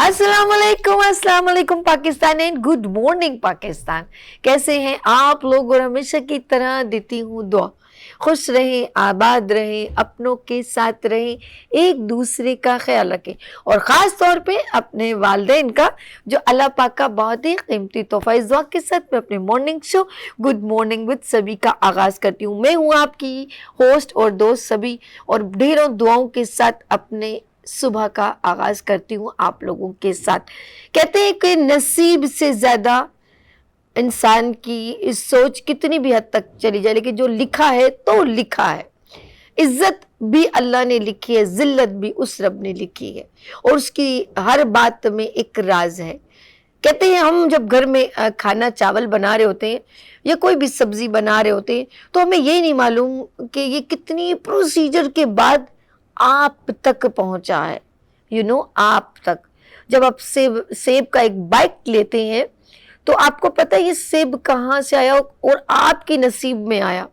अस्सलाम वालेकुम Pakistan and good morning Pakistan. कैसे हैं आप लोग? और हमेशा की तरह देती हूँ दुआ, खुश रहें, आबाद रहें, अपनों के साथ रहें, एक दूसरे का ख्याल रखें और ख़ास तौर पे अपने वालिदैन का, जो अल्लाह पाक का बहुत ही कीमती तोहफ़ा। इस दुआ के साथ मैं अपने morning show good morning with सभी का आगाज़ करती हूँ। मैं हूँ आपकी होस्ट और दोस्त सभी, और ढेरों दुआओं के साथ अपने सुबह का आगाज करती हूँ आप लोगों के साथ। कहते हैं कि नसीब से ज्यादा इंसान की इस सोच कितनी भी हद तक चली जाए, लेकिन जो लिखा है तो लिखा है। इज्जत भी अल्लाह ने लिखी है, जिल्लत भी उस रब ने लिखी है, और उसकी हर बात में एक राज है। कहते हैं हम जब घर में खाना चावल बना रहे होते हैं या कोई भी सब्जी बना रहे होते हैं, तो हमें ये नहीं मालूम कि ये कितनी प्रोसीजर के बाद आप तक पहुंचा है। आप तक। जब आप सेब का एक बाइट लेते हैं तो आपको पता है ये सेब कहाँ से आया और आपके नसीब में आया।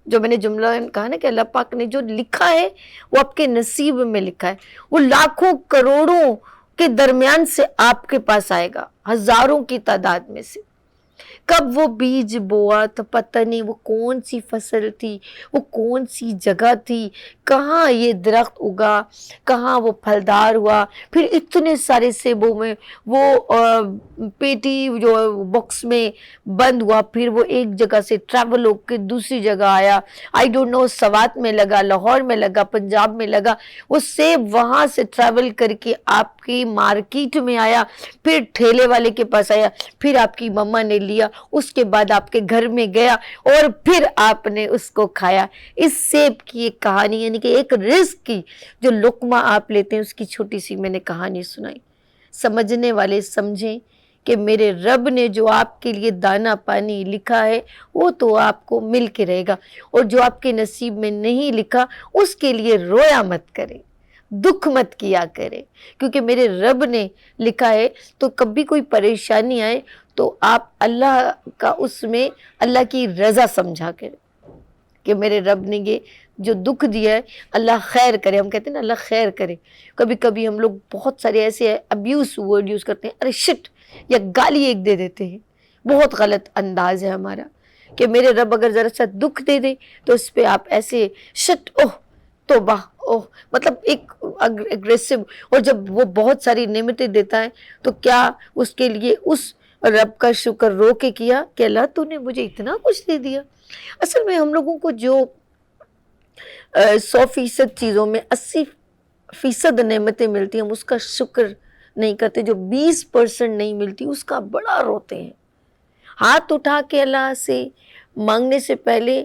जो मैंने जुमला कहा ना कि अल्लाह पाक ने जो लिखा है वो आपके नसीब में लिखा है, वो लाखों करोड़ों के दरमियान से आपके पास आएगा, हजारों की तादाद में से। कब वो बीज बोआ तो पता नहीं वो कौन सी फसल थी, वो कौन सी जगह थी, कहाँ ये दरख्त उगा, कहाँ वो फलदार हुआ, फिर इतने सारे सेबों में वो पेटी जो बॉक्स में बंद हुआ, फिर वो एक जगह से ट्रैवल होकर दूसरी जगह आया। आई डोंट नो, सवात में लगा, लाहौर में लगा, पंजाब में लगा, वो सेब वहाँ से ट्रैवल करके आपकी मार्केट में आया, फिर ठेले वाले के पास आया, फिर आपकी मम्मा ने लिया, उसके बाद आपके घर में गया और फिर आपने उसको खाया। इस सेब की एक कहानी, यानी कि एक रिस्क की जो लुकमा आप लेते हैं, उसकी छोटी सी मैंने कहानी सुनाई। समझने वाले समझें कि मेरे रब ने जो आपके लिए दाना पानी लिखा है वो तो आपको मिल के रहेगा, और जो आपके नसीब में नहीं लिखा उसके लिए रोया मत करें, दुख मत किया करें, क्योंकि मेरे रब ने लिखा है। तो कभी कोई परेशानी आए तो आप अल्लाह का, उसमें अल्लाह की रज़ा समझा करें कि मेरे रब ने ये जो दुख दिया है अल्लाह खैर करे। हम कहते हैं ना अल्लाह खैर करे। कभी कभी हम लोग बहुत सारे ऐसे अब्यूज वर्ड यूज़ करते हैं, अरे शिट, या गाली एक दे देते हैं। बहुत गलत अंदाज है हमारा कि मेरे रब अगर ज़रा सा दुख दे दे तो उस पर आप ऐसे शिट, ओह तौबा, ओह, मतलब एक एग्रेसिव। और जब वो बहुत सारी नेमतें देता है तो क्या उसके लिए उस रब का शुक्र रो के किया कि अल्लाह तूने मुझे इतना कुछ दे दिया। असल में हम लोगों को जो 100% चीज़ों में 80% नेमतें मिलती हैं, हम उसका शुक्र नहीं करते। जो 20% नहीं मिलती उसका बड़ा रोते हैं। हाथ उठा के अल्लाह से मांगने से पहले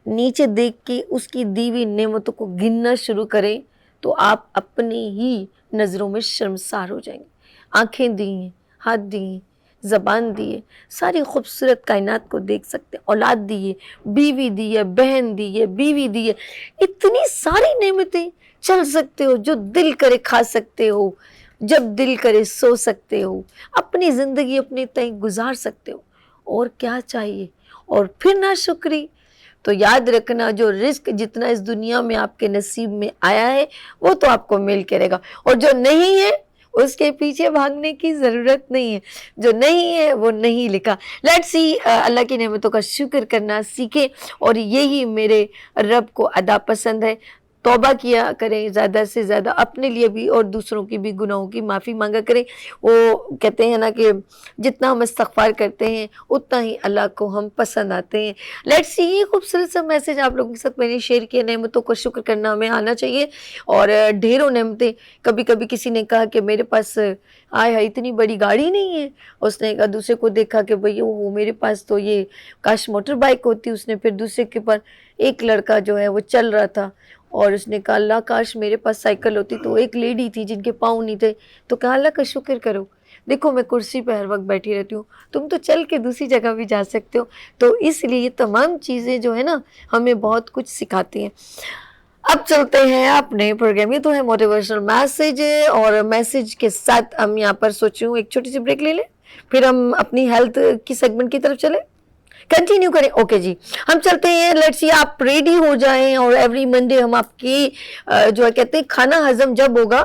नीचे देख के उसकी दी हुई नेमतों को गिनना शुरू करें तो आप अपनी ही नज़रों में शर्मसार हो जाएंगे। आंखें दी हैं, हाथ दी हैं, ज़बान दी है, सारी खूबसूरत कायनात को देख सकते हैं, औलाद दी है, बीवी दी है, बहन दी है, बीवी दी है, इतनी सारी नेमतें। चल सकते हो, जो दिल करे खा सकते हो, जब दिल करे सो सकते हो, अपनी ज़िंदगी अपने तय गुजार सकते हो, और क्या चाहिए। और फिर ना शुक्री, तो याद रखना जो रिस्क जितना इस दुनिया में आपके नसीब में आया है वो तो आपको मिल के रहेगा, और जो नहीं है उसके पीछे भागने की ज़रूरत नहीं है। जो नहीं है वो नहीं लिखा। लेट्स सी, अल्लाह की नेमतों का शुक्र करना सीखें, और यही मेरे रब को अदा पसंद है। तौबा किया करें ज़्यादा से ज़्यादा, अपने लिए भी और दूसरों की भी गुनाहों की माफ़ी मांगा करें। वो कहते हैं ना कि जितना हम इस्तग़फ़ार करते हैं उतना ही अल्लाह को हम पसंद आते हैं। लेट्स सी, ये खूबसूरत सा मैसेज आप लोगों के साथ मैंने शेयर किया। नेमतों को शुक्र करना हमें आना चाहिए, और ढेरों नेमतें। कभी कभी किसी ने कहा कि मेरे पास आय है इतनी बड़ी गाड़ी नहीं है, उसने कहा, दूसरे को देखा कि भाई वो मेरे पास तो ये काश मोटर बाइक होती। उसने फिर दूसरे के पर, एक लड़का जो है वो चल रहा था और उसने कहा अल्लाह काश मेरे पास साइकिल होती। तो एक लेडी थी जिनके पाँव नहीं थे, तो कहा अल्लाह का शुक्र करो, देखो मैं कुर्सी पे हर वक्त बैठी रहती हूँ, तुम तो चल के दूसरी जगह भी जा सकते हो। तो इसलिए ये तमाम चीज़ें जो है ना हमें बहुत कुछ सिखाती हैं। अब चलते हैं अपने प्रोग्राम। ये तो है मोटिवेशनल मैसेज, और मैसेज के साथ हम यहाँ पर सोचूं एक छोटी सी ब्रेक ले लें, फिर हम अपनी हेल्थ की सेगमेंट की तरफ चले। कंटिन्यू करें। ओके जी, हम चलते हैं। लेट्स सी आप रेडी हो जाएं और एवरी मंडे हम आपकी जो है कहते हैं खाना हजम जब होगा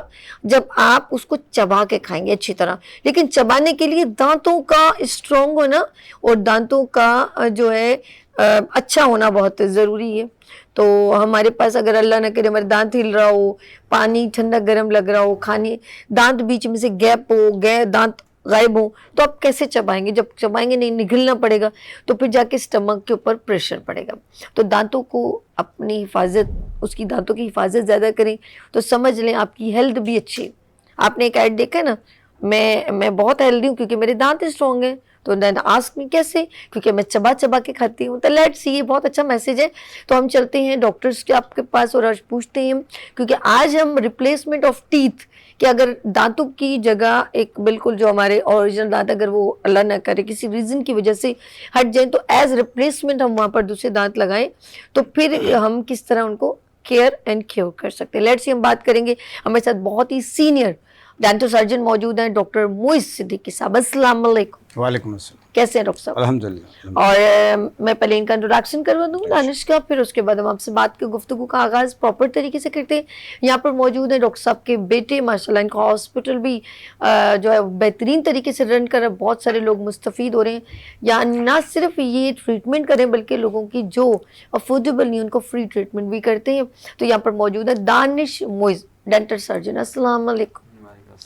जब आप उसको चबा के खाएंगे अच्छी तरह। लेकिन चबाने के लिए दांतों का स्ट्रॉन्ग होना और दांतों का जो है अच्छा होना बहुत ज़रूरी है। तो हमारे पास अगर अल्लाह न करे हमारे दांत हिल रहा हो, पानी ठंडा गर्म लग रहा हो, खाने दांत बीच में से गैप हो, दांत गायब हो, तो आप कैसे चबाएंगे? जब चबाएंगे नहीं, निगलना पड़ेगा, तो फिर जाके स्टमक के ऊपर प्रेशर पड़ेगा। तो दांतों को अपनी हिफाजत, उसकी दांतों की हिफाजत ज़्यादा करें तो समझ लें आपकी हेल्थ भी अच्छी है। आपने एक ऐड देखा है ना, मैं बहुत हेल्दी हूँ क्योंकि मेरे दांत स्ट्रॉन्ग हैं। तो देन आस्क मी कैसे? क्योंकि मैं चबा चबा के खाती हूँ। तो लेट्स सी, ये बहुत अच्छा मैसेज है। तो हम चलते हैं डॉक्टर्स के आपके पास और आज पूछते हैं, क्योंकि आज हम रिप्लेसमेंट ऑफ टीथ कि अगर दांतों की जगह एक बिल्कुल जो हमारे ओरिजिनल दांत अगर वो अल्लाह ना करे किसी रीज़न की वजह से हट जाए, तो एज रिप्लेसमेंट हम वहाँ पर दूसरे दांत लगाएं, तो फिर हम किस तरह उनको केयर एंड क्योर कर सकते हैं। लेट्स सी, हम बात करेंगे। हमारे साथ बहुत ही सीनियर डेंटल सर्जन मौजूद हैं, डॉक्टर मोइस सिद्दीकी साहब। अस्सलाम वालेकुम। वालेकुम अस्सलाम। कैसे हैं डॉक्टर साहब? अल्हम्दुलिल्लाह। और मैं पहले इनका इंट्रोडक्शन करवा दूँ दानिश का, फिर उसके बाद हम आपसे बात की गुफ्तगू का आगाज़ प्रॉपर तरीके से करते हैं। यहाँ पर मौजूद है डॉक्टर साहब के बेटे, माशाल्लाह इनका हॉस्पिटल भी जो है बेहतरीन तरीके से रन कर रहा है। बहुत सारे लोग मुस्तफ़ीद हो रहे हैं। यहाँ ना सिर्फ ये ट्रीटमेंट करें बल्कि लोगों की जो अफोर्डेबल नहीं उनको फ्री ट्रीटमेंट भी करते हैं। तो यहाँ पर मौजूद है दानिश मोइस, डेंटल सर्जन। अस्सलाम वालेकुम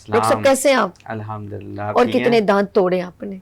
डॉक्टर साहब, कैसे हैं आप? अल्हम्दुलिल्लाह। और कितने दांत तोड़े आपने?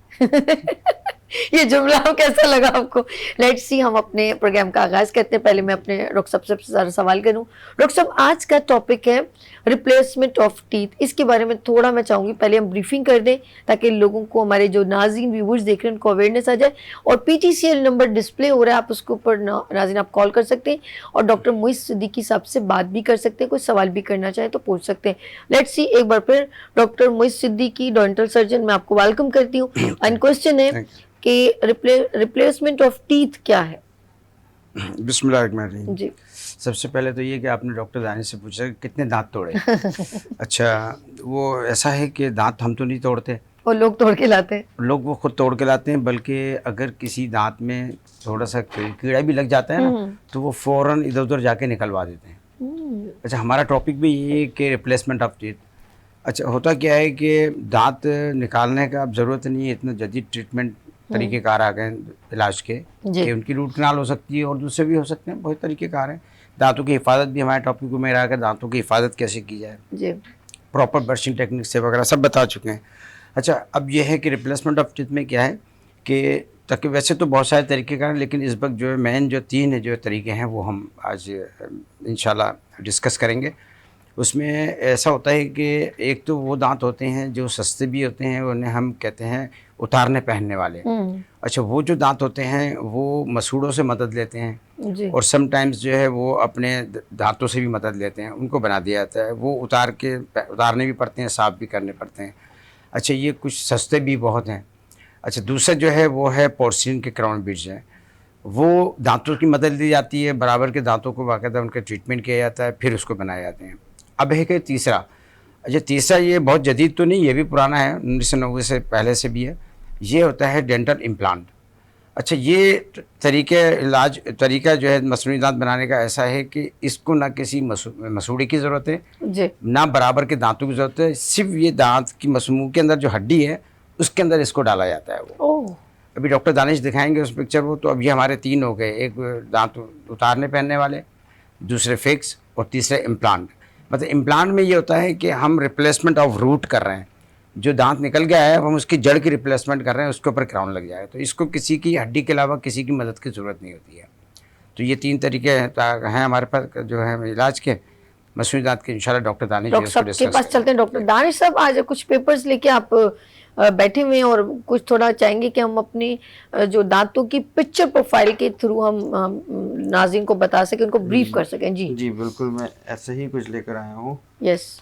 ये जुमला कैसा लगा आपको? लेट्स सी, हम अपने प्रोग्राम का आगाज करते हैं। पहले मैं अपने डॉक्टर साहब से सबसे ज़्यादा सवाल करूं। डॉक्टर साहब, आज का टॉपिक है रिप्लेसमेंट ऑफ टीथ। इसके बारे में थोड़ा मैं चाहूँगी पहले हम ब्रीफिंग कर दें ताकि लोगों को, हमारे जो नाज़रीन व्यूवर्स देख रहे हैं, उनको अवेयरनेस आ जाए। और PTCL नंबर डिस्प्ले हो रहा है, आप उसके ऊपर नाज़रीन आप कॉल कर सकते हैं और डॉक्टर मोइस सिद्दीकी साहब से बात भी कर सकते हैं। कोई सवाल भी करना चाहे तो पूछ सकते हैं। लेट्स सी, एक बार फिर doctor Moiz Siddiqui dental surgeon, मैं आपको वेलकम करती हूँ। एंड क्वेश्चन है कि रिप्लेसमेंट ऑफ टीथ क्या है? बिस्मिल्लाहिर्रहमानिर्रहीम जी। सबसे पहले तो ये कि आपने डॉक्टर दानिश से पूछा कि कितने दांत तोड़े। अच्छा, वो ऐसा है कि दांत हम तो नहीं तोड़ते, और लोग तोड़ के लाते हैं। लोग वो खुद तोड़ के लाते हैं। बल्कि अगर किसी दांत में थोड़ा सा कीड़ा भी लग जाता है ना, तो वो फ़ौरन इधर उधर जाके निकलवा देते हैं। अच्छा, हमारा टॉपिक भी ये है कि रिप्लेसमेंट ऑफ टीथ। अच्छा, होता क्या है कि दांत निकालने का अब ज़रूरत नहीं है, इतना जदीद ट्रीटमेंट तरीक़ेकार आ गए इलाज के कि उनकी रूट कनाल हो सकती है और दूसरे भी हो सकते हैं, बहुत तरीक़ेकार हैं। दांतों की हिफाजत भी हमारे टॉपिक में रहा है, दांतों की हिफाजत कैसे की जाए जी, प्रॉपर ब्रशिंग टेक्निक से वगैरह सब बता चुके हैं। अच्छा, अब यह है कि रिप्लेसमेंट ऑफ टीथ में क्या है कि ताकि वैसे तो बहुत सारे तरीक़ेकार हैं, लेकिन इस वक्त जो है मेन जो 3 जो तरीक़े हैं वो हम आज इंशाल्लाह डिस्कस करेंगे। उसमें ऐसा होता है कि एक तो वो दांत होते हैं जो सस्ते भी होते हैं, उन्हें हम कहते हैं उतारने पहनने वाले। अच्छा, वो जो दांत होते हैं वो मसूड़ों से मदद लेते हैं जी, और समटाइम्स जो है वो अपने दांतों से भी मदद लेते हैं, उनको बना दिया जाता है। वो उतारने भी पड़ते हैं, साफ़ भी करने पड़ते हैं। अच्छा, ये कुछ सस्ते भी बहुत हैं। अच्छा, दूसरा जो है वो है पोर्सिन के क्राउन ब्रिड्ज हैं, वो दांतों की मदद ली जाती है, बराबर के दांतों को बाकायदा उनका ट्रीटमेंट किया जाता है, फिर उसको बनाए जाते हैं। अब है कि तीसरा, अच्छा तीसरा ये बहुत जदीद तो नहीं, ये भी पुराना है, 1990 से पहले से भी है। ये होता है डेंटल इम्प्लांट। अच्छा, ये तरीका जो है मसनूई दांत बनाने का ऐसा है कि इसको ना किसी मसूड़े की ज़रूरत है जी, ना बराबर के दांतों की ज़रूरत है। सिर्फ ये दांत की मसनू के अंदर जो हड्डी है उसके अंदर इसको डाला जाता है। वो अभी डॉक्टर दानिश दिखाएंगे उस पिक्चर वो। तो अब ये हमारे 3 हो गए, एक दांत उतारने पहनने वाले, दूसरे फिक्स और तीसरे इम्प्लांट। मतलब इम्प्लांट में ये होता है कि हम रिप्लेसमेंट ऑफ रूट कर रहे हैं, जो दांत निकल गया है हम उसकी जड़ की रिप्लेसमेंट कर रहे हैं, उसके ऊपर क्राउन लग जाए। तो इसको किसी की हड्डी के अलावा किसी की मदद की ज़रूरत नहीं होती है। तो ये 3 तरीके हैं हमारे पास जो है इलाज के, मसूड़ी दांत के। इंशाल्लाह डॉक्टर दानिश के पास चलते हैं। डॉक्टर दानिश साहब, आज कुछ पेपर्स लेके आप बैठे हुए हैं और कुछ थोड़ा चाहेंगे कि हम अपनी जो दांतों की पिक्चर प्रोफाइल के थ्रू हम नाज़रीन को बता सकें, उनको ब्रीफ कर सकें। जी जी बिल्कुल, मैं ऐसे ही कुछ लेकर आया हूँ। यस,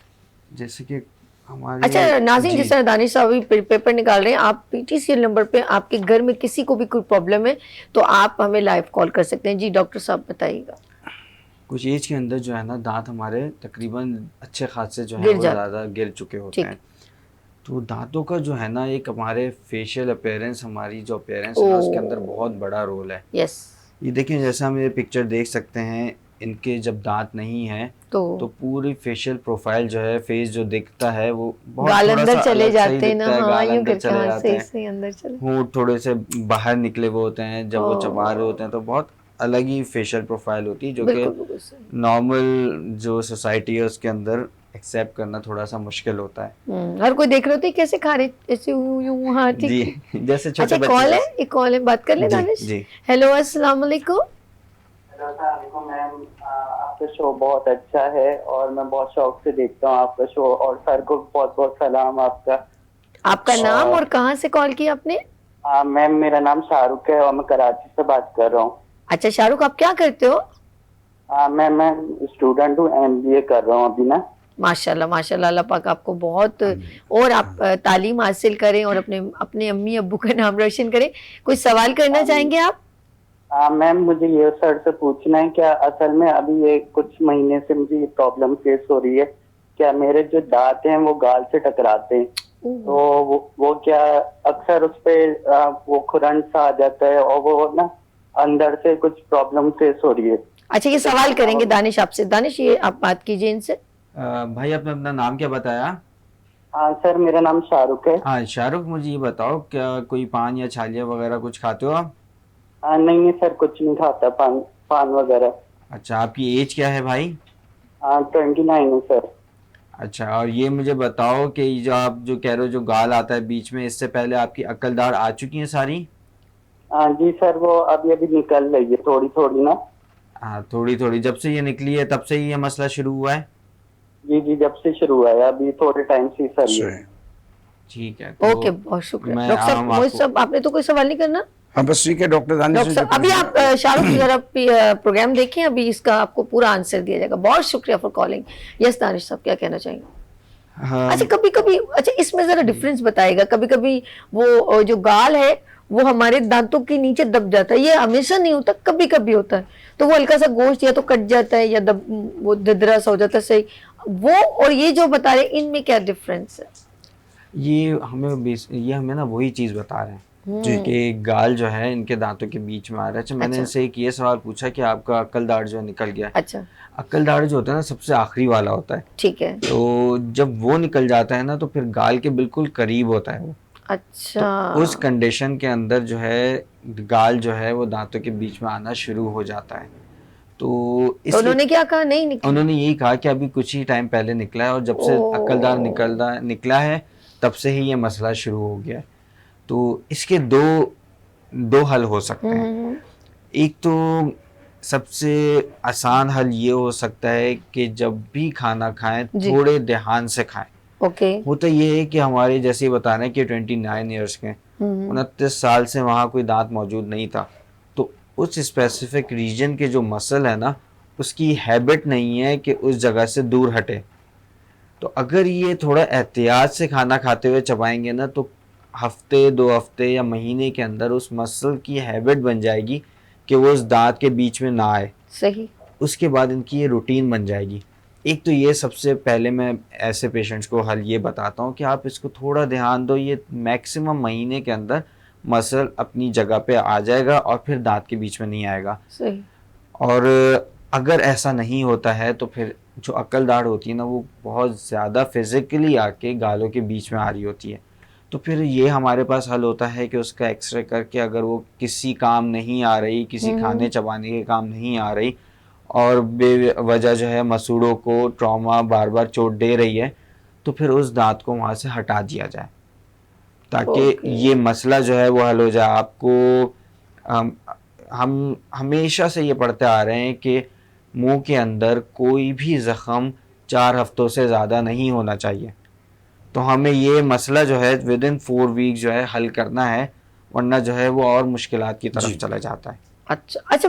जैसे कि हमारी, अच्छा नाज़रीन, जिस तरह दानिश साहब अभी पेपर निकाल रहे हैं, आप PTCL नंबर पे आपके घर में किसी को भी कोई प्रॉब्लम है तो आप हमें लाइव कॉल कर सकते हैं। जी डॉक्टर साहब बताइएगा। कुछ एज के अंदर जो है ना दांत हमारे तकरीबन अच्छे खासे जो है वो ज़्यादा गिर चुके होते हैं। तो दांतों का जो है ना, एक हमारे फेशियल अपीयरेंस, हमारी जो अपीयरेंस है ना, उसके अंदर बहुत बड़ा रोल है। यस। ये देखिए, जैसा हम ये पिक्चर देख सकते हैं, इनके जब दांत नहीं हैं तो पूरी फेशियल प्रोफाइल जो है, फेस जो दिखता है वो बहुत गाल थोड़ा अंदर सा चले अलग सही जाते हैं ना, दिखता है, हाँ गाल यूं अंदर करके, चले हाँ जाते सही हैं, सही अंदर चले। होंठ थोड़े से बाहर निकले हुए होते हैं, जब वो चबा रहे होते हैं तो बहुत अलग ही फेशियल प्रोफाइल होती है, जो कि बिल्कुल बिल्कुल सही। नॉर्मल जो सोसाइटी है उसके अंदर एक्सेप्ट करना थोड़ा सा मुश्किल होता है। हर कोई देख रहे होते हैं कैसे खा रहे, ऐसे यूं यूं, हाँ ठीक जी, ठीक। जैसे छोटे अच्छा बच्चे कॉल है, जैसे। एक कॉल है, बात कर ले जी दानिश। जी। हेलो अस्सलाम वालेकुम। अस्सलाम मैम, आपका शो बहुत अच्छा है और मैं बहुत शौक से देखता हूँ आपका शो, और सर को बहुत बहुत सलाम आपका। आपका नाम और कहाँ से कॉल किया आपने? मैम मेरा नाम शाहरुख है और मैं कराची से बात कर रहा हूँ। अच्छा शाहरुख, आप क्या करते हो? मैम मैं स्टूडेंट हूँ, एमबीए कर रहा हूँ अभी ना। माशाल्लाह माशाल्लाह, अल्लाह पाक आपको बहुत, और आप तालीम हासिल करें और अपने अपने अम्मी अब्बू का नाम रोशन करें। कोई सवाल करना चाहेंगे आप? मैम मुझे ये सर से पूछना है, क्या असल में अभी ये कुछ महीने से मुझे ये प्रॉब्लम फेस हो रही है, क्या मेरे जो दांत हैं वो गाल से टकराते हैं, तो वो क्या अक्सर उस पे वो खुरन सा आ जाता है और वो ना अंदर से कुछ प्रॉब्लम फेस हो रही है। अच्छा ये सवाल करेंगे दानिश आपसे। दानिश ये आप बात कीजिए इनसे। भाई आपने अपना नाम क्या बताया? हाँ सर, मेरा नाम शाहरुख है। हाँ शाहरुख, मुझे ये बताओ, क्या कोई पान या छालिया वगैरह कुछ खाते हो आप? नहीं नहीं सर, कुछ नहीं खाता, पान पान वगैरह। अच्छा, आपकी एज क्या है भाई? 29 है सर। अच्छा, और ये मुझे बताओ कि ये जो आप जो कह रहे हो जो गाल आता है बीच में, इससे पहले आपकी अक्ल दाढ़ आ चुकी है सारी? जी सर, वो अभी अभी निकल रही है थोड़ी थोड़ी ना। हाँ थोड़ी थोड़ी, जब से ये निकली है तब से ही ये मसला शुरू हुआ है? जी जी, जब से शुरू हुआ है, अभी थोड़े टाइम से ही सर ये। सही। ठीक है, तो ओके बहुत शुक्रिया मैं डॉक्टर साहब। आम मोहित आपको साहब आपने तो कोई सवाल नहीं करना? हाँ बस ठीक है डॉक्टर दानिश डॉक्टर ने साहब जो अभी पूछा- आप शाहरुख जरा प्रोग्राम देखें, अभी इसका आपको पूरा आंसर दिया जाएगा। बहुत शुक्रिया फॉर कॉलिंग। यस दानिश साहब क्या कहना चाहेंगे? हाँ, अच्छा कभी कभी, अच्छा इसमें जरा डिफरेंस बताएगा। कभी कभी वो जो गाल है वो हमारे दांतों के नीचे दब जाता है, ये हमेशा नहीं होता, कभी कभी होता है, तो वो हल्का सा गोश्त या तो कट जाता है या वो ददरा सा हो जाता है, सही वो, और ये जो बता रहे हैं इनमें क्या डिफरेंस है? ये हमें ना वही चीज़ बता रहे हैं जी कि गाल जो है इनके दांतों के बीच में आ रहा है। अच्छा, मैंने अच्छा। इनसे एक ये सवाल पूछा कि आपका अक्ल दाढ़ जो है निकल गया है। अच्छा अक्ल दाढ़ जो होता है ना, सबसे आखिरी वाला होता है, ठीक है। तो जब वो निकल जाता है ना तो फिर गाल के बिल्कुल करीब होता है वो। अच्छा तो उस कंडीशन के अंदर जो है गाल जो है वो दांतों के बीच में आना शुरू हो जाता है। तो तो इसलिए उन्होंने क्या कहा? नहीं निकली? उन्होंने यही कहा कि अभी कुछ ही टाइम पहले निकला है, और जब से अक्लदार निकला है तब से ही ये मसला शुरू हो गया है। तो इसके दो हल हो सकते हैं। एक तो सबसे आसान हल ये हो सकता है कि जब भी खाना खाएं जी। थोड़े ध्यान से खाएं। ओके। होता ये है कि हमारे जैसे बता रहे हैं कि 29 ईयर्स के, 29 साल से वहाँ कोई दांत मौजूद नहीं था, तो उस स्पेसिफिक रीजन के जो मसल है ना, उसकी हैबिट नहीं है कि उस जगह से दूर हटे। तो अगर ये थोड़ा एहतियात से खाना खाते हुए चबाएंगे ना, तो हफ्ते 2 हफ्ते या महीने के अंदर उस मसल की हैबिट बन जाएगी कि वो उस दांत के बीच में ना आए। सही। उसके बाद इनकी ये रूटीन बन जाएगी। एक तो ये सबसे पहले मैं ऐसे पेशेंट्स को हल ये बताता हूँ कि आप इसको थोड़ा ध्यान दो, ये मैक्सिमम महीने के अंदर मसल अपनी जगह पे आ जाएगा और फिर दांत के बीच में नहीं आएगा। सही। और अगर ऐसा नहीं होता है तो फिर जो अकल दाढ़ होती है ना, वो बहुत ज़्यादा फिज़िकली आके गालों के बीच में आ रही होती है, तो फिर ये हमारे पास हल होता है कि उसका एक्सरे करके अगर वो किसी काम नहीं आ रही, किसी खाने चबाने के काम नहीं आ रही और बेवजह जो है मसूड़ों को ट्रॉमा बार बार चोट दे रही है, तो फिर उस दांत को वहाँ से हटा दिया जाए ताकि ये मसला जो है वो हल हो जाए। आपको हम हमेशा से ये पढ़ते आ रहे हैं कि मुंह के अंदर कोई भी ज़ख़म 4 हफ्तों से ज़्यादा नहीं होना चाहिए। तो हमें ये मसला जो है विदिन 4 वीक जो है हल करना है, वरना जो है वो और मुश्किलात की तरफ चला जाता है। अच्छा अच्छा,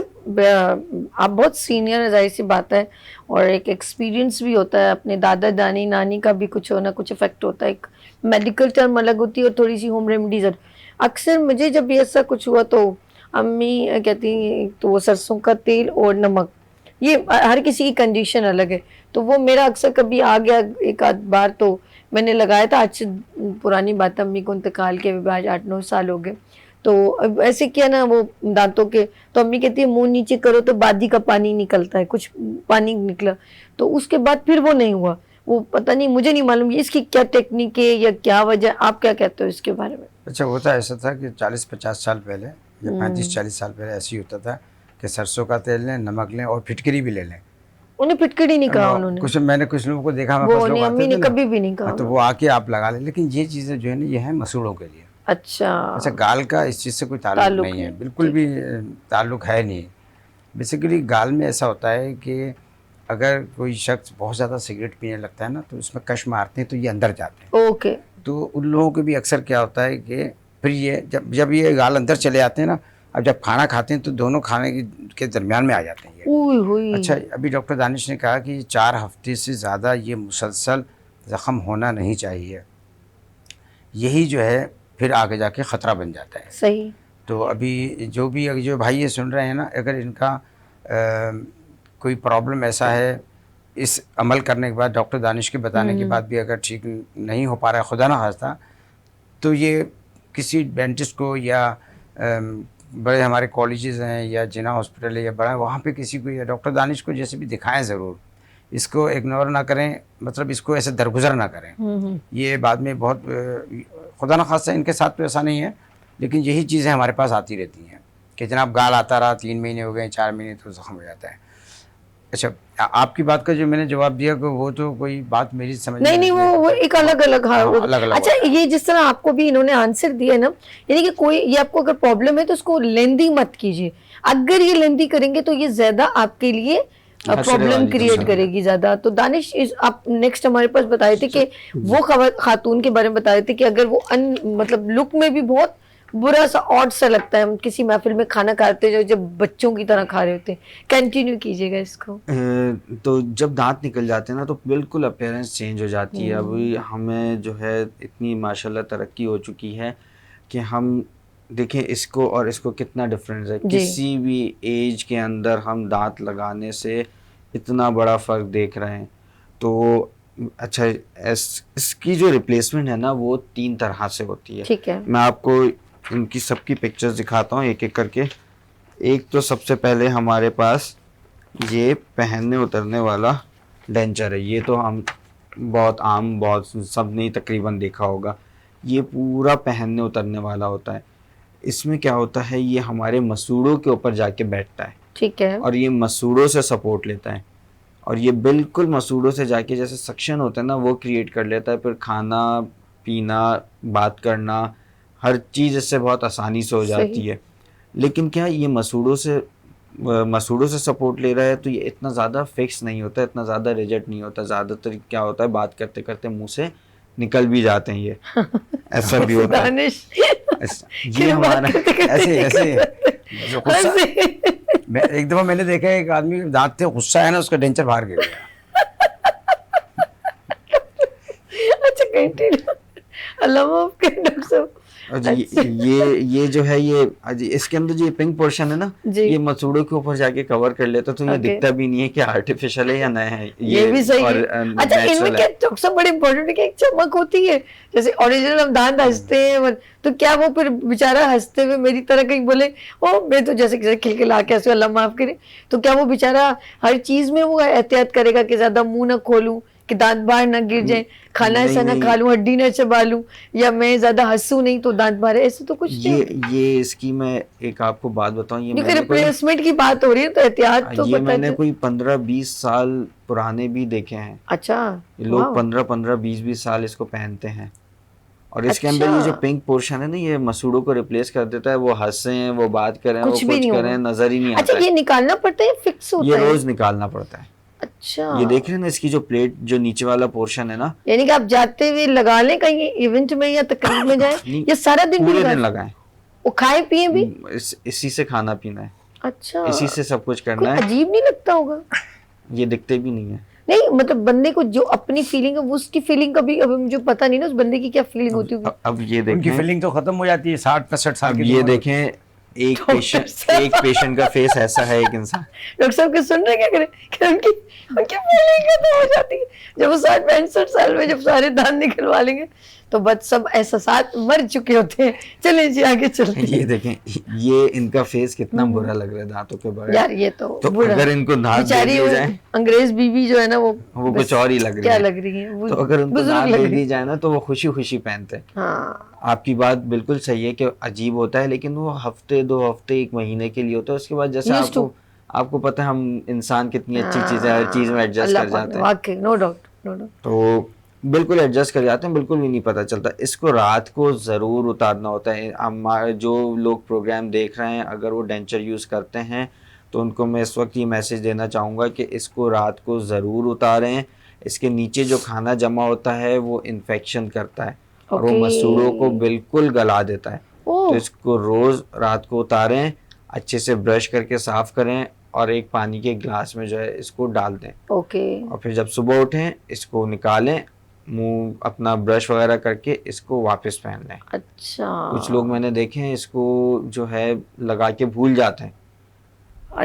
आप बहुत सीनियर है, जाहिर सी बात है, और एक एक्सपीरियंस भी होता है। अपने दादा दादी नानी का भी कुछ ना कुछ इफेक्ट होता है। एक मेडिकल टर्म अलग होती है और थोड़ी सी होम रेमेडीज। अक्सर मुझे जब ये ऐसा कुछ हुआ तो अम्मी कहती हैं तो वो सरसों का तेल और नमक, ये हर किसी की कंडीशन अलग है, तो वो मेरा अक्सर कभी आ गया एक आध बार, तो मैंने लगाया था, आज से पुरानी बात, अम्मी को इंतकाल के अभी आज 8-9 साल हो गए। तो अब ऐसे किया ना वो दांतों के, तो अम्मी कहती है मुंह नीचे करो तो बादी का पानी निकलता है, कुछ पानी निकला, तो उसके बाद फिर वो नहीं हुआ। वो पता नहीं, मुझे नहीं मालूम इसकी क्या टेक्निक है या क्या वजह, आप क्या कहते हो इसके बारे में? अच्छा, होता ऐसा था कि 40-50 साल पहले या 35-40 साल पहले ऐसे ही होता था कि सरसों का तेल लें, नमक लें और फिटकरी भी ले लें। उन्हें फिटकरी नहीं कहा उन्होंने, मैंने कुछ लोगों को देखा, हमारे वो पास लोग अम्मी आते ने थे ना, कभी भी नहीं कहा। तो वो आके आप लगा लें। लेकिन ये चीज़ें जो है ना, ये है मसूड़ों के लिए। अच्छा, गाल का इस चीज़ से कोई ताल्लुक नहीं है, बिल्कुल भी ताल्लुक है नहीं। बेसिकली गाल में ऐसा होता है कि अगर कोई शख्स बहुत ज़्यादा सिगरेट पीने लगता है ना, तो उसमें कश मारते हैं तो ये अंदर जाते हैं। ओके। तो उन लोगों के भी अक्सर क्या होता है कि फिर ये जब ये गाल अंदर चले आते हैं ना, अब जब खाना खाते हैं तो दोनों खाने के दरमियान में आ जाते हैं ये। अच्छा, अभी डॉक्टर दानिश ने कहा कि 4 हफ्ते से ज़्यादा ये मुसलसल ज़ख़म होना नहीं चाहिए, यही जो है फिर आगे जाके ख़तरा बन जाता है। सही। तो अभी जो भाई ये सुन रहे हैं ना, अगर इनका कोई प्रॉब्लम ऐसा है, इस अमल करने के बाद, डॉक्टर दानिश के बताने के बाद भी अगर ठीक नहीं हो पा रहा है, खुदा ना खास्ता, तो ये किसी डेंटिस्ट को या बड़े हमारे कॉलेजेस हैं या जिना हॉस्पिटल है या बड़ा, वहाँ पे किसी को या डॉक्टर दानिश को जैसे भी दिखाएं ज़रूर। इसको इग्नोर ना करें, मतलब इसको ऐसे दरगुजर ना करें। ये बाद में बहुत खुदा ना खास्ता इनके साथ तो ऐसा नहीं है, लेकिन यही चीज़ें हमारे पास आती रहती हैं कि जनाब गाल आता रहा, 3 महीने हो गए, 4 महीने, तो ज़ख़म हो जाता है। अच्छा, आपकी बात का जो मैंने जवाब दिया कि वो तो कोई बात मेरी समझ नहीं, वो एक अलग अलग। अच्छा, ये जिस तरह आपको भी इन्होंने आंसर दिया ना, यानी कि कोई ये आपको अगर प्रॉब्लम है तो उसको लेंदी मत कीजिए। अगर ये लेंदी करेंगे तो ये ज्यादा आपके लिए प्रॉब्लम क्रिएट करेगी ज्यादा। तो दानिश आप नेक्स्ट हमारे पास बताए थे कि वो खातून के बारे में बताए थे कि अगर वो मतलब लुक में भी बहुत बुरा सा ऑड सा लगता है, हम किसी महफिल में खाना खाते जो जब बच्चों की तरह खा रहे होते हैं। कंटिन्यू कीजिएगा इसको। तो जब दांत निकल जाते हैं ना, तो बिल्कुल अपीयरेंस चेंज हो जाती है। अभी हमें जो है इतनी माशाल्लाह तरक्की हो चुकी है कि हम देखें इसको और इसको कितना डिफरेंस है। किसी भी एज के अंदर हम दांत लगाने से इतना बड़ा फ़र्क देख रहे हैं। तो अच्छा, इसकी जो रिप्लेसमेंट है ना, वो 3 तरह से होती है। ठीक है, मैं आपको इनकी सबकी पिक्चर्स दिखाता हूँ एक एक करके। एक तो सबसे पहले हमारे पास ये पहनने उतरने वाला डेंचर है। ये तो हम बहुत आम, बहुत सब ने तकरीबन देखा होगा। ये पूरा पहनने उतरने वाला होता है। इसमें क्या होता है, ये हमारे मसूड़ों के ऊपर जाके बैठता है। ठीक है। और ये मसूड़ों से सपोर्ट लेता है, और ये बिल्कुल मसूड़ों से जाके जैसे सक्शन होता है ना, वो क्रिएट कर लेता है। फिर खाना पीना, बात करना, हर चीज़ इससे बहुत आसानी से हो जाती है। लेकिन क्या ये मसूड़ों से सपोर्ट ले रहा है, तो ये इतना ज़्यादा फिक्स नहीं होता, इतना ज़्यादा रिजिड नहीं होता। ज़्यादातर क्या होता है, बात करते करते मुंह से निकल भी जाते हैं ये। ऐसा भी होता है। ये हमारा ऐसे एक दफ़ा मैंने देखा है, एक आदमी के दांत थे, गुस्सा है ना, उसका डेंचर बाहर गिर गया। अच्छा, कंटिन्यू। अल्लाह माफ करे डॉक्टर साहब। ये जो है, ये इसके अंदर जो ये पिंक पोर्शन है ना, ये मसूड़ों के ऊपर जाके कवर कर लेता, तो ये दिखता भी नहीं है कि आर्टिफिशियल है या नया है। ये भी सही है। अच्छा, इनमें क्या डॉक्टर साहब बड़े इम्पोर्टेंट है कि एक चमक होती है, जैसे ओरिजिनल हम दांत हंसते हैं, तो क्या वो फिर बेचारा हंसते हुए मेरी तरह कहीं बोले ओ मैं तो जैसे खिलखिला के हंसू, अल्लाह माफ करे, तो क्या वो बेचारा हर चीज में वो एहतियात करेगा कि ज्यादा मुंह ना खोलूं, कि दांत बाहर ना गिर जाए, खाना ऐसा ना खा लूं, हड्डी ना चबा लूं, या मैं ज्यादा हंसू नहीं तो दांत बाहर, ऐसे तो कुछ नहीं। ये इसकी मैं एक आपको बात बताऊं, ये रिप्लेसमेंट की बात हो रही है तो एहतियात तो ये मैंने कोई 15-20 साल पुराने भी देखे हैं। अच्छा, लोग 15-15, 20-20 साल इसको पहनते हैं। और इसके अंदर ये जो पिंक पोर्शन है ना, ये मसूड़ों को रिप्लेस कर देता है। वो हंसे हैं, वो बात करें, वो कुछ करें, नजर ही नहीं आता। अच्छा, ये निकालना पड़ता है, फिक्स होता है? ये रोज निकालना पड़ता है। अच्छा, ये देख रहे हैं ना, इसकी जो प्लेट, जो नीचे वाला पोर्शन है ना, यानी कि आप जाते हुए लगा लें कहीं इवेंट में या तकरीब में जाए, या सारा दिन पूरे दिन लगाएं, वो खाए पिए भी इसी से खाना पीना है। अच्छा, इसी से सब कुछ करना है। अजीब नहीं लगता होगा? ये दिखते भी नहीं है। नहीं, मतलब बंदे को जो अपनी फीलिंग है, वो उसकी फीलिंग कभी अब मुझे पता नहीं ना उस बंदे की क्या फीलिंग होती होगी। अब ये देखें, उनकी फीलिंग तो खत्म हो जाती है 60-65 साल की। ये देखें, एक पेशेंट का फेस ऐसा है, एक इंसान। डॉक्टर साहब के सुन रहे क्या करें कि उनकी फीलिंग खत्म हो जाती है जब वो 60-65 साल में जब सारे दांत निकलवा लेंगे तो बस सब एहसास मर चुके होते हैं। चलें जी आगे चलते हैं। ये देखें, ये इनका फेस कितना बुरा लग रहा है दांतों के बगैर। यार ये तो बुरा। अगर इनको दांत दे बेचारी दिए जाए, अंग्रेज बीवी जो है ना वो कुछ और ही लग रही क्या है। लग रही है वो, तो अगर उनको बुजुर्ग दांत लग दे रही दी है। जाए ना तो वो खुशी खुशी पहनते हैं। हाँ आपकी बात बिल्कुल सही है कि अजीब होता है, लेकिन वो हफ्ते 2 हफ्ते 1 महीने के लिए होता है। उसके बाद जैसे Used to। आपको पता है हम इंसान कितनी अच्छी चीजें हर चीज में एडजस्ट अल्लाह कर पाक जाते ने, हैं। वाकई नो डाउट नो डाउट। तो बिल्कुल एडजस्ट कर जाते हैं, बिल्कुल भी नहीं पता चलता। इसको रात को ज़रूर उतारना होता है। हमारे जो लोग प्रोग्राम देख रहे हैं अगर वो डेंचर यूज़ करते हैं तो उनको मैं इस वक्त ये मैसेज देना चाहूँगा कि इसको रात को ज़रूर उतारें। इसके नीचे जो खाना जमा होता है वो इन्फेक्शन करता है और वो मसूड़ों को बिल्कुल गला देता है। तो इसको रोज़ रात को उतारें, अच्छे से ब्रश करके साफ़ करें और एक पानी के गिलास में जो है इसको डाल दें। और फिर जब सुबह उठें इसको निकालें, मुंह अपना ब्रश वगैरह करके इसको वापस पहन लें। अच्छा। कुछ लोग मैंने देखे हैं इसको जो है लगा के भूल जाते हैं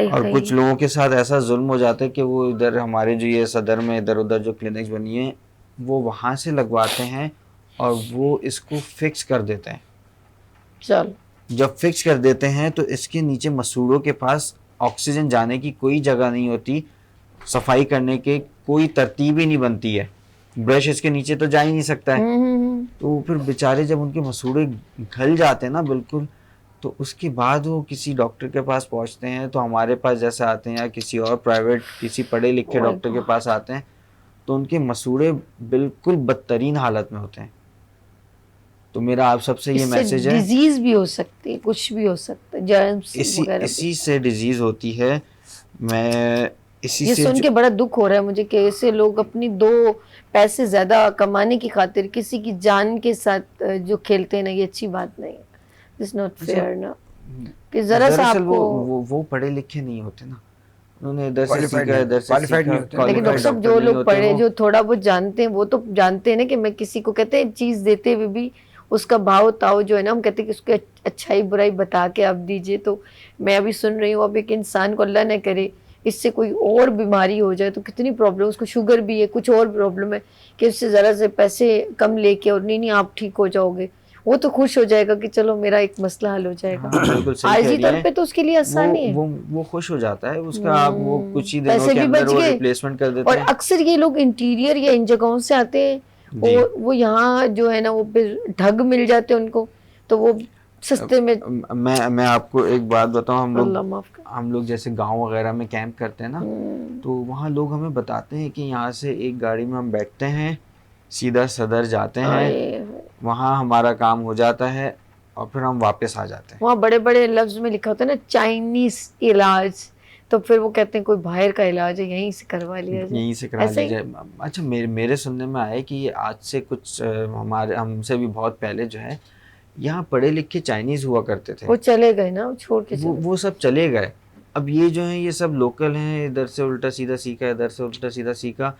और कुछ लोगों के साथ ऐसा जुल्म हो जाता है कि वो इधर हमारे जो ये सदर में इधर उधर जो क्लिनिक्स बनी है वो वहाँ से लगवाते हैं और वो इसको फिक्स कर देते हैं। चल जब फिक्स कर देते हैं तो इसके नीचे मसूड़ों के पास ऑक्सीजन जाने की कोई जगह नहीं होती, सफाई करने के कोई तरतीब ही नहीं बनती है, ब्रश इसके नीचे तो जा ही नहीं सकता है। तो फिर बेचारे जब उनके मसूड़े घल जाते हैं ना बिल्कुल, तो उसके बाद वो किसी डॉक्टर के पास पहुंचते हैं, तो हमारे पास जैसे आते हैं या किसी और प्राइवेट किसी पढ़े लिखे डॉक्टर के पास आते हैं तो उनके मसूड़े बिल्कुल बदतरीन हालत में होते हैं। तो मेरा आप सबसे ये मैसेज है, डिजीज भी हो सकती है, कुछ भी हो सकता है, जर्म्स वगैरह इसी से डिजीज होती है। मैं इसी ये से सुन के बड़ा दुख हो रहा है मुझे कि ऐसे लोग अपनी 2 पैसे ज्यादा कमाने की खातिर किसी की जान के साथ जो खेलते हैं ना, ये अच्छी बात नहीं है। इट्स नॉट फेयर ना कि जरा सा आपको वो पढ़े लिखे नहीं होते ना, उन्होंने इधर से सीखा इधर से सीखा। लेकिन डॉक्टर साहब जो लोग पढ़े जो थोड़ा बहुत जानते हैं वो तो जानते हैं ना कि मैं किसी को कहते हैं चीज देते हुए भी उसका भाव ताव जो है ना, हम कहते हैं कि उसकी अच्छाई बुराई बता के आप दीजिए। तो मैं अभी सुन रही हूँ, अब एक इंसान को अल्लाह न करे इससे कोई और बीमारी हो जाए तो कितनी प्रॉब्लम, उसको शुगर भी है कुछ और प्रॉब्लम है कि उससे ज़रा से पैसे कम लेके और नहीं आप ठीक हो जाओगे, वो तो खुश हो जाएगा कि चलो मेरा एक मसला हल हो जाएगा। बिल्कुल सही आर्जी तौर पे तो उसके लिए आसानी है, वो खुश हो जाता है उसका, आप वो कुछ ही दिनों के अंदर वो रिप्लेसमेंट कर देते हैं। हैं। और अक्सर ये लोग इंटीरियर या इन जगहों से आते हैं, वो यहाँ जो है ना वो ठग मिल जाते हैं उनको, तो वो सस्ते में। मैं आपको एक बात बताऊं, हम लोग जैसे गांव वगैरह में कैंप करते हैं ना, तो वहाँ लोग हमें बताते हैं कि यहाँ से एक गाड़ी में हम बैठते हैं सीधा सदर जाते हैं, वहाँ हमारा काम हो जाता है और फिर हम वापस आ जाते हैं। वहाँ बड़े बड़े लफ्ज में लिखा होता है ना चाइनीज इलाज, तो फिर वो कहते हैं कोई बाहर का इलाज है यहीं से करवा लिया जाए, यहीं से करा लीजिए। अच्छा, मेरे सुनने में आया कि ये आज से कुछ हमसे भी बहुत पहले जो है यहाँ पढ़े लिखे चाइनीज हुआ करते थे, वो चले गए ना, छोड़ के वो सब चले गए। अब ये जो है ये सब लोकल हैं, इधर से उल्टा सीधा सीखा, इधर से उल्टा सीधा सीखा।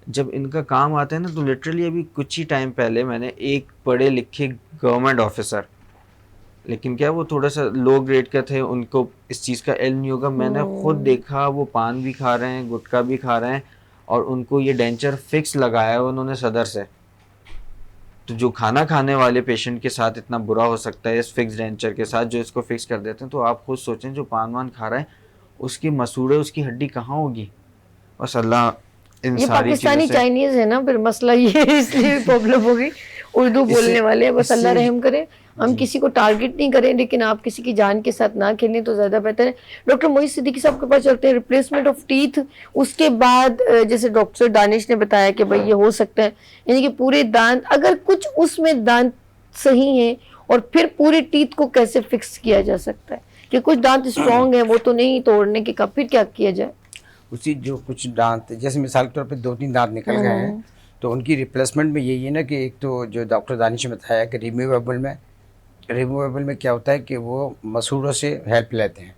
जब इनका काम आता है ना, तो लिटरली अभी कुछ ही टाइम पहले मैंने एक पढ़े लिखे गवर्नमेंट ऑफिसर, लेकिन क्या वो थोड़ा सा लो ग्रेड का थे, उनको इस चीज़ का इल्म नहीं होगा, मैंने खुद देखा वो पान भी खा रहे हैं गुटखा भी खा रहे हैं और उनको ये डेंचर फिक्स लगाया है उन्होंने सदर से। तो जो खाना खाने वाले पेशेंट के साथ इतना बुरा हो सकता है इस फिक्स डेंचर के साथ जो इसको फिक्स कर देते हैं, तो आप खुद सोचें जो पान वान खा रहा है उसकी मसूड़े उसकी हड्डी कहाँ होगी। बस अल्लाह इन ये सारी पाकिस्तानी चाइनीज है ना, फिर मसला ये इसलिए प्रॉब्लम होगी। उर्दू बोलने वाले बस अल्लाह रहम करे, हम किसी को टारगेट नहीं करें, लेकिन आप किसी की जान के साथ ना खेलें तो ज़्यादा बेहतर है। डॉक्टर मोहित सिद्दीकी साहब के पास चलते हैं, रिप्लेसमेंट ऑफ टीथ। उसके बाद जैसे डॉक्टर दानिश ने बताया कि भाई ये हो सकता है, यानी कि पूरे दांत, अगर कुछ उसमें दांत सही हैं और फिर पूरे टीथ को कैसे फिक्स किया जा सकता है कि कुछ दांत स्ट्रॉन्ग है वो तो नहीं तोड़ने के का, फिर क्या किया जाए? उसी जो कुछ दांत जैसे मिसाल के तौर पे 2-3 दांत निकल गए हैं तो उनकी रिप्लेसमेंट में यही है ना कि एक तो जो डॉक्टर दानिश ने बताया कि रिमूवेबल में क्या होता है कि वो मसूड़ों से हेल्प लेते हैं।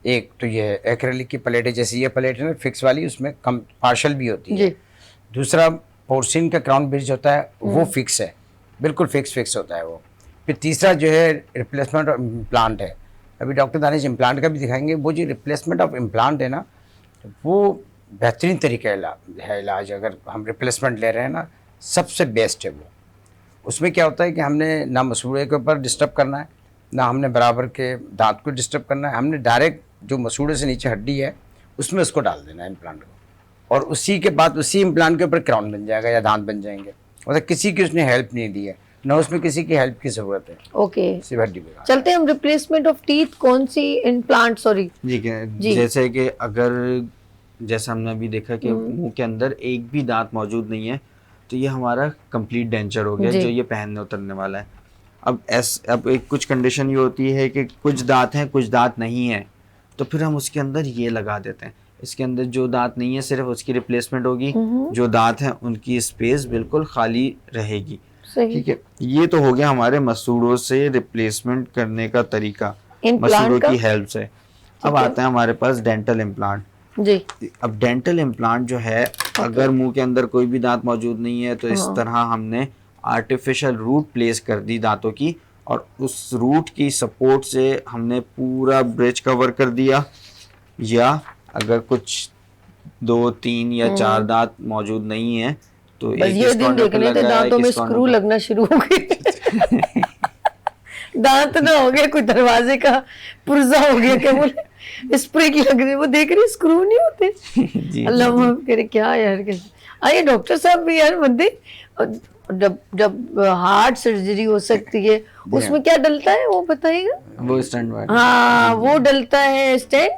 एक तो ये एक्रेलिक की प्लेट है, जैसे ये प्लेट है ना फिक्स वाली, उसमें कम पार्शल भी होती है। दूसरा पोर्सिन का क्राउन ब्रिज होता है वो फिक्स है, बिल्कुल फिक्स होता है वो। फिर तीसरा जो है रिप्लेसमेंट प्लांट है, अभी डॉक्टर दानिश इम्प्लांट का भी दिखाएंगे। वो जो रिप्लेसमेंट ऑफ इम्प्लांट है ना, वो बेहतरीन तरीका है इलाज। अगर हम रिप्लेसमेंट ले रहे हैं ना, सबसे बेस्ट है वो। उसमें क्या होता है कि हमने ना मसूड़े के ऊपर डिस्टर्ब करना है, ना हमने बराबर के दांत को डिस्टर्ब करना है। हमने डायरेक्ट जो मसूड़े से नीचे हड्डी है उसमें उसको डाल देना है इम्प्लांट को, और उसी के बाद उसी इम्प्लांट के ऊपर क्राउन बन जाएगा या दांत बन जाएंगे। मतलब किसी की उसने हेल्प नहीं दी है, ना उसमें किसी की हेल्प की ज़रूरत है। ओके, सिर्फ हड्डी पे। चलते हैं हम रिप्लेसमेंट ऑफ टीथ, कौन सी इम्प्लांट, सॉरी जी जी। जैसे कि अगर जैसा हमने अभी देखा कि मुंह के अंदर एक भी दांत मौजूद नहीं है, तो ये हमारा कंप्लीट डेंचर हो गया, जी। जो ये पहनने उतरने वाला है। अब एक कुछ कंडीशन ये होती है कि कुछ दांत हैं कुछ दांत नहीं है, तो फिर हम उसके अंदर ये लगा देते हैं। इसके अंदर जो दांत नहीं है सिर्फ उसकी रिप्लेसमेंट होगी, जो दांत हैं उनकी स्पेस बिल्कुल खाली रहेगी। सही। ठीक है, ये तो हो गया हमारे मसूड़ों से रिप्लेसमेंट करने का तरीका, इम्प्लांट मसूड़ों का? की हेल्प से। अब आता है हमारे पास डेंटल इम्प्लांट। जी। अब डेंटल इम्प्लांट जो है, अगर मुंह के अंदर कोई भी दांत मौजूद नहीं है तो इस हाँ। तरह हमने आर्टिफिशियल रूट प्लेस कर दी दांतों की, और उस रूट की सपोर्ट से हमने पूरा ब्रिज कवर कर दिया। या अगर कुछ 2, 3 या 4 दांत मौजूद नहीं है तो बस एक ये इस दिन कॉर्नर पे देखने थे लगा, दांतों एक में इस कॉर्नर स्क्रू पे। लगना शुरू हो गए। दांत ना हो गया, कोई दरवाजे का पुर्जा हो गया, क्या बोले स्प्रे की लग रही, वो देख रही स्क्रू नहीं होते। जी, अल्लाह जी, माफ करे, क्या यार कैसे आइए डॉक्टर साहब भी यार बंदे। जब जब हार्ट सर्जरी हो सकती है उसमें क्या डलता है वो बताइएगा। वो स्टैंड हाँ वो डलता है स्टेंट,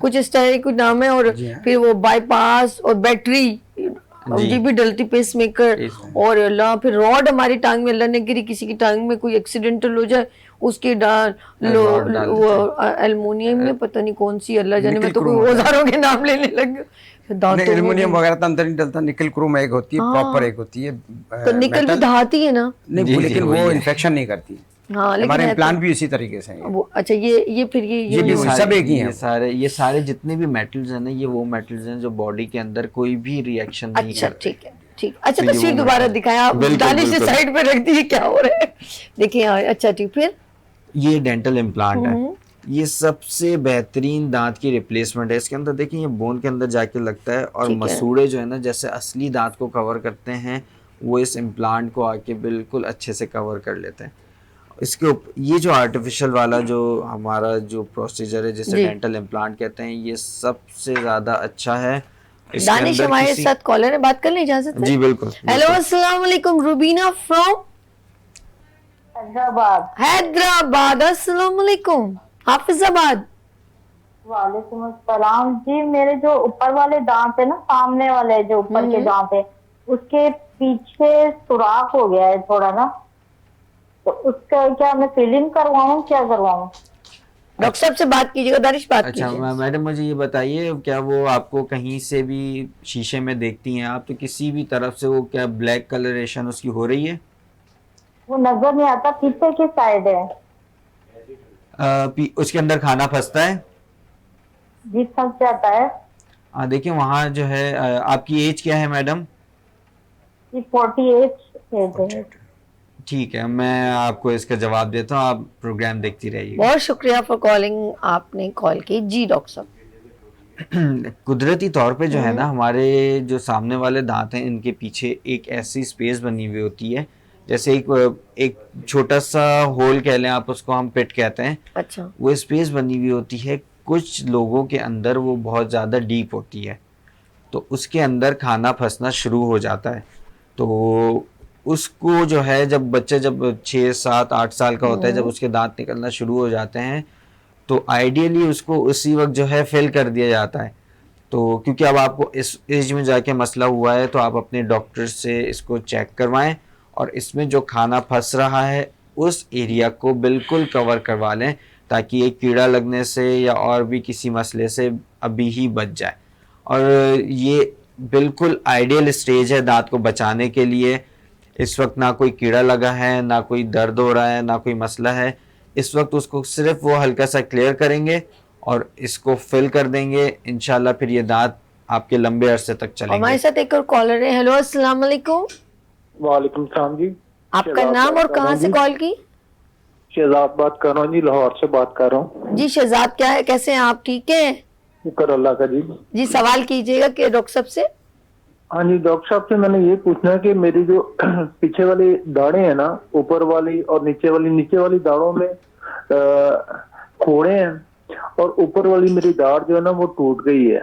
कुछ इस तरह कुछ नाम है, और जी हाँ। फिर वो बाईपास और बैटरी ये भी डलती, पेस मेकर, और अल्लाह फिर रॉड हमारी टांग में, अल्लाह ने गिरी किसी की टांग में कोई एक्सीडेंटल हो जाए उसकी डाल लो, रॉड डाल वो एल्युमिनियम में पता नहीं कौन सी, अल्लाह जाने, मैं निकल तो कोई क्रोम होता है। औजारों के नाम लेने लग गया। दांतों में एल्युमिनियम वगैरह तो अंदर नहीं डलता, निकल क्रोम एक होती है, हाँ। प्रॉपर एक होती है। तो निकल भी धाती है ना। नहीं जी, लेकिन वही वो है। इन्फेक्शन नहीं करती। हाँ लेकिन हमारे है इम्प्लांट भी इसी तरीके से हैं। वो अच्छा ये फिर ये भी वही, सब एक ही हैं। ये सारे जितने भी मेटल्स हैं ना, ये वो मेटल्स हैं जो बॉडी के अंदर कोई भी रिएक्शन नहीं अच्छा करते। ठीक है, ठीक। अच्छा तो ये तस्वीर वो दोबारा मेटल- दिखाएं आप, बिल्कुल, दानिश से बिल्कुल। साइड पे रख दी, क्या हो रहा है देखिए। हाँ, अच्छा ठीक, फिर ये डेंटल इम्प्लांट है, ये सबसे बेहतरीन दांत की रिप्लेसमेंट है। इसके अंदर देखिए ये बोन के अंदर जाके लगता है, और ठीक है। मसूड़े जो है ना, जैसे असली दांत को कवर करते हैं, वो इस इम्प्लांट को आके बिल्कुल अच्छे से कवर कर लेते हैं। इसके ये जो आर्टिफिशियल वाला जो हमारा जो प्रोसीजर है, जिसे जी। डेंटल इम्प्लांट कहते हैं, ये सबसे ज़्यादा अच्छा है। इसके दानिश अंदर हमारे किसी- साथ कॉलर है, बात कर ले, इजाजत है? जी बिल्कुल। हेलो अस्सलाम वालेकुम, रुबीना फ्रॉम हैदराबाद। हैदराबाद। अस्सलाम वालेकुम, हाफिजाबाद। वालेकुम अस्सलाम जी। मेरे जो ऊपर वाले दांत है ना, सामने वाले जो ऊपर के दांत है, उसके पीछे सुराख हो गया है थोड़ा ना, तो उसका क्या मैं फिलिंग करवाऊं, क्या करवाऊं? डॉक्टर साहब से बात कीजिएगा, दानिश बात अच्छा कीजिए। मैडम, मुझे ये बताइए, क्या वो आपको कहीं से भी शीशे में देखती हैं आप, तो किसी भी तरफ से वो क्या ब्लैक कलरेशन उसकी हो रही है? वो नजर नहीं आता, पीछे की साइड है। उसके अंदर खाना फंसता है? जी फंस जाता है। देखिए वहाँ जो है, आपकी एज क्या है मैडम? जी 48 है। ठीक है, मैं आपको इसका जवाब देता हूँ, आप प्रोग्राम देखती रहिएगा। बहुत शुक्रिया फॉर कॉलिंग, आपने कॉल की। जी डॉक्टर साहब। कुदरती तौर पे जो है ना, हमारे जो सामने वाले दांत हैं, इनके पीछे एक ऐसी स्पेस बनी हुई होती है, जैसे एक छोटा सा होल कह लें आप, उसको हम पिट कहते हैं। अच्छा, वो स्पेस बनी हुई होती है, कुछ लोगों के अंदर वो बहुत ज़्यादा डीप होती है, तो उसके अंदर खाना फंसना शुरू हो जाता है। तो उसको जो है, जब बच्चे जब 6, 7, 8 साल का होता है, जब उसके दांत निकलना शुरू हो जाते हैं, तो आइडियली उसको उसी वक्त जो है फिल कर दिया जाता है। तो क्योंकि अब आपको इस एज में जाके मसला हुआ है, तो आप अपने डॉक्टर से इसको चेक करवाएं, और इसमें जो खाना फंस रहा है उस एरिया को बिल्कुल कवर करवा लें, ताकि एक कीड़ा लगने से या और भी किसी मसले से अभी ही बच जाए। और ये बिल्कुल आइडियल स्टेज है दांत को बचाने के लिए। इस वक्त ना कोई कीड़ा लगा है, ना कोई दर्द हो रहा है, ना कोई मसला है। इस वक्त उसको सिर्फ वो हल्का सा क्लियर करेंगे और इसको फिल कर देंगे, इंशाल्लाह फिर ये दांत आपके लंबे अरसे तक चलेंगे। हमारे साथ एक और कॉलर है। हेलो अस्सलाम वालेकुम, वालेकुम सलाम जी। आपका नाम और कहाँ से कॉल की? शहजाद बात कर रहा हूँ जी, लाहौर से बात कर रहा हूँ। जी शहजाद, क्या है, कैसे हैं आप, ठीक हैं? शुक्र अल्लाह का जी। जी सवाल कीजिएगा कि डॉक्टर साहब से। हाँ जी, डॉक्टर साहब से मैंने ये पूछना है कि मेरी जो पीछे वाली दाढ़ें हैं ना, ऊपर वाली और नीचे वाली दाढ़ों में फोड़े हैं, और ऊपर वाली मेरी दाढ़ जो है ना वो टूट गई है,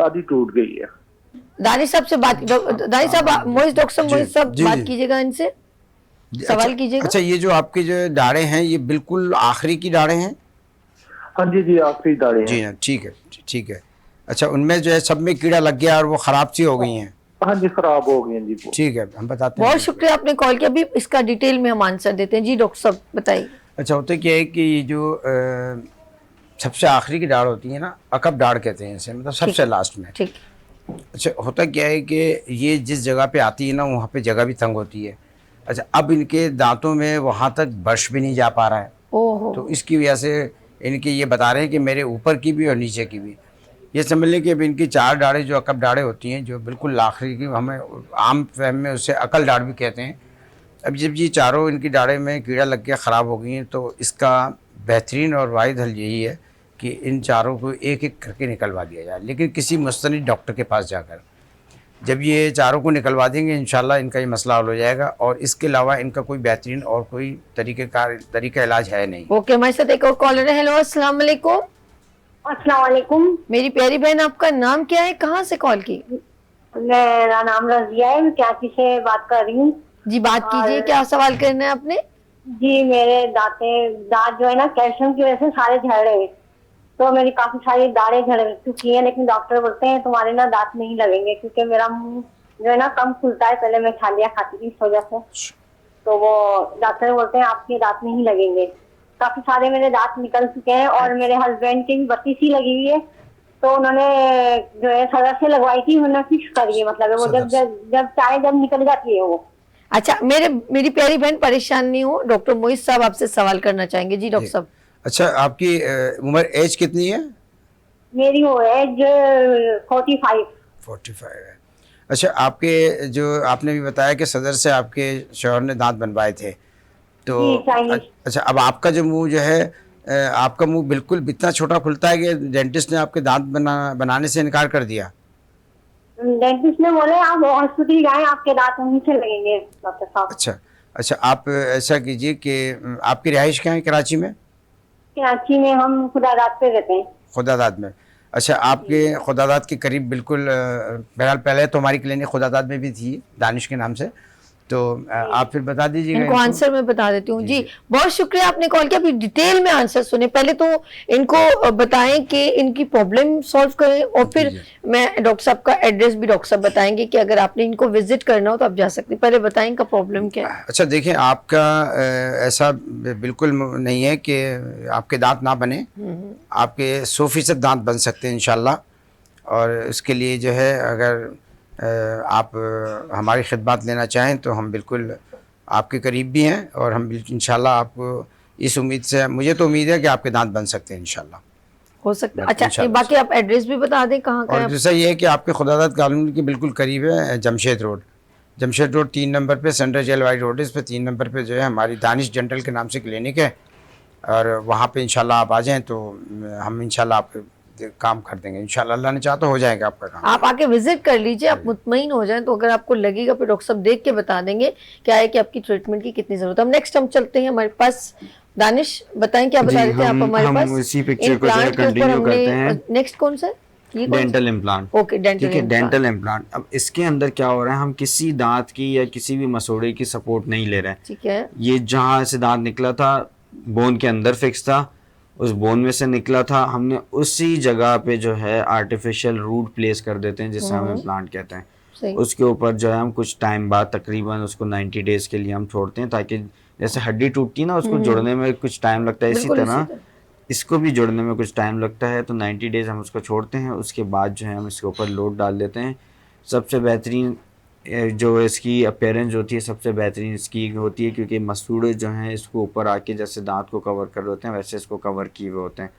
आधी टूट गई है। दानिश साहब से बात, दानिश साहब, मोहित डॉक्टर साहब, मोहित साहब जी, बात जी। कीजिएगा इनसे, सवाल अच्छा, कीजिएगा। अच्छा, ये जो आपकी जो दाढ़ें हैं ये बिल्कुल आखिरी की दाढ़ें हैं? हाँ जी जी, आखिरी दाढ़ें जी हैं। हाँ, ठीक है, ठीक है। अच्छा, उनमें जो है सब में कीड़ा लग गया और वो खराब सी हो गई हैं? हाँ जी, खराब हो गई हैं जी वो। ठीक है, हम बताते हैं। बहुत शुक्रिया आपने कॉल किया, अभी इसका डिटेल में हम आंसर देते हैं। जी डॉक्टर साहब बताइए। अच्छा, होता क्या है कि ये जो सबसे आखिरी की दाढ़ होती है ना, अकब दाढ़ कहते हैं इसे, मतलब सबसे लास्ट में। ठीक। अच्छा, होता क्या है कि ये जिस जगह पे आती है ना वहाँ पे जगह भी तंग होती है। अच्छा, अब इनके दांतों में वहाँ तक ब्रश भी नहीं जा पा रहा है, ओहो। तो इसकी वजह से इनके ये बता रहे हैं कि मेरे ऊपर की भी और नीचे की भी। ये समझ लें कि अब इनकी 4 दाढ़ें जो अकब दाढ़ें होती हैं, जो बिल्कुल आखिरी की, हमें आम फहम में उसे अकल दाढ़ भी कहते हैं। अब जब ये चारों इनकी दाढ़ें में कीड़ा लग के ख़राब हो गई हैं, तो इसका बेहतरीन और वाहिद हल यही है कि इन चारों को एक एक करके निकलवा दिया जाए, लेकिन किसी मुस्तनिद डॉक्टर के पास जाकर। जब ये चारों को निकलवा देंगे इंशाल्लाह इनका ये मसला हल हो जाएगा, और इसके अलावा इनका कोई बेहतरीन और कोई तरीका इलाज है नहीं। ओके, हमारे साथ एक और कॉलर है। हेलो, अस्सलाम वालेकुम। अस्सलाम वालेकुम। मेरी प्यारी बहन, आपका नाम क्या है, कहाँ से कॉल की? मेरा नाम रजिया है, मैं कराची से बात कर रही हूँ। जी बात कीजिए, क्या सवाल करना है आपने? जी, मेरे दांत जो है ना कैल्शियम की वजह से सारे झड़ रहे हैं, तो मेरी काफी सारी दाढ़ें झड़ चुकी हैं, लेकिन डॉक्टर बोलते हैं तुम्हारे ना दांत नहीं लगेंगे, क्योंकि मेरा मुंह जो है ना कम खुलता है, पहले मैं छालिया खाती थी इस वजह से, तो वो डॉक्टर बोलते हैं आपके दांत नहीं लगेंगे। काफी सारे मेरे दांत निकल चुके हैं, और मेरे हस्बैंड की भी 32 लगी हुई है, तो उन्होंने जो है सदर से लगवाई थी, उन्होंने फिक्स करी है, मतलब वो जब चाहे जब निकल जाती है वो। अच्छा, मेरी प्यारी बहन परेशान नहीं हो, डॉक्टर मोहित साहब आपसे सवाल करना चाहेंगे। जी डॉक्टर साहब। अच्छा, आपकी उम्र एज कितनी है? मेरी वो एज 45 है। अच्छा, आपके जो आपने भी बताया कि सदर से आपके शौहर ने दांत बनवाए थे, तो जी, चाइनीज। अच्छा, अब आपका जो मुंह जो है आपका मुंह बिल्कुल इतना छोटा खुलता है कि डेंटिस्ट ने आपके दांत बनाने से इनकार कर दिया? डेंटिस्ट ने बोले आप हॉस्पिटल जाएं, आपके दांत वहीं से लगेंगे डॉक्टर साहब। अच्छा, आप ऐसा कीजिए कि आपकी रिहाइश कहाँ है कराची में? कराची में हम खुदादाद पे रहते हैं। खुदादाद में। अच्छा, आपके खुदादाद के करीब बिल्कुल बहरहाल पहले तो हमारी क्लिनिक खुदादाद में भी थी दानिश के नाम से, तो आप फिर बता दीजिएगा इनको आंसर मैं बता देती हूँ। जी बहुत शुक्रिया आपने कॉल किया, अभी डिटेल में आंसर सुने। पहले तो इनको बताएं कि इनकी प्रॉब्लम सॉल्व करें, और फिर मैं डॉक्टर साहब का एड्रेस भी डॉक्टर साहब बताएंगे कि अगर आपने इनको विजिट करना हो तो आप जा सकते हैं। पहले बताएं इनका प्रॉब्लम क्या है। अच्छा, देखें, आपका ऐसा बिल्कुल नहीं है कि आपके दांत ना बने, आपके 100% दांत बन सकते हैं इंशाल्लाह। और इसके लिए जो है अगर आप हमारी खिदमत लेना चाहें तो हम बिल्कुल आपके करीब भी हैं, और हम इंशाल्लाह आपको इस उम्मीद से, मुझे तो उम्मीद है कि आपके दांत बन सकते हैं इंशाल्लाह, हो सकता है। अच्छा, बाकी आप एड्रेस भी बता दें कहाँ का है। और दूसरा ये है कि आपके खुदादाद कॉलोनी के बिल्कुल करीब है जमशेद रोड 3 नंबर पे, सेंट्रल जेल वाइड रोड, इस पे 3 नंबर पे जो है हमारी दानिश डेंटल के नाम से क्लिनिक है, और वहाँ पे इंशाल्लाह आप आ जाएँ तो हम इंशाल्लाह आपके काम कर देंगे इंशाल्लाह। अल्लाह ने चाहा तो हो जाएगा आपका काम। आप आके विजिट कर लीजिए, आप मुतमईन हो जाएं, तो अगर आपको लगेगा फिर डॉक्टर साहब देख के बता देंगे क्या है कि आपकी ट्रीटमेंट की कितनी जरूरत है। हम नेक्स्ट हम चलते हैं हमारे पास। दानिश बताएं क्या बता रहे थे आप हमारे पास? हम इसी पिक्चर को जो है कंटिन्यू करते हैं। नेक्स्ट कौन सा? Dental implant. Okay, dental implant. अब इसके अंदर क्या हो रहा है, हम किसी दांत की या किसी भी मसोड़े की सपोर्ट नहीं ले रहे हैं। ठीक है। ये जहाँ से दांत निकला था बोन के अंदर फिक्स था, उस बोन में से निकला था, हमने उसी जगह पे जो है आर्टिफिशियल रूट प्लेस कर देते हैं, जिससे हम इम्प्लांट कहते हैं। उसके ऊपर जो है हम कुछ टाइम बाद तकरीबन उसको 90 डेज के लिए हम छोड़ते हैं, ताकि जैसे हड्डी टूटती है ना, उसको जुड़ने में कुछ टाइम लगता है, इसी तरह इसको भी जुड़ने में कुछ टाइम लगता है। तो 90 डेज हम उसको छोड़ते हैं, उसके बाद जो है हम इसके ऊपर लोड डाल देते हैं। सबसे बेहतरीन जो इसकी अपीयरेंस होती है, सबसे बेहतरीन इसकी होती है, क्योंकि मसूड़े जो हैं इसको ऊपर आके जैसे दांत को कवर कर होते हैं, वैसे इसको कवर किए हुए होते हैं।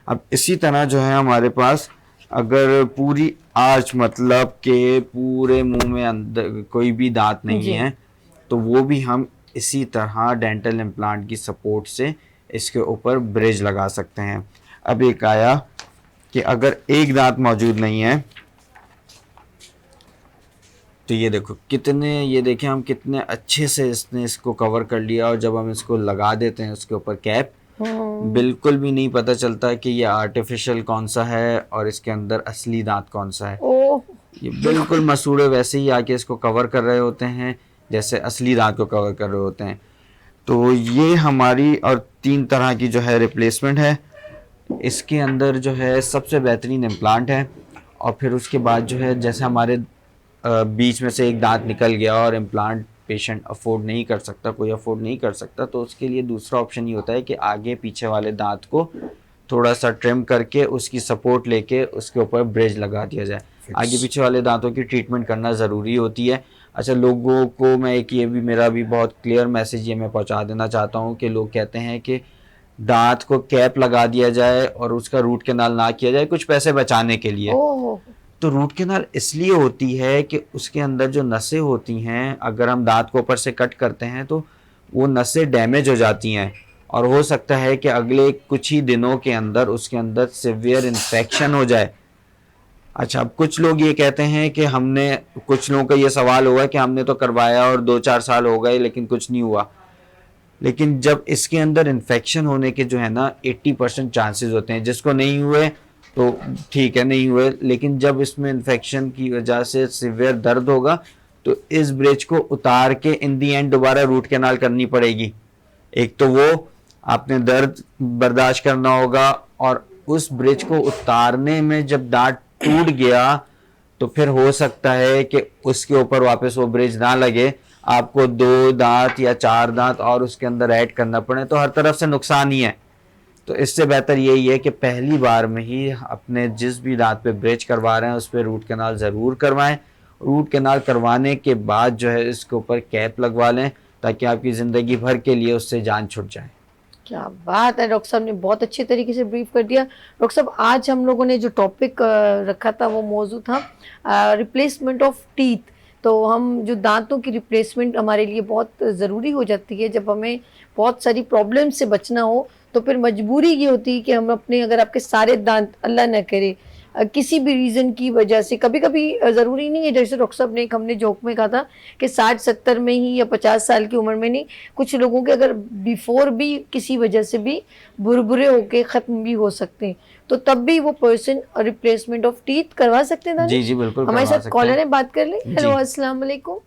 अब इसी तरह जो है हमारे पास अगर पूरी आर्च, मतलब के पूरे मुंह में अंदर कोई भी दांत नहीं है, तो वो भी हम इसी तरह डेंटल इम्प्लांट की सपोर्ट से इसके ऊपर ब्रिज लगा सकते हैं। अब एक आया कि अगर एक दांत मौजूद नहीं है तो ये देखो कितने, ये देखें हम कितने अच्छे से इसने इसको कवर कर लिया, और जब हम इसको लगा देते हैं उसके ऊपर कैप, बिल्कुल भी नहीं पता चलता कि ये आर्टिफिशियल कौन सा है और इसके अंदर असली दांत कौन सा है। ये बिल्कुल मसूड़े वैसे ही आके इसको कवर कर रहे होते हैं जैसे असली दांत को कवर कर रहे होते हैं। तो ये हमारी और 3 तरह की जो है रिप्लेसमेंट है। इसके अंदर जो है सबसे बेहतरीन इम्प्लांट है, और फिर उसके बाद जो है जैसे हमारे बीच में से एक दांत निकल गया और इम्प्लांट पेशेंट अफोर्ड नहीं कर सकता, कोई अफोर्ड नहीं कर सकता, तो उसके लिए दूसरा ऑप्शन ये होता है कि आगे पीछे वाले दांत को थोड़ा सा ट्रिम करके उसकी सपोर्ट लेके उसके ऊपर ब्रिज लगा दिया जाए। आगे पीछे वाले दांतों की ट्रीटमेंट करना ज़रूरी होती है। अच्छा, लोगों को मैं एक ये भी मेरा भी बहुत क्लियर मैसेज ये मैं पहुंचा देना चाहता हूं कि लोग कहते हैं कि दांत को कैप लगा दिया जाए और उसका रूट कैनाल ना किया जाए कुछ पैसे बचाने के लिए। तो रूट कैनाल इसलिए होती है कि उसके अंदर जो नसें होती हैं, अगर हम दांत को ऊपर से कट करते हैं तो वो नसें डैमेज हो जाती हैं, और हो सकता है कि अगले कुछ ही दिनों के अंदर उसके अंदर सीवियर इन्फेक्शन हो जाए। अच्छा, अब कुछ लोग ये कहते हैं कि हमने, कुछ लोगों का ये सवाल होगा कि हमने तो करवाया और 2-4 साल हो गए लेकिन कुछ नहीं हुआ। लेकिन जब इसके अंदर इन्फेक्शन होने के जो है ना 80% चांसेस होते हैं, जिसको नहीं हुए तो ठीक है नहीं हुए, लेकिन जब इसमें इन्फेक्शन की वजह से सीवियर दर्द होगा तो इस ब्रिज को उतार के इन दी एंड दोबारा रूट कैनाल करनी पड़ेगी। एक तो वो आपने दर्द बर्दाश्त करना होगा, और उस ब्रिज को उतारने में जब दांत टूट गया तो फिर हो सकता है कि उसके ऊपर वापस वो ब्रिज ना लगे, आपको 2 दांत या 4 दांत और उसके अंदर ऐड करना पड़े, तो हर तरफ से नुकसान ही है। तो इससे बेहतर यही है कि पहली बार में ही अपने जिस भी दांत पे ब्रिज करवा रहे हैं उस पर रूट कैनाल ज़रूर करवाएं। रूट कैनाल करवाने के बाद जो है इसके ऊपर कैप लगवा लें ताकि आपकी ज़िंदगी भर के लिए उससे जान छूट जाए। क्या बात है, डॉक्टर साहब ने बहुत अच्छे तरीके से ब्रीफ कर दिया। डॉक्टर साहब, आज हम लोगों ने जो टॉपिक रखा था वो मौजूद था रिप्लेसमेंट ऑफ टीथ। तो हम जो दांतों की रिप्लेसमेंट हमारे लिए बहुत ज़रूरी हो जाती है जब हमें बहुत सारी प्रॉब्लम से बचना हो, तो फिर मजबूरी ये होती है कि हम अपने, अगर आपके सारे दांत अल्लाह न करे किसी भी रीज़न की वजह से, कभी कभी ज़रूरी नहीं है, जैसे डॉक्टर साहब ने हमने जोक में कहा था कि 60-70 में ही या 50 साल की उम्र में नहीं, कुछ लोगों के अगर बिफोर भी किसी वजह से भी बुरबुरे होके ख़त्म भी हो सकते हैं, तो तब भी वो पर्सन रिप्लेसमेंट ऑफ टीथ करवा सकते हैं। जी जी बिल्कुल, हमारे साथ कॉलर है, बात कर ले। हेलो, अस्सलाम वालेकुम।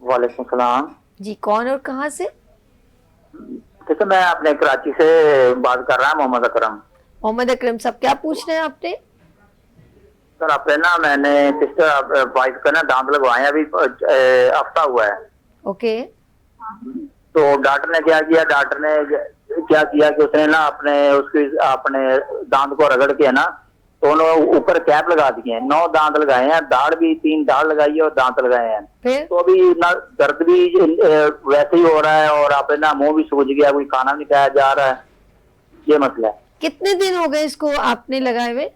वालेकुम सलाम जी, कौन और कहाँ से? देखो, मैं अपने कराची से बात कर रहा हूँ, मोहम्मद अकरम। मोहम्मद अकरम साहब, क्या पूछना है आपने? सर, आपने ना, मैंने सिस्टर वाइफ का ना दांत लगवाए, अभी हफ्ता हुआ है। ओके। तो डॉक्टर ने क्या किया, डॉक्टर ने क्या किया कि उसने ना अपने दांत को रगड़ के ना दोनों ऊपर कैप लगा दिए हैं। 9 दांत लगाए हैं, दाढ़ भी 3 दाढ़ लगाई है और दांत लगाए हैं। फिर? तो अभी ना दर्द भी वैसे ही हो रहा है और आप ना मुंह भी सूज गया, कोई खाना नहीं खाया जा रहा है, ये मसला है। कितने दिन हो गए इसको आपने लगाए हुए?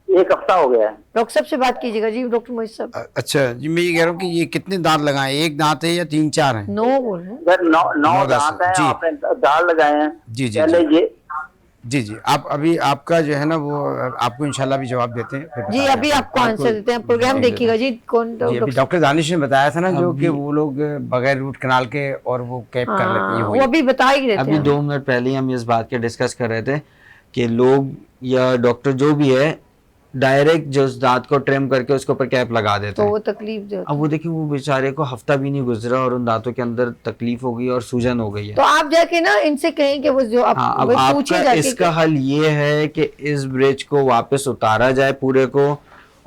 1 हफ्ता हो गया है। डॉक्टर साहब से बात कीजिएगा जी, डॉक्टर मोहित साहब। अच्छा जी, मैं ये कह रहा हूँ कि ये कितने दांत लगाए, 1 दांत है या 3-4 हैं? 9 बोल रहे हैं। सर, 9 दांत हैं, आपने दाढ़ लगाए हैं। जी जी पहले जी। ये जी जी, आप अभी आपका जो है ना वो आपको इंशाल्लाह भी जवाब देते हैं फिर जी, बताएं अभी आपको आपको। आंसर देते हैं। प्रोग्राम देखिएगा जी। कौन? जी, अभी डॉक्टर दानिश ने बताया था ना जो कि वो लोग बगैर रूट कैनाल के और वो कैप कर लेते हैं, वो ये अभी बता ही देते अभी हैं। 2 मिनट पहले ही हम इस बात के डिस्कस कर रहे थे कि लोग या डॉक्टर जो भी है डायरेक्ट जो उस दांत को ट्रिम करके उसके ऊपर कैप लगा देते तो हैं। वो तकलीफ जो अब वो देखिए वो बेचारे को हफ्ता भी नहीं गुजरा और उन दांतों के अंदर तकलीफ हो गई और सूजन हो गई है। तो आप जाके ना इनसे कहें कि वो जो आप हाँ, अब वो पूछिए आपका जाके इसका हल ये है कि इस ब्रिज को वापस उतारा जाए पूरे को,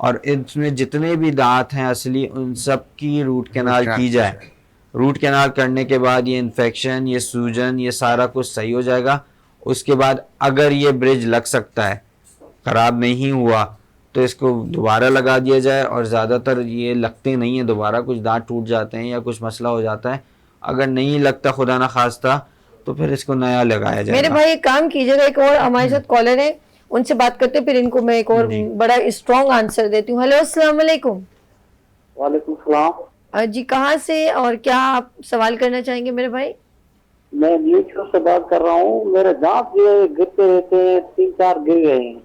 और इसमें जितने भी दांत हैं असली उन सब की रूट कैनाल की जाए। रूट कैनाल करने के बाद ये इन्फेक्शन, ये सूजन, ये सारा कुछ सही हो जाएगा। उसके बाद अगर ये ब्रिज लग सकता है, खराब नहीं हुआ, तो इसको दोबारा लगा दिया जाए। और ज़्यादातर ये लगते नहीं है दोबारा, कुछ दांत टूट जाते हैं या कुछ मसला हो जाता है। अगर नहीं लगता खुदा ना खास्ता तो फिर इसको नया लगाया जाए। मेरे भाई एक काम कीजिएगा, एक और हमारे साथ कॉलर है, उनसे बात करते हैं, फिर इनको मैं एक और बड़ा स्ट्रॉन्ग आंसर देती हूँ। हेलो, अस्सलाम वालेकुम। वालेकुम सलाम। जी कहाँ से और क्या आप सवाल करना चाहेंगे मेरे भाई? मैं न्यूट्रो से बात कर रहा हूँ। मेरे दांत जो है गिरते रहते हैं, 3-4 गिर गए हैं।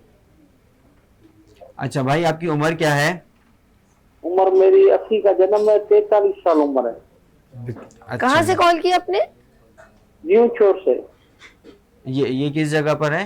अच्छा भाई, आपकी उम्र क्या है? उम्र मेरी 80 का जन्म है, 43 साल उम्र है। अच्छा, कहाँ से कॉल किया आपने? न्यूट्रो से, ये किस जगह पर है?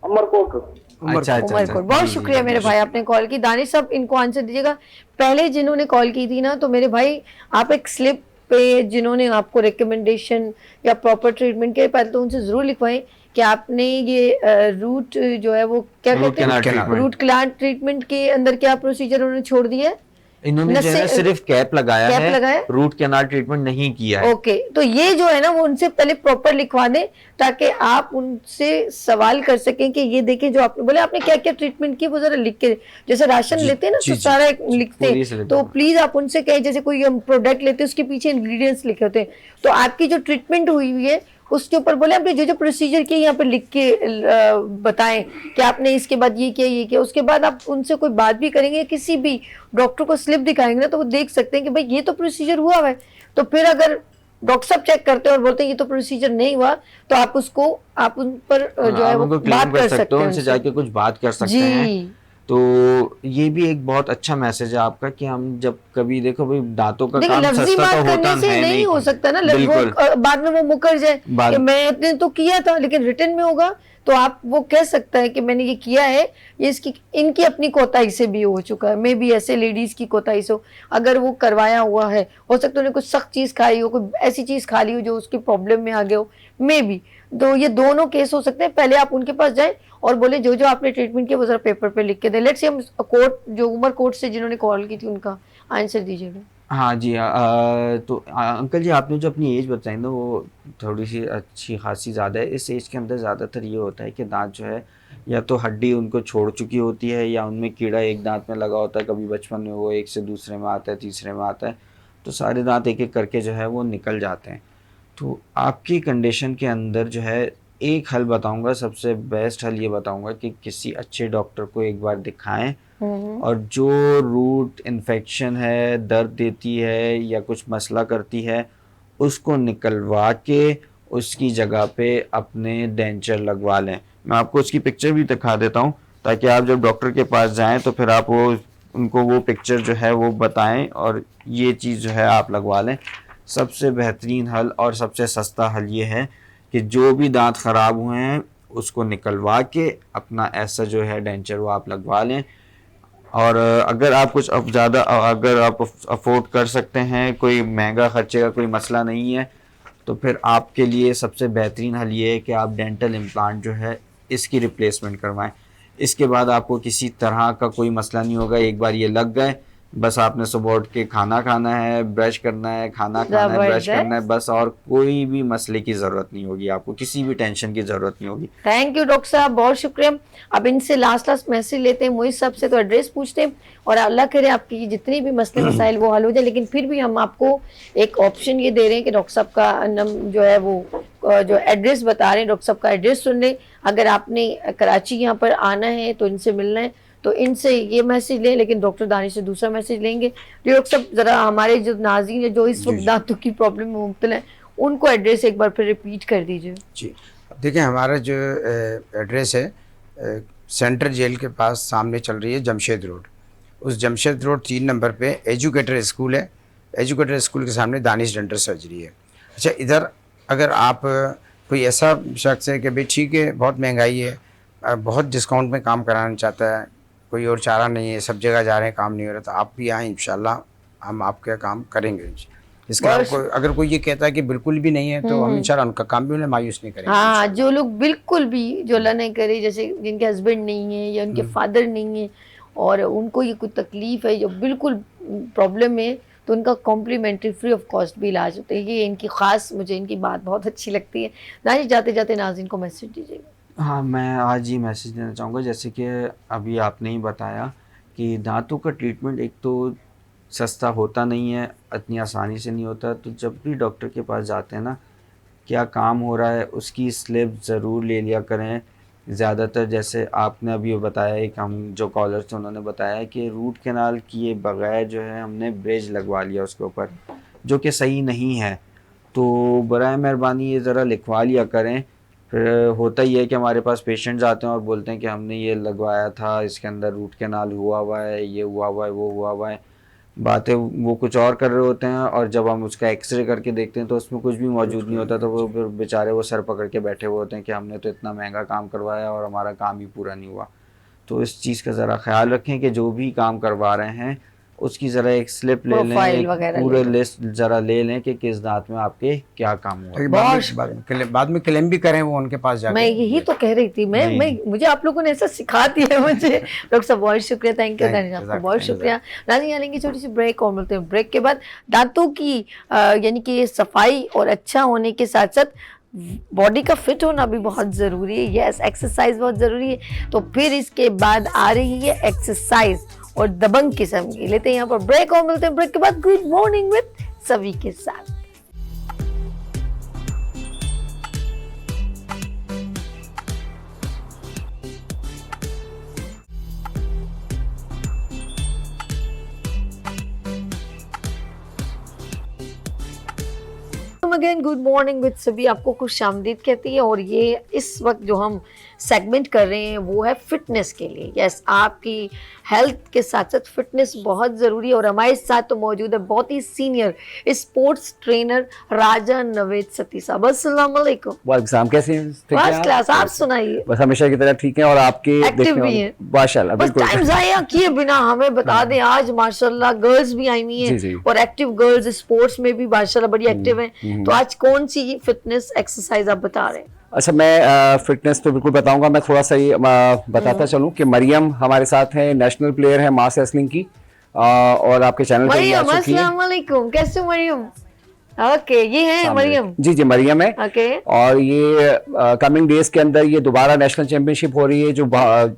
अमरकोट। अच्छा अच्छा उमरकोट। अच्छा, बहुत जी, शुक्रिया जी, मेरे भाई, आपने कॉल की। दानिश साहब इनको आंसर दीजिएगा। पहले जिन्होंने कॉल की थी ना, तो मेरे भाई आप एक स्लिप पे जिन्होंने आपको रिकमेंडेशन या प्रॉपर ट्रीटमेंट के, पहले तो उनसे जरूर लिखवाएं कि आपने ये रूट जो है वो क्या रूट कहते कैनाल हैं, ट्रीटमेंट। रूट कैनाल ट्रीटमेंट के अंदर क्या प्रोसीजर उन्होंने छोड़ दिया है? इन्होंने जो है नसें- सिर्फ कैप लगाया कैप है, लगाया? रूट कैनाल ट्रीटमेंट नहीं किया है। ओके, तो ये जो है ना वो उनसे पहले प्रॉपर लिखवा दें, ताकि आप उनसे सवाल कर सकें कि ये देखें जो आपने बोले, आपने क्या क्या ट्रीटमेंट की वो जरा लिख के, जैसे राशन लेते हैं ना जी, तो जी, सारा एक लिखते पूरी हैं, से लिख तो दो। प्लीज आप उनसे कहें, जैसे कोई हम प्रोडक्ट लेते हैं उसके पीछे इंग्रेडिएंट्स लिखे होते हैं, तो आपकी जो ट्रीटमेंट हुई हुई है उसके ऊपर बोले आपने जो जो प्रोसीजर किए यहाँ पे लिख के बताएं कि आपने इसके बाद ये किया ये किया। उसके बाद आप उनसे कोई बात भी करेंगे, किसी भी डॉक्टर को स्लिप दिखाएंगे ना, तो वो देख सकते हैं कि भाई ये तो प्रोसीजर हुआ है। तो फिर अगर डॉक्टर साहब चेक करते हैं और बोलते हैं ये तो प्रोसीजर नहीं हुआ, तो आप उसको, आप उन पर जो है आप वो उनको बात क्लेम कर सकते हो, उनसे उनसे। जाके कुछ बात कर सकते हैं। जी तो ये भी एक बहुत अच्छा मैसेज है आपका कि हम जब कभी, देखो भाई, दांतों का देखिए, काम लफ्जी सस्ता बात तो होता करने से है नहीं हो सकता ना, बिल्कुल। बाद में वो मुकर जाए बाद- कि मैंने तो किया था, लेकिन रिटर्न में होगा तो आप वो कह सकता है कि मैंने ये किया है, ये इसकी इनकी अपनी कोताही से भी हो चुका है, मे भी ऐसे लेडीज की कोताही से हो, अगर वो करवाया हुआ है, हो सकता है उन्हें कुछ सख्त चीज खाई हो, कोई ऐसी चीज खा ली हो जो उसकी प्रॉब्लम में आ गए हो, मे बी। तो ये दोनों केस हो सकते हैं। पहले आप उनके पास जाएं और बोले जो जो आपने ट्रीटमेंट किया वो जरा पेपर पे लिख के दे। लेट्स से हम कोर्ट, जो उमर कोर्ट से जिन्होंने कॉल की थी, उनका आंसर दीजिएगा। हाँ जी, तो अंकल जी, आपने जो अपनी एज बताई ना, वो थोड़ी सी अच्छी खासी ज़्यादा है। इस एज के अंदर ज़्यादातर ये होता है कि दांत जो है या तो हड्डी उनको छोड़ चुकी होती है, या उनमें कीड़ा एक दांत में लगा होता है। कभी बचपन में वो एक से दूसरे में आता है, तीसरे में आता है, तो सारे दांत एक एक करके जो है वो निकल जाते हैं। तो आपकी कंडीशन के अंदर जो है, एक हल बताऊंगा, सबसे बेस्ट हल ये बताऊंगा कि किसी अच्छे डॉक्टर को एक बार दिखाएं, और जो रूट इन्फेक्शन है, दर्द देती है या कुछ मसला करती है, उसको निकलवा के उसकी जगह पे अपने डेंचर लगवा लें। मैं आपको उसकी पिक्चर भी दिखा देता हूँ, ताकि आप जब डॉक्टर के पास जाएं तो फिर आप वो उनको वो पिक्चर जो है वो बताएं और ये चीज़ जो है आप लगवा लें। सबसे बेहतरीन हल और सबसे सस्ता हल ये है कि जो भी दांत ख़राब हुए हैं उसको निकलवा के अपना ऐसा जो है डेंचर वो आप लगवा लें। और अगर आप कुछ अब ज़्यादा, अगर आप अफोर्ड कर सकते हैं, कोई महंगा खर्चे का कोई मसला नहीं है, तो फिर आपके लिए सबसे बेहतरीन हल ये है कि आप डेंटल इम्प्लांट जो है इसकी रिप्लेसमेंट करवाएं। इसके बाद आपको किसी तरह का कोई मसला नहीं होगा। एक बार ये लग गए, बस आपने सुबह उठ के खाना खाना है, ब्रश करना है, खाना खाना है, ब्रश करना है, बस, और कोई भी मसले की ज़रूरत नहीं होगी, आपको किसी भी टेंशन की ज़रूरत नहीं होगी। थैंक यू डॉक्टर साहब, बहुत शुक्रिया। अब इनसे लास्ट मैसेज लेते हैं, मोहित साहब से तो एड्रेस पूछते हैं, और अल्लाह करे आपकी जितनी भी मसले मसाइल वो हल हो जाए। लेकिन फिर भी हम आपको एक ऑप्शन ये दे रहे हैं कि डॉक्टर साहब का जो है वो जो एड्रेस बता रहे हैं, डॉक्टर साहब का एड्रेस सुन लें। अगर आपने कराची यहाँ पर आना है तो इनसे मिलना है तो इनसे ये मैसेज लें, लेकिन डॉक्टर दानिश से दूसरा मैसेज लेंगे। डॉक्टर साहब ज़रा हमारे जो नाज़रीन है जो इस वक्त दांतों की प्रॉब्लम में मुब्तला है, उनको एड्रेस एक बार फिर रिपीट कर दीजिए। जी, देखिए हमारा जो एड्रेस है, सेंट्रल जेल के पास सामने चल रही है जमशेद रोड। उस जमशेद रोड 3 नंबर पे एजुकेटर स्कूल है। एजुकेटर स्कूल के सामने दानिश डेंटल सर्जरी है। अच्छा, इधर अगर आप कोई ऐसा शख्स है कि भाई ठीक है बहुत महंगाई है, बहुत डिस्काउंट में काम कराना चाहता है, कोई और चारा नहीं है, सब जगह जा रहे हैं, काम नहीं हो रहा, तो आप भी आएँ, इंशाल्लाह हम आपका काम करेंगे। इसके अलावा अगर कोई ये कहता है कि बिल्कुल भी नहीं है, तो हम इंशाल्लाह उनका काम भी उन्हें मायूस नहीं करेंगे। हाँ, जो लोग बिल्कुल भी, जो अल्लाह नहीं करे, जैसे जिनके हस्बैंड नहीं है या उनके फादर नहीं है और उनको ये कोई तकलीफ है, जो बिल्कुल प्रॉब्लम में, तो उनका कॉम्प्लीमेंट्री फ्री ऑफ कॉस्ट भी इलाज होता है। ये इनकी खास, मुझे इनकी बात बहुत अच्छी लगती है। नाज़रीन, जाते जाते नाज़रीन को मैसेज दीजिएगा। हाँ, मैं आज ही मैसेज देना चाहूँगा, जैसे कि अभी आपने ही बताया कि दांतों का ट्रीटमेंट एक तो सस्ता होता नहीं है, इतनी आसानी से नहीं होता। तो जब भी डॉक्टर के पास जाते हैं ना, क्या काम हो रहा है उसकी स्लिप ज़रूर ले लिया करें। ज़्यादातर जैसे आपने अभी बताया, एक हम जो कॉलर थे उन्होंने बताया कि रूट कैनाल किए बगैर जो है हमने ब्रिज लगवा लिया उसके ऊपर, जो कि सही नहीं है। तो बराए मेहरबानी ये ज़रा लिखवा लिया करें। फिर होता ही है कि हमारे पास पेशेंट्स आते हैं और बोलते हैं कि हमने ये लगवाया था, इसके अंदर रूट कैनाल हुआ हुआ है, ये हुआ हुआ है, वो हुआ हुआ है। बातें वो कुछ और कर रहे होते हैं और जब हम उसका एक्सरे करके देखते हैं तो उसमें कुछ भी मौजूद नहीं होता। तो वो फिर बेचारे वो सर पकड़ के बैठे हुए होते हैं कि हमने तो इतना महंगा काम करवाया और हमारा काम ही पूरा नहीं हुआ। तो इस चीज़ का ज़रा ख्याल रखें कि जो भी काम करवा रहे हैं उसकी ज़रा एक स्लिप ले लें, प्रोफाइल एक वगैरह पूरे ले लिस्ट ज़रा ले लें कि किस दांत में आपके क्या काम हुआ। ताकि बाद में क्लेम भी करें वो उनके पास जाके। मैं यही तो कह रही थी, मैं मुझे आप लोगों ने ऐसा सिखा दिया है मुझे। डॉक्टर साहब बहुत शुक्रिया, थैंक यू दानिश, आपको बहुत शुक्रिया। नाज़रीन यहाँ लेंगे छोटी सी ब्रेक और मिलते हैं ब्रेक के बाद। दांतों की यानी कि ये सफाई और अच्छा होने के साथ साथ बॉडी का फिट होना भी बहुत ज़रूरी है। यस, एक्सरसाइज बहुत ज़रूरी है। तो फिर इसके बाद आ रही है एक्सरसाइज और दबंग किस्म की। लेते हैं यहाँ पर ब्रेक और मिलते हैं ब्रेक के बाद गुड मॉर्निंग विद सभी के साथ। अगेन गुड मॉर्निंग विद सभी, आपको खुश आमदीद कहती है। और ये इस वक्त जो हम सेगमेंट कर रहे हैं वो है फिटनेस के लिए। यस, आपकी हेल्थ के साथ साथ फिटनेस बहुत ज़रूरी है। और हमारे साथ तो मौजूद है बहुत ही सीनियर स्पोर्ट्स ट्रेनर राजा नवेद सती साहब। अस्सलाम वालेकुम। वालेकुम, कैसे हैं? ठीक हैं फर्स्ट आप? क्लास, आप सुनाइए। बस हमेशा की तरह ठीक है। और आपके एक्टिव भी हैं। माशाल्लाह, बस बिल्कुल। टाइम जाया किए बिना हमें बता दें, आज माशाल्लाह गर्ल्स भी आई हुई जी, जी। हैं और एक्टिव गर्ल्स स्पोर्ट्स में भी माशाल्लाह बड़ी एक्टिव हैं। तो आज कौन सी फिटनेस एक्सरसाइज आप बता रहे हैं? अच्छा, मैं फिटनेस तो बिल्कुल बताऊंगा। मैं थोड़ा सा ये बताता चलूं कि मरियम हमारे साथ हैं, नेशनल प्लेयर है मास रेसलिंग की, और आपके चैनल पे भी आ मरियम, चुकी है। अस्सलाम वालेकुम, कैसे हो मरियम? ओके, ये है मरियम। जी जी, मरियम है। ओके। और ये कमिंग डेज के अंदर ये दोबारा नेशनल चैंपियनशिप हो रही है जो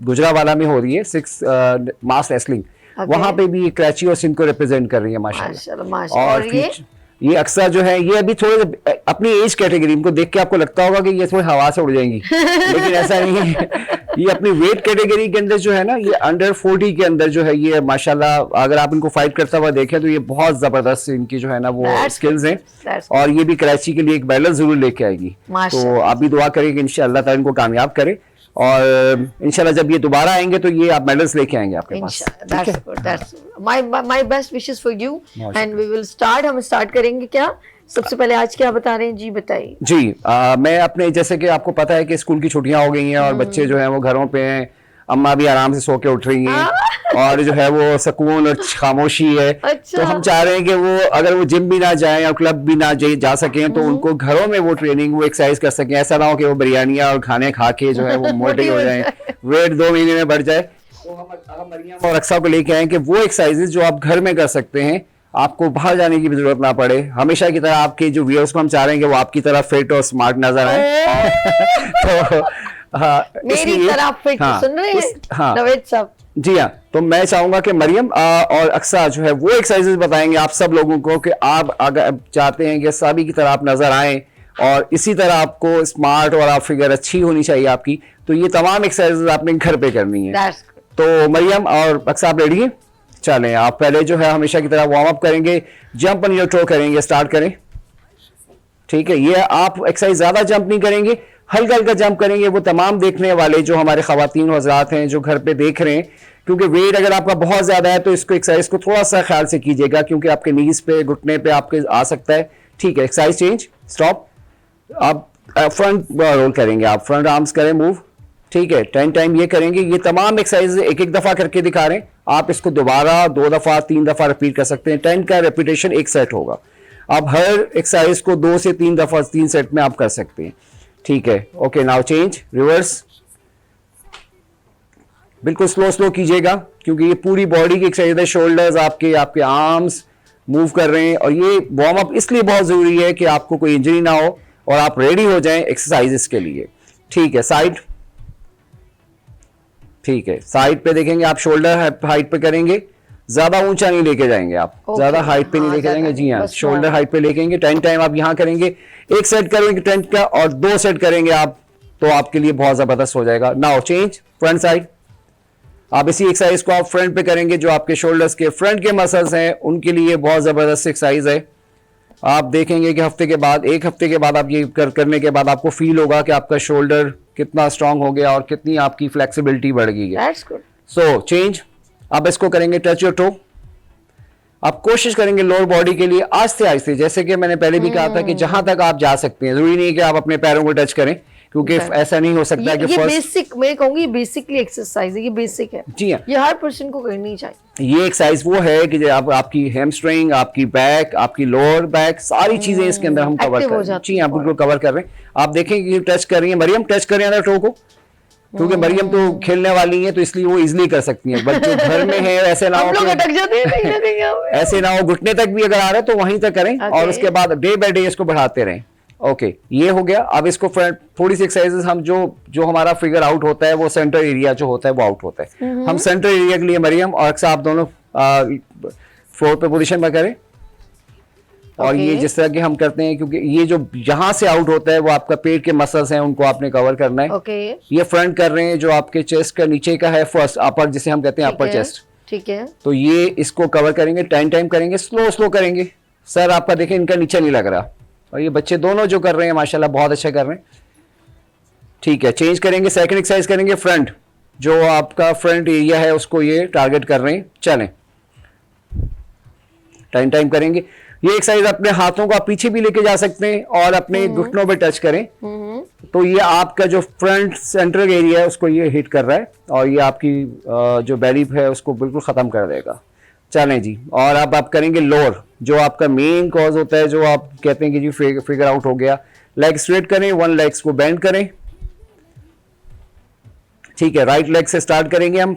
गुजरावाला में हो रही है, 6 मास रेसलिंग। वहां पे भी कराची और सिंध को रिप्रेजेंट कर रही है माशाल्लाह। माशाल्लाह माशाल्लाह। और ये अक्सर जो है ये अभी थोड़े अपनी एज कैटेगरी, इनको देख के आपको लगता होगा कि ये थोड़ी हवा से उड़ जाएंगी, लेकिन ऐसा नहीं है। ये अपनी वेट कैटेगरी के अंदर जो है ना, ये अंडर 40 के अंदर जो है ये माशाल्लाह, अगर आप इनको फाइट करता हुआ देखें तो ये बहुत जबरदस्त इनकी जो है ना वो स्किल्स हैं। और ये भी कराची के लिए एक मेडल जरूर लेके आएगी। तो आप भी दुआ करेंगे इंशाल्लाह ताला इनको कामयाब करे, और इंशाल्लाह जब ये दोबारा आएंगे तो ये आप मेडल्स लेके आएंगे आपके पास। That's good, that's my best wishes for you and we will start। हम स्टार्ट करेंगे क्या? सबसे पहले आज क्या बता रहे हैं जी, बताइए जी। मैं अपने, जैसे कि आपको पता है कि स्कूल की छुट्टियां हो गई हैं और बच्चे जो हैं वो घरों पे हैं, अम्मा भी आराम से सो के उठ रही हैं और जो है वो सुकून और खामोशी है। अच्छा। तो हम चाह रहे हैं कि वो अगर वो जिम भी ना जाए और क्लब भी ना जा सकें तो उनको घरों में वो ट्रेनिंग, वो एक्सरसाइज कर सकें। ऐसा ना हो कि वो बिरयानियां और खाने खा के जो है वो मोटे हो जाएं, वेट 2 महीने में बढ़ जाए। तो हम मरियम और अक्सा को लेके आए कि वो एक्सरसाइजेज जो आप घर में कर सकते हैं, आपको बाहर जाने की भी जरूरत ना पड़े। हमेशा की तरह आपके जो व्यूअर्स को हम चाह रहे हैं कि वो आपकी तरह फिट और स्मार्ट नजर आए। तो मेरी तरह फिट, सुन रहे हैं नवेद साहब? जी हाँ। तो मैं चाहूंगा कि मरियम और अक्सा जो है वो एक्सरसाइजेज बताएंगे आप सब लोगों को कि आप अगर चाहते हैं कि सभी की तरह आप नजर आए और इसी तरह आपको स्मार्ट और आप फिगर अच्छी होनी चाहिए आपकी, तो ये तमाम एक्सरसाइजेज आपने घर पे करनी है। तो मरियम और अक्सा आप रेडी हैं? चलें, आप पहले जो है हमेशा की तरह वार्म अप करेंगे, जंप ऑन योर टो करेंगे, स्टार्ट करें। ठीक है, ये आप एक्सरसाइज ज्यादा जंप नहीं करेंगे, हल्का हल्का जंप करेंगे। वो तमाम देखने वाले जो हमारे खवातीन हज़रात हैं जो घर पे देख रहे हैं, क्योंकि वेट अगर आपका बहुत ज्यादा है तो इसको एक्सरसाइज को थोड़ा सा ख्याल से कीजिएगा, क्योंकि आपके नीज पे, घुटने पे आपके आ सकता है। ठीक है, एक्सरसाइज चेंज, स्टॉप। आप फ्रंट रोल करेंगे, आप फ्रंट आर्म्स करें मूव। ठीक है, 10 टाइम ये करेंगे। ये तमाम एक्सरसाइज एक एक दफा करके दिखा रहे हैं, आप इसको दोबारा 2 दफा 3 दफा रिपीट कर सकते हैं। 10 का रेपिटेशन 1 सेट होगा। आप हर एक्सरसाइज को 2 से 3 दफा 3 सेट में आप कर सकते हैं। ठीक है, ओके, नाउ चेंज, रिवर्स। बिल्कुल स्लो स्लो कीजिएगा, क्योंकि ये पूरी बॉडी की एक्सरसाइज है। शोल्डर्स आपके, आपके आर्म्स मूव कर रहे हैं, और ये वार्म अप इसलिए बहुत जरूरी है कि आपको कोई इंजरी ना हो और आप रेडी हो जाएं एक्सरसाइजेस के लिए। ठीक है, साइड। ठीक है, साइड पे देखेंगे आप, शोल्डर हाइट पे करेंगे, ज्यादा ऊंचा नहीं लेके जाएंगे आप, ज्यादा हाइट पे नहीं लेके जाएंगे। जी हाँ, शोल्डर हाइट पे लेकेंगे। 10 टाइम आप यहाँ करेंगे, 1 सेट करेंगे 10 का और 2 सेट करेंगे आप तो आपके लिए बहुत ज़बरदस्त हो जाएगा। Now change front side. आप इसी एक्सरसाइज को आप फ्रंट पे करेंगे, जो आपके शोल्डर्स के फ्रंट के मसल्स हैं उनके लिए बहुत ज़बरदस्त एक्सरसाइज है। आप देखेंगे कि एक हफ्ते के बाद आप ये करने के बाद आपको फील होगा कि आपका शोल्डर कितना स्ट्रांग हो गया और कितनी आपकी फ्लेक्सिबिलिटी बढ़ गई है। That's good. So change. आप इसको करेंगे टच योर टो। आप कोशिश करेंगे लोअर बॉडी के लिए आस्ते आस्ते, जैसे कि मैंने पहले भी कहा था कि जहां तक आप जा सकते हैं, जरूरी नहीं कि आप अपने पैरों को टच करें, क्योंकि ऐसा नहीं हो सकता कि ये फर्स्ट। बेसिक, मैं कहूंगी बेसिकली एक्सरसाइज है, ये बेसिक है। जी हाँ, ये हर पर्सन को करनी चाहिए। ये एक्सरसाइज वो है कि जो आपकी हैमस्ट्रिंग, आपकी बैक, आपकी लोअर बैक, सारी चीजें इसके अंदर हम कवर Active कर हो रहे हैं। जाती जी हाँ, बिल्कुल कवर कर रहे हैं। आप देखेंगे कि टच कर रही है मरियम, टच कर रही है टो को, क्योंकि मरियम तो खेलने वाली है तो इसलिए वो इजिली कर सकती हैं, बट जो घर में है ऐसे ना हम हो लोग कि- अटक जाते हैं कहीं ना कहीं यहाँ पे। ऐसे ना हो, घुटने तक भी अगर आ रहा है तो वहीं तक करें Okay. और उसके बाद डे बाय डे इसको बढ़ाते रहें। ओके, ये हो गया। अब इसको थोड़ी सी एक्सरसाइजेस हम जो हमारा फिगर आउट होता है, वो सेंटर एरिया जो होता है वो आउट होता है। हम सेंटर एरिया के लिए मरियम और अक्सर आप दोनों फ्लोर पे पोजीशन में करें। और Okay. ये जिस तरह के हम करते हैं, क्योंकि ये जो यहाँ से आउट होता है वो आपका पेट के मसल्स हैं, उनको आपने कवर करना है। ओके, ये फ्रंट कर रहे हैं, जो आपके चेस्ट का नीचे का है, फर्स्ट अपर जिसे हम कहते हैं अपर चेस्ट, ठीक है। तो ये इसको कवर करेंगे, टाइम करेंगे, स्लो करेंगे। सर आपका देखें इनका नीचे नहीं लग रहा, और ये बच्चे दोनों जो कर रहे हैं माशाल्लाह बहुत अच्छा कर रहे हैं। ठीक है, चेंज करेंगे, सेकंड एक्सरसाइज करेंगे फ्रंट, जो आपका फ्रंट एरिया है उसको ये टारगेट कर रहे हैं। चलें, टाइम करेंगे। ये एक्सरसाइज अपने हाथों को आप पीछे भी लेके जा सकते हैं और अपने घुटनों पे टच करें, तो ये आपका जो फ्रंट सेंट्रल एरिया है उसको ये हिट कर रहा है, और ये आपकी जो बेली है उसको बिल्कुल ख़त्म कर देगा। चलें जी, और अब आप करेंगे लोअर, जो आपका मेन कॉज होता है, जो आप कहते हैं कि जी फिगर आउट हो गया। लेग स्ट्रेट करें, वन लेग्स को बेंड करें। ठीक है, राइट लेग से स्टार्ट करेंगे हम।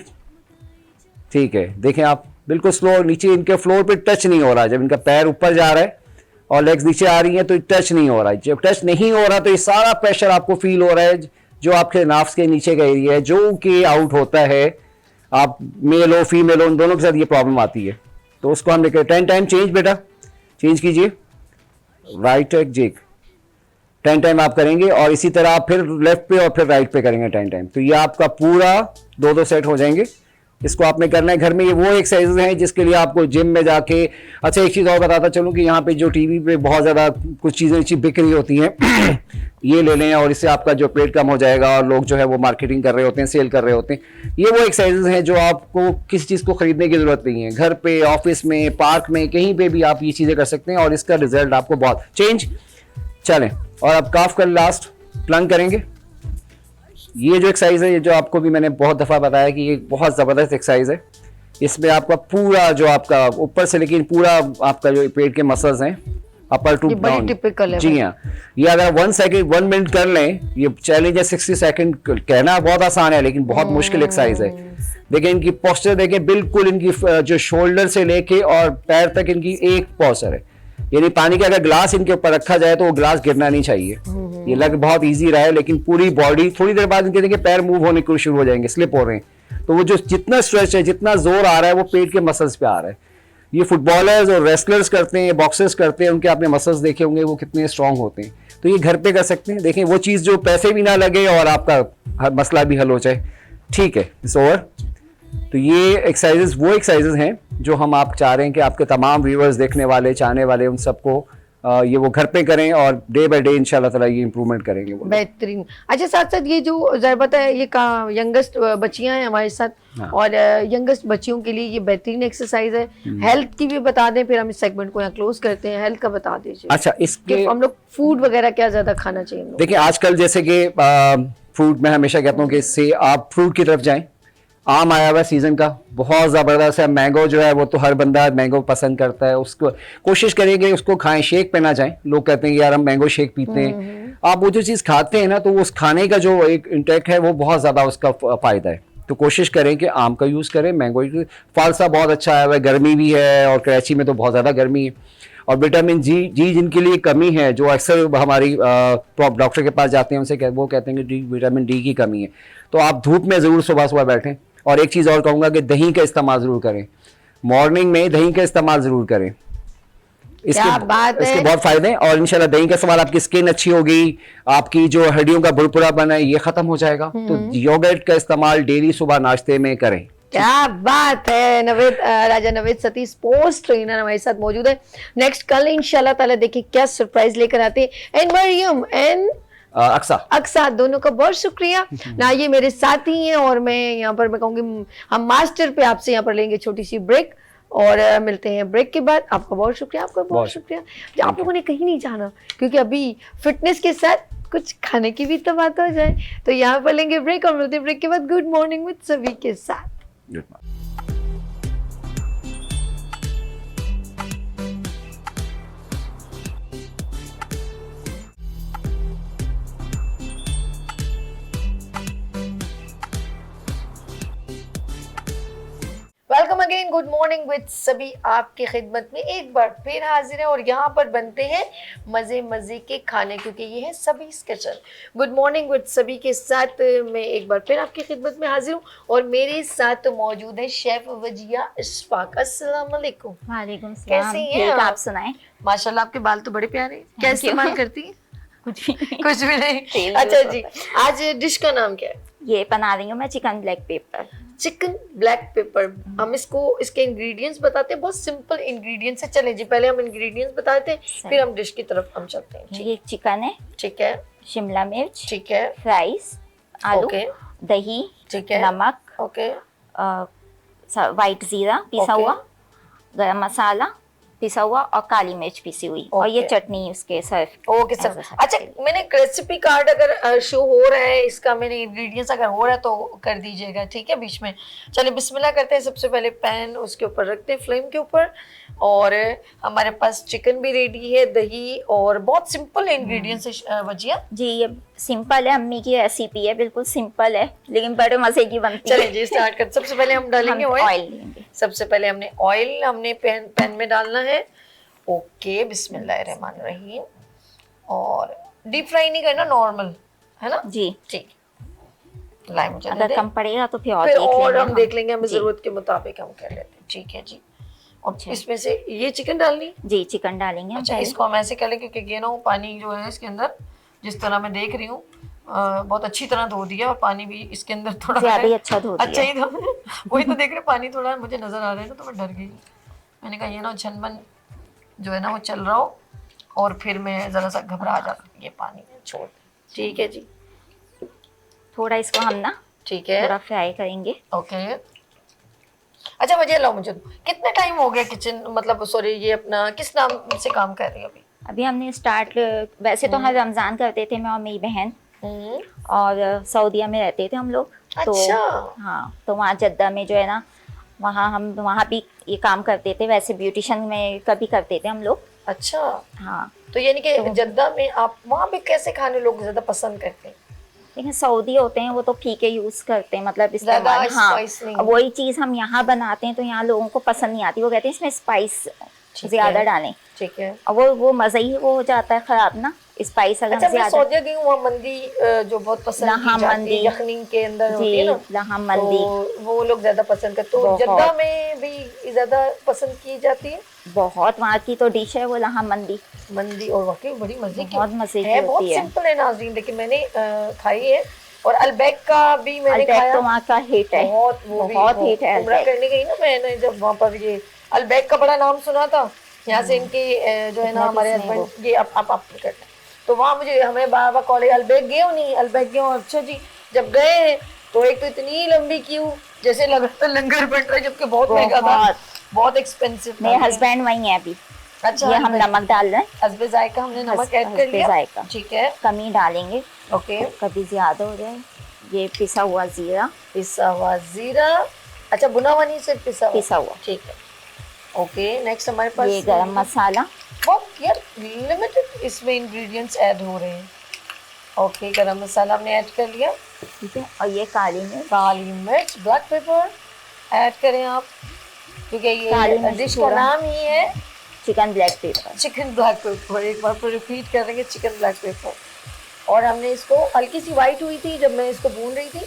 ठीक है, देखें आप बिल्कुल स्लो, नीचे इनके फ्लोर पे टच नहीं हो रहा है। जब इनका पैर ऊपर जा रहा है और लेग्स नीचे आ रही हैं तो टच नहीं हो रहा है। जब टच नहीं हो रहा तो ये सारा प्रेशर आपको फील हो रहा है, जो आपके नाफ्स के नीचे का एरिया है, जो कि आउट होता है। आप मेल हो फीमेल हो, उन दोनों के साथ ये प्रॉब्लम आती है। तो उसको हम लेकर टाइम चेंज, बेटा चेंज कीजिए, राइट जेक, टाइम आप करेंगे, और इसी तरह आप फिर लेफ्ट पे और फिर राइट पे करेंगे टाइम। तो ये आपका पूरा दो सेट हो जाएंगे। इसको आपने करना है घर में। ये वो एक्सरसाइजेज हैं जिसके लिए आपको जिम में जाके। अच्छा, एक चीज़ और बताता चलूँ कि यहाँ पे जो टीवी पे बहुत ज़्यादा कुछ चीज़ें अच्छी बिक रही होती हैं ये ले लें, और इससे आपका जो पेट कम हो जाएगा, और लोग जो है वो मार्केटिंग कर रहे होते हैं, सेल कर रहे होते हैं। ये वो एक्सरसाइजेज हैं जो आपको किसी चीज़ को खरीदने की ज़रूरत नहीं है। घर पे, ऑफिस में, पार्क में, कहीं पर भी आप ये चीज़ें कर सकते हैं, और इसका रिजल्ट आपको बहुत चेंज। चलें, और अब काफ कर लास्ट प्लंग करेंगे। ये जो एक्सरसाइज है, ये जो आपको भी मैंने बहुत दफ़ा बताया कि ये बहुत ज़बरदस्त एक्सरसाइज है। इसमें आपका पूरा जो आपका ऊपर से लेकिन पूरा आपका जो पेट के मसल्स हैं, अपर टू डाउन, टिपिकल है। जी हाँ, ये अगर 1 मिनट कर लें, ये चैलेंज है 60 सेकंड। कहना बहुत आसान है लेकिन बहुत मुश्किल एक्सरसाइज है। देखिए इनकी पोस्चर देखें, बिल्कुल इनकी जो शोल्डर से लेके और पैर तक इनकी एक पोस्चर है, यानी पानी का अगर ग्लास इनके ऊपर रखा जाए तो वो ग्लास गिरना नहीं चाहिए। ये लग बहुत इजी रहा है, लेकिन पूरी बॉडी थोड़ी देर बाद इनके देखिए पैर मूव होने को शुरू हो जाएंगे, स्लिप हो रहे हैं। तो वो जो जितना स्ट्रेच है, जितना जोर आ रहा है, वो पेट के मसल्स पे आ रहा है। ये फुटबॉलर्स और रेसलर्स करते हैं, बॉक्सर्स करते हैं, उनके आपने मसल्स देखे होंगे वो कितने स्ट्रांग होते हैं। तो ये घर पे कर सकते हैं। देखें वो चीज़ जो पैसे भी ना लगे और आपका मसला भी हल हो जाए। ठीक है, इट्स ओवर। तो ये एक्सरसाइजेस वो एक्सरसाइजेस हैं जो हम आप चाह रहे हैं कि आपके तमाम व्यूअर्स, देखने वाले, चाहने वाले, उन सबको ये वो घर पे करें, और डे बाय डे इंशाल्लाह ताला ये इंप्रूवमेंट करेंगे वो। बेहतरीन। अच्छा, साथ साथ ये जो ज़रबत है, ये यंगेस्ट बच्चियां हैं हमारे साथ, हाँ। और यंगेस्ट बच्चियों के लिए ये बेहतरीन एक्सरसाइज है। हेल्थ की भी बता दें, फिर हम इस सेगमेंट को यहाँ क्लोज करते हैं। हेल्थ का बता दीजिए। अच्छा, इसके कि हम लोग फूड वगैरह क्या ज़्यादा खाना चाहिए हम लोग? देखिए आजकल जैसे कि फ्रूट, मैं हमेशा कहता हूँ कि इससे आप फ्रूट की तरफ जाएं। आम आया हुआ सीजन का, बहुत ज़बरदस्त है। मैंगो जो है वो तो हर बंदा मैंगो पसंद करता है, उसको कोशिश करेंगे उसको खाएं, शेक पे ना जाएं। लोग कहते हैं कि यार हम मैंगो शेक पीते हैं। आप वो जो चीज़ खाते हैं ना, तो उस खाने का जो एक इंटेक है वो बहुत ज़्यादा उसका फ़ायदा है। तो कोशिश करें कि आम का यूज़ करें, मैंगो। फालसा बहुत अच्छा आया हुआ है, गर्मी भी है, और कराची में तो बहुत ज़्यादा गर्मी है। और विटामिन जी जिनके लिए कमी है, जो अक्सर हमारी डॉक्टर के पास जाते हैं, उनसे वो कहते हैं कि विटामिन डी की कमी है, तो आप धूप में ज़रूर सुबह बैठें। और एक चीज़ और कहूँगा कि दही का इस्तेमाल ज़रूर करें, मॉर्निंग में दही का इस्तेमाल ज़रूर करें। क्या बात है। इसके बहुत फायदे हैं और इंशाल्लाह दही का इस्तेमाल, आपकी स्किन अच्छी होगी, आपकी जो हड्डियों का बुरबुरापन है ये खत्म हो जाएगा। तो योगर्ट का इस्तेमाल डेली सुबह नाश्ते में करें। क्या बात है। नवेद राजा नवेद सती स्पोर्ट्स ट्रेनर हमारे साथ मौजूद है। नेक्स्ट कल इंशाल्लाह ताला देखिए क्या सरप्राइज लेकर आते हैं। एंड मरियम एंड अक्सा दोनों का बहुत शुक्रिया ना, ये मेरे साथी हैं और मैं यहाँ पर मैं कहूँगी हम मास्टर पे आपसे यहाँ पर लेंगे छोटी सी ब्रेक और मिलते हैं ब्रेक के बाद। आपका बहुत शुक्रिया, आपका बहुत शुक्रिया। आप लोगों ने कहीं नहीं जाना क्योंकि अभी फिटनेस के साथ कुछ खाने की भी तो बात हो जाए। तो यहाँ पर लेंगे ब्रेक और मिलते हैं ब्रेक के बाद गुड मॉर्निंग विद सभी के साथ। Welcome again, good morning with सभी आपकी खिदमत में एक बार फिर हाजिर है और यहाँ पर बनते हैं मज़े मज़े के खाने क्योंकि ये है सभीज़ किचन। गुड मॉर्निंग विद सभी के साथ मैं एक बार फिर आपकी खिदमत में हाजिर हूँ और मेरे साथ मौजूद है शेफ वजिया इशफाक। अस्सलाम वालेकुम। वालेकुम सलाम। कैसी हैं आप सुनाएं। माशाल्लाह आपके बाल तो बड़े प्यारे हैं। क्या इस्तेमाल करती हैं? कुछ भी नहीं। कुछ भी नहीं। तेल अच्छा यूज़ जी, होता आज डिश का नाम क्या है? ये बना रही हूँ मैं chicken black pepper. Chicken black pepper. हम इसको इसके इंग्रेडिएंट्स बताते हैं, बहुत सिंपल इंग्रेडिएंट्स है। चलें जी, पहले हम इंग्रेडिएंट्स बताते हैं फिर हम डिश की तरफ हम चलते हैं। ये चिकन है, ठीक है, शिमला मिर्च, ठीक है, फ्राइज, आलू, ओके, दही, ठीक है, नमक, ओके, वाइट जीरा पिसा ओके। हुआ, गरम मसाला पिसा हुआ और काली मिर्च पिसी हुई और ये ओके। चटनी उसके सर्व। Okay sir. अच्छा, मैंने रेसिपी कार्ड अगर शो हो रहा है इसका, मैंने इंग्रेडिएंट्स अगर हो रहा है तो कर दीजिएगा, ठीक है, बीच में। चलिए बिस्मिल्लाह करते हैं। सबसे पहले पैन उसके ऊपर रखते हैं फ्लेम के ऊपर और हमारे पास चिकन भी रेडी है, दही और बहुत सिंपल इंग्रेडिएंट्स है वजिया जी ये सिंपल है, अम्मी की रेसिपी है, बिल्कुल सिंपल है लेकिन बड़े मजे की बनती है। चलिए जी स्टार्ट कर। सबसे पहले हम डालेंगे ऑयल लेंगे। सबसे पहले हमने ऑयल हमने पैन में डालना है। ओके, बिस्मिल्लाहिर्रहमानिर्रहीम। और डीप फ्राई नहीं करना, नॉर्मल है ना जी। ठीक। लाए मुझे अगर कम पड़ेगा तो फिर और हम देख लेंगे, हमें जी। जरूरत के मुताबिक हम कर लेते हैं, ठीक है जी। और अच्छा। इसमें से ये चिकन डालनी। जी चिकन डालेंगे हम अच्छा, पहले। इसको हम ऐसे कर लें क्योंकि ये ना वो पानी जो है इसके अंदर जिस तरह मैं देख रही हूँ बहुत अच्छी तरह धो दिया और पानी भी इसके अंदर थोड़ा ज्यादा ही है। अच्छा धो दिया। अच्छा ही धो वही तो देख रहे, पानी थोड़ा मुझे नजर आ रहा है ना, तो मैं डर गई। मैंने कहा ये ना छनबन जो है ना वो चल रहा हो और फिर मैं जरा सा घबरा जाता, ये पानी छोड़। ठीक है जी, थोड़ा इसको हम ना ठीक है, थोड़ा फ्राई करेंगे। ओके। अच्छा मुझे लो, मुझे कितना टाइम हो गया किचन, मतलब सॉरी ये अपना किस नाम से काम कर रही है अभी? अभी हमने स्टार्ट, वैसे तो हर रमजान करते थे मैं और मेरी बहन, हम्म, और सऊदीया में रहते थे हम लोग। तो अच्छा। हाँ, तो वहाँ जद्दा में जो है ना, हम वहाँ भी ये काम करते थे। वैसे ब्यूटिशियन में कभी करते थे हम लोग। अच्छा, हाँ, तो यानी कि जद्दा में आप वहाँ पे कैसे खाने लोग ज्यादा पसंद करते हैं? लेकिन सऊदी होते हैं वो तो फीके यूज करते हैं, मतलब ज्यादा इस्तेमाल। हाँ, स्पाइस नहीं। अब वही चीज हम यहाँ बनाते हैं तो यहाँ लोगों को पसंद नहीं आती। वो कहते हैं इसमें स्पाइस ज्यादा डालें, ठीक है। और वो मजा ही वो हो जाता है खराब ना, स्पाइस अगर अच्छा, हम मैं ज्यादा। सऊदीया गई हूँ, वहाँ मंदी जो बहुत पसंद लहाम की जाती मंदी। है, यखनी के अंदर होती है जी ना, लहाम मंदी तो वो लोग ज्यादा पसंद करते हैं। तो बहुत। जद्दा में भी ज्यादा पसंद की जाती है बहुत, वहाँ की तो डिश है वो लहाम मंदी, मंदी, और वाकई बड़ी मजे की बहुत मजे की है, बहुत होती है। सिंपल है नाज़रीन, लेकिन मैंने खाई है। और अलबैक का भी मैंने अल्बैक खाया, तो वहाँ का हिट है, बहुत वो भी बहुत हिट है उम्रा अल्बैक। करने गई ना मैंने, जब वहाँ पर ये अलबैक का बड़ा नाम सुना था। यहाँ से इनके जो है ना इतना हमारे किसने हस्बैंड ये आप करते हैं, तो वहाँ मुझे हमें बाबा कॉलेज अलबैक गए हो नहीं, अलबैक गए हो। अच्छा जी, जब गए हैं तो एक तो इतनी लंबी क्यू, जैसे लग रहा था लंगर बन रहा है, जबकि बहुत महंगा था, बहुत एक्सपेंसिव था। मेरे हस्बैंड वही है अभी। अच्छा, ये हम नमक डाल रहे हैं, हस्बे जायका हमने नमक ऐड कर लिया, जायका ठीक है, कमी डालेंगे, ओके। कभी ज्यादा हो जाए। ये पिसा हुआ जीरा, पिसा हुआ जीरा, अच्छा बुना हुआ नहीं, सिर्फ पिसा हुआ, ठीक है, ओके। नेक्स्ट हमारे पास ये गरम मसाला, बहुत यार लिमिटेड इसमें इंग्रेडिएंट्स ऐड हो रहे हैं। ओके, गरम मसाला हमने ऐड कर लिया, ठीक है, और ये काली मिर्च, काली मिर्च, ब्लैक पेपर ऐड करें आप, क्योंकि काली ये मिर्च डिश का पूरा। नाम ही है chicken black pepper. Chicken black pepper. एक बार फिर रिपीट करेंगे, चिकन ब्लैक पेपर। और हमने इसको हल्की सी वाइट हुई थी जब मैं इसको भून रही थी,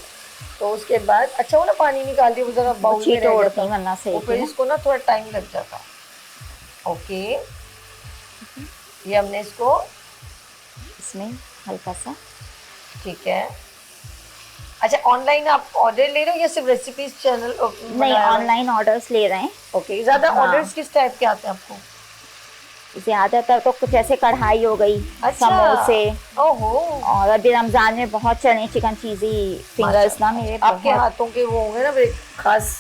तो उसके बाद अच्छा वो ना पानी निकाल दिया, वो जरा बाउल में रह जाता, वरना वो फिर सही इसको ना थोड़ा टाइम लग जाता। ओके, ये हमने इसको, इसमें हल्का सा, ठीक है। अच्छा, ऑनलाइन आप ऑर्डर ले रहे हो या सिर्फ रेसिपीज चैनल? नहीं, ऑनलाइन ऑर्डर्स ले रहे हैं। ओके, ज्यादा हाँ। ऑर्डर्स किस टाइप के आते हैं आपको? ज्यादातर तो कुछ ऐसे कढ़ाई हो गई, अच्छा। समोसे, ओहो, और अभी रमजान में बहुत चने चिकन चीजी फिंगर्स ना मेरे आपके बहुत। हाथों के वो होंगे ना बड़े खास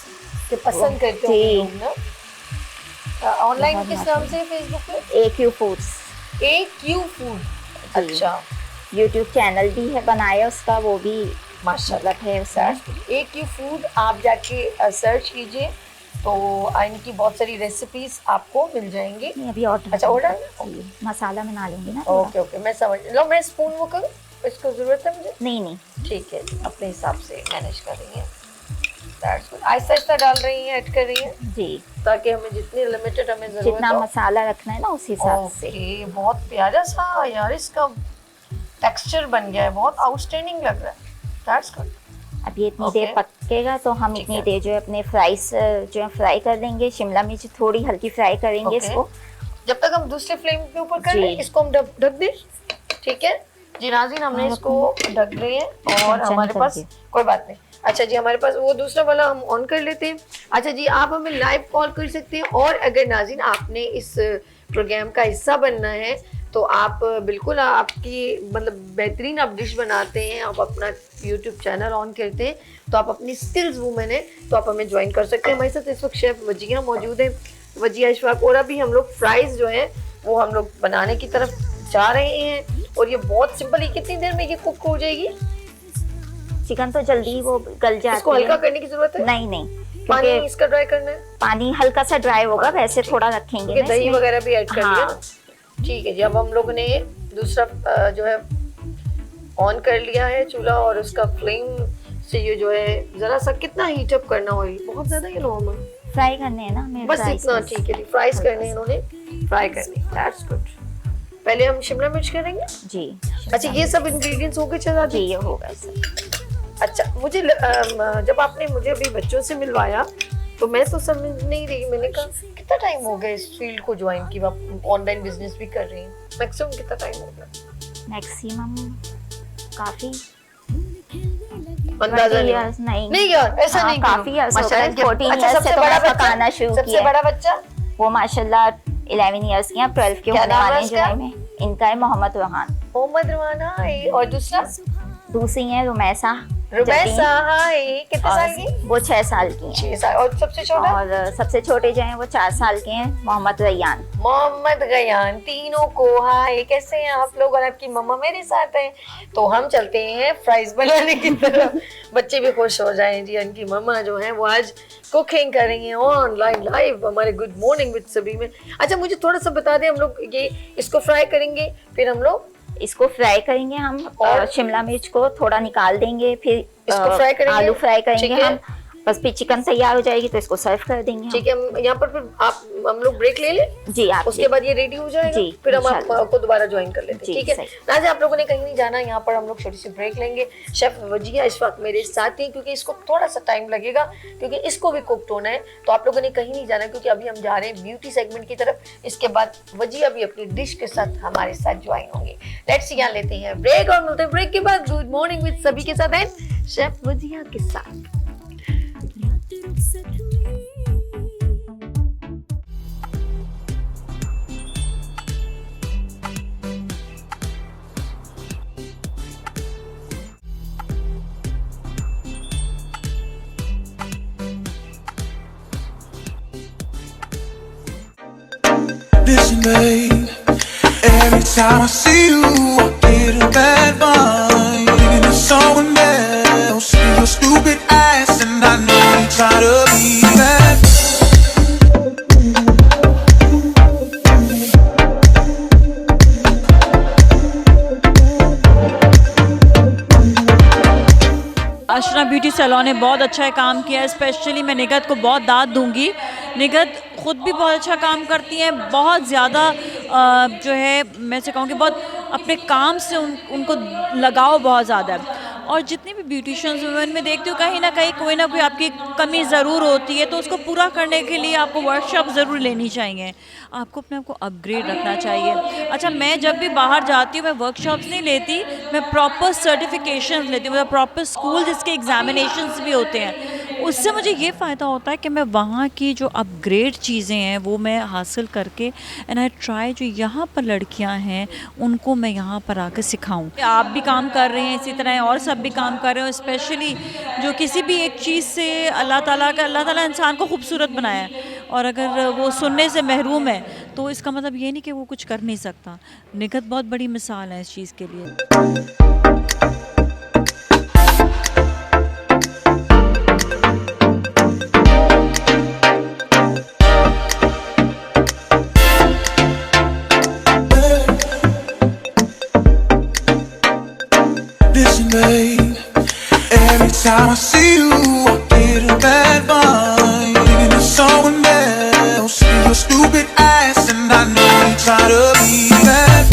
के पसंद करते जी। हो लोग ना। ऑनलाइन बहुत किस नाम से फेसबुक पे? AQ foods. AQ food. जी। अच्छा, यूट्यूब चैनल भी है बनाया उसका, वो भी माशाल्लाह मतलब है उसमें। AQ फूड आप जाके सर्च कीजिए तो इनकी बहुत सारी रेसिपीज आपको मिल जाएंगी। नहीं, अभी ऑर्डर। अच्छा, ऑर्डर? जी, मसाला बना लेंगे ना थोड़ा। ओके ओके, मैं समझ लो। मैं स्पून वो करूँ, इसको जरूरत है मुझे? नहीं नहीं, ठीक है, अपने हिसाब से मैनेज कर रही हैं। That's good. आहिस्ता आहिस्ता डाल रही हैं, ऐड कर रही हैं, जी, ताकि हमें जितनी लिमिटेड हमें जरूरत जितना हो। मसाला रखना है ना उस हिसाब से। ओके, बहुत प्यारा सा यार इसका टेक्सचर बन गया है, बहुत आउटस्टैंडिंग लग रहा है। That's good. अब ये इतनी ओके। देर पकेगा तो हम ठीक इतनी है। देर जो है अपने फ्राइज जो है फ्राई कर लेंगे। शिमला मिर्च थोड़ी हल्की फ्राई करेंगे ओके। इसको। जब तक हम दूसरे फ्लेम के ऊपर कर जी। रहे हैं, इसको हम ढक दें, ठीक है जी नाज़रीन, हमने इसको ढक रहे हैं और टेंशन हमारे पास करके। कोई बात नहीं। अच्छा जी, हमारे पास वो दूसरा वाला हम ऑन कर लेते हैं। अच्छा जी, आप हमें लाइव कॉल कर सकते हैं, और अगर नाज़रीन आपने इस प्रोग्राम का हिस्सा बनना है तो आप बिल्कुल, आपकी मतलब बेहतरीन आप डिश बनाते हैं, आप अपना यूट्यूब चैनल ऑन करते हैं तो आप अपनी स्किल्स वूमेन है तो आप हमें ज्वाइन कर सकते हैं। हमारे साथ इस वक्त शेफ वजिया मौजूद है, वजिया इशफाक, और अभी हम लोग फ्राइज जो है वो हम लोग बनाने की तरफ जा रहे हैं। और ये बहुत सिंपल है, कितनी देर में ये कुक हो जाएगी? चिकन तो जल्दी वो गल जाती है। इसको हल्का करने की जरूरत है? नहीं नहीं, पानी क्योंकि इसका ड्राई करना है? पानी हल्का सा ड्राई होगा, वैसे थोड़ा रखेंगे क्योंकि ना दही इसमें। वगैरह भी ऐड कर लिया हाँ। ना। ठीक है जी, अब हम लोग ने दूसरा जो है ऑन कर लिया है चूल्हा, और उसका फ्लेम से ये जो है जरा सा, कितना हीट अप करना ऑयल, बहुत ज्यादा या नॉर्मल? फ्राई करने हैं ना मेरे बस फ्राइज इतना, बस। ठीक है जी। फ्राइज करने हैं इन्होंने, फ्राई करने। That's good. पहले हम शिमला मिर्च करेंगे। जी। अच्छा, ये सब इंग्रेडिएंट्स हो गए चला जी, ये होगा सब। अच्छा, मुझे जब आपने मुझे अभी बच्चों से मिलवाया तो मैं तो समझ नहीं रही, मैंने कहा कितना टाइम हो गया इस फील्ड को ज्वाइन की, आप ऑनलाइन बिजनेस भी कर रही हैं, मैक्सिमम कितना टाइम हो गया? मैक्सिमम काफी अंदाजा 20 नहीं? years नहीं। नहीं यार, ऐसा हाँ, नहीं काफी करो। years हो माशाल्लाह, गए, 14 अच्छा, years सबसे से तो बड़ा मैं बच्चा, पकाना शुरू सबसे किया। बड़ा बच्चा वो माशाल्लाह 11 years की हैं, 12 के क्या होने नाम है वाले हैं उसका? जुलाई में। इनका है मोहम्मद रोहान। मोहम्मद रवाना है, और दूसरा दूसरी है रुमैसा। रुबैसा है, कितने साल की? और वो 6 साल की हैं। 6 साल। और सबसे छोटा? और सबसे छोटे जो हैं वो 4 साल के हैं, मोहम्मद रैयान। मोहम्मद गयान। तीनों को हाय, कैसे हैं आप लोग? और आपकी मम्मा मेरे साथ हैं, तो हम चलते हैं फ्राइज बनाने की तरफ। बच्चे भी खुश हो जाएं जी, उनकी मम्मा जो है वो आज कुकिंग करेंगे ऑनलाइन लाइव हमारे गुड मॉर्निंग विद सभी में। अच्छा, मुझे थोड़ा सा बता दें, हम लोग ये इसको फ्राई करेंगे, फिर हम लोग इसको फ्राई करेंगे हम, और शिमला मिर्च को थोड़ा निकाल देंगे, फिर इसको फ्राई करेंगे, आलू फ्राई करेंगे ठीक है। हम। बस फिर चिकन तैयार हो जाएगी तो इसको सर्व कर देंगे हम। ठीक है। हम यहाँ पर फिर हम लोग ब्रेक ले लें, जी आप उसके बाद ये रेडी हो जाएगा, जी, फिर हम इंशाल्लाह। आपको दोबारा ज्वाइन कर लेते हैं। जी, ठीक है सही। राजा, आप लोगों ने कहीं नहीं जाना, यहाँ पर हम लोग छोटी सी ब्रेक लेंगे। शेफ वजिया इस वक्त मेरे साथ ही, क्योंकि इसको थोड़ा सा टाइम लगेगा, क्योंकि इसको भी कुक्ड होना है, तो आप लोगों ने कहीं नहीं जाना, क्योंकि अभी हम जा रहे हैं ब्यूटी सेगमेंट की तरफ। इसके बाद वजिया भी अपनी डिश के साथ हमारे साथ ज्वाइन होंगे। लेट्स यहाँ लेते हैं ब्रेक, और मिलते हैं ब्रेक के बाद गुड मॉर्निंग विद सभी के साथ, एंड शेफ वजिया के साथ। Listen, babe, every time I see you, I get a bad vibe. Thinking of someone else, see your stupid ass, and I know you try to be that. Ashra beauty salon ने बहुत अच्छा काम किया है। Specially मैं निगत को बहुत दाद दूंगी। निगत ख़ुद भी बहुत अच्छा काम करती हैं, बहुत ज़्यादा जो है मैं से कहूँ कि बहुत अपने काम से उनको लगाव बहुत ज़्यादा है। और जितनी भी ब्यूटिशियंस वुमेन में देखती हूँ कहीं ना कहीं कोई ना कोई आपकी कमी ज़रूर होती है, तो उसको पूरा करने के लिए आपको वर्कशॉप ज़रूर लेनी चाहिए, आपको अपने आप को अपग्रेड रखना चाहिए। अच्छा, मैं जब भी बाहर जाती हूँ मैं वर्कशॉप्स नहीं लेती, मैं प्रॉपर सर्टिफिकेशन लेती हूँ, मतलब प्रॉपर स्कूल जिसके एग्जामिनेशंस भी होते हैं। उससे मुझे ये फ़ायदा होता है कि मैं वहाँ की जो अपग्रेड चीज़ें हैं वो मैं हासिल करके एंड आई ट्राई जो यहाँ पर लड़कियाँ हैं उनको मैं यहाँ पर आकर सिखाऊं। आप भी काम कर रहे हैं इसी तरह और सब भी काम कर रहे हो, स्पेशली जो किसी भी एक चीज़ से अल्लाह ताला इंसान को खूबसूरत बनाया है, और अगर वो सुनने से महरूम है तो इसका मतलब ये नहीं कि वो कुछ कर नहीं सकता। निगहत बहुत बड़ी मिसाल है इस चीज़ के लिए। Listen, babe, every time I see you, I get a bad vibe. And it's someone else, see your stupid ass, and I know you try to be that.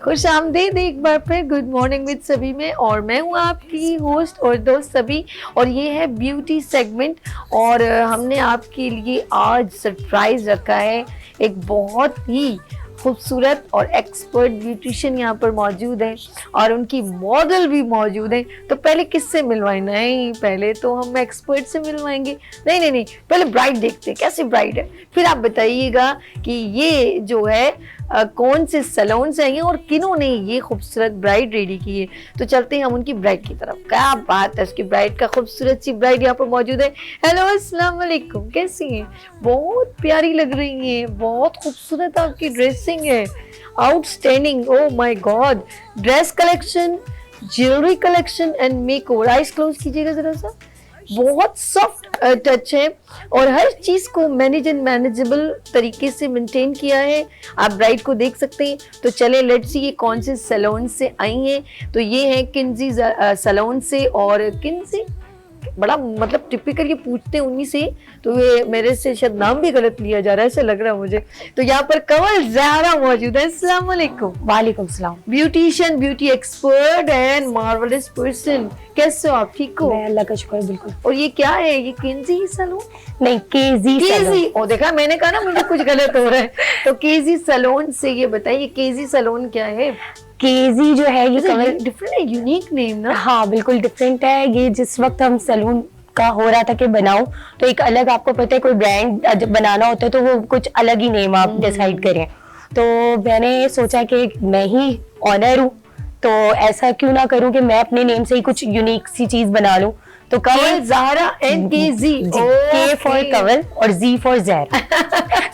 खुश आमदीद एक बार फिर गुड मॉर्निंग विद सभी में, और मैं हूँ आपकी होस्ट और दोस्त सभी, और ये है ब्यूटी सेगमेंट। और हमने आपके लिए आज सरप्राइज रखा है, एक बहुत ही खूबसूरत और एक्सपर्ट ब्यूटिशियन यहाँ पर मौजूद है और उनकी मॉडल भी मौजूद है। तो पहले किससे मिलवाएं? नहीं, पहले तो हम एक्सपर्ट से मिलवाएंगे। नहीं, पहले ब्राइड देखते हैं कैसी ब्राइड है, फिर आप बताइएगा कि ये जो है कौन से सैलून से आई है और किन्होंने ये खूबसूरत ब्राइड रेडी की है। तो चलते हैं हम उनकी ब्राइड की तरफ। क्या बात है, उसकी ब्राइड का खूबसूरत सी ब्राइड यहाँ पर मौजूद है। हेलो, अस्सलाम वालेकुम, कैसी हैं? बहुत प्यारी लग रही हैं, बहुत खूबसूरत आपकी ड्रेसिंग है, outstanding. Oh my God, dress collection, jewellery collection and makeover. Eyes close कीजिएगा जरा सा। बहुत सॉफ्ट टच है और हर चीज को मैनेज एंड मैनेजेबल तरीके से मेंटेन किया है। आप ब्राइड को देख सकते हैं। तो चले लेट्स सी ये कौन से सैलून से आई हैं। तो ये है किंजी सैलून से, और किंजी बड़ा मतलब टिपिकल ये पूछते हैं उन्हीं से, तो ये मेरे से शायद नाम भी गलत लिया जा रहा है, ऐसा लग रहा है मुझे। तो यहाँ पर कमल ज़हरा मौजूद है। अस्सलाम वालेकुम। वालेकुम सलाम। Beautician, beauty expert and marvellous person. कैसे हो आप? ठीक हो? मैं अल्लाह का शुक्र, बिल्कुल। और ये क्या है? ये किंजी सैलून? नहीं, केजी सैलून। ओ देखा, मैंने कहा ना मुझे कुछ गलत हो रहा है। तो केजी सैलून से ये बताइए, केजी सैलून क्या है? केजी जो है ये डिफरेंट है, यूनिक नेम ना। हाँ बिल्कुल डिफरेंट है। ये जिस वक्त हम सैलून का हो रहा था कि बनाऊं, तो एक अलग, आपको पता है कोई ब्रांड जब बनाना होता है तो वो कुछ अलग ही नेम आप डिसाइड करें। तो मैंने सोचा कि मैं ही ऑनर हूँ, तो ऐसा क्यों ना करूं कि मैं अपने नेम से ही कुछ यूनिक सी चीज बना लूं। तो Kamal Zahra and KG, K for Kamal और जी फॉर ज़हरा,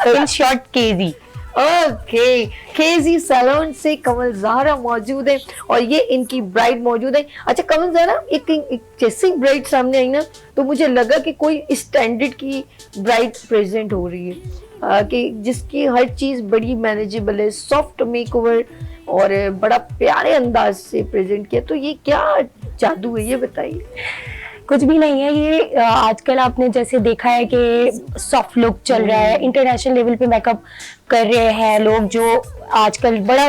तो in short KG. Okay, KG salon से कमल ज़हरा मौजूद है और ये इनकी ब्राइड मौजूद है। अच्छा कमल ज़हरा, एक जैसी ब्राइड सामने आई ना तो मुझे लगा कि कोई स्टैंडर्ड की ब्राइड प्रेजेंट हो रही है, कि जिसकी हर चीज़ बड़ी मैनेजेबल है, सॉफ्ट मेकओवर और बड़ा प्यारे अंदाज से प्रेजेंट किया। तो ये क्या जादू है, ये बताइए। कुछ भी नहीं है ये, आजकल आपने जैसे देखा है कि सॉफ्ट लुक चल रहा है, इंटरनेशनल लेवल पे मेकअप कर रहे हैं लोग, जो आजकल बड़ा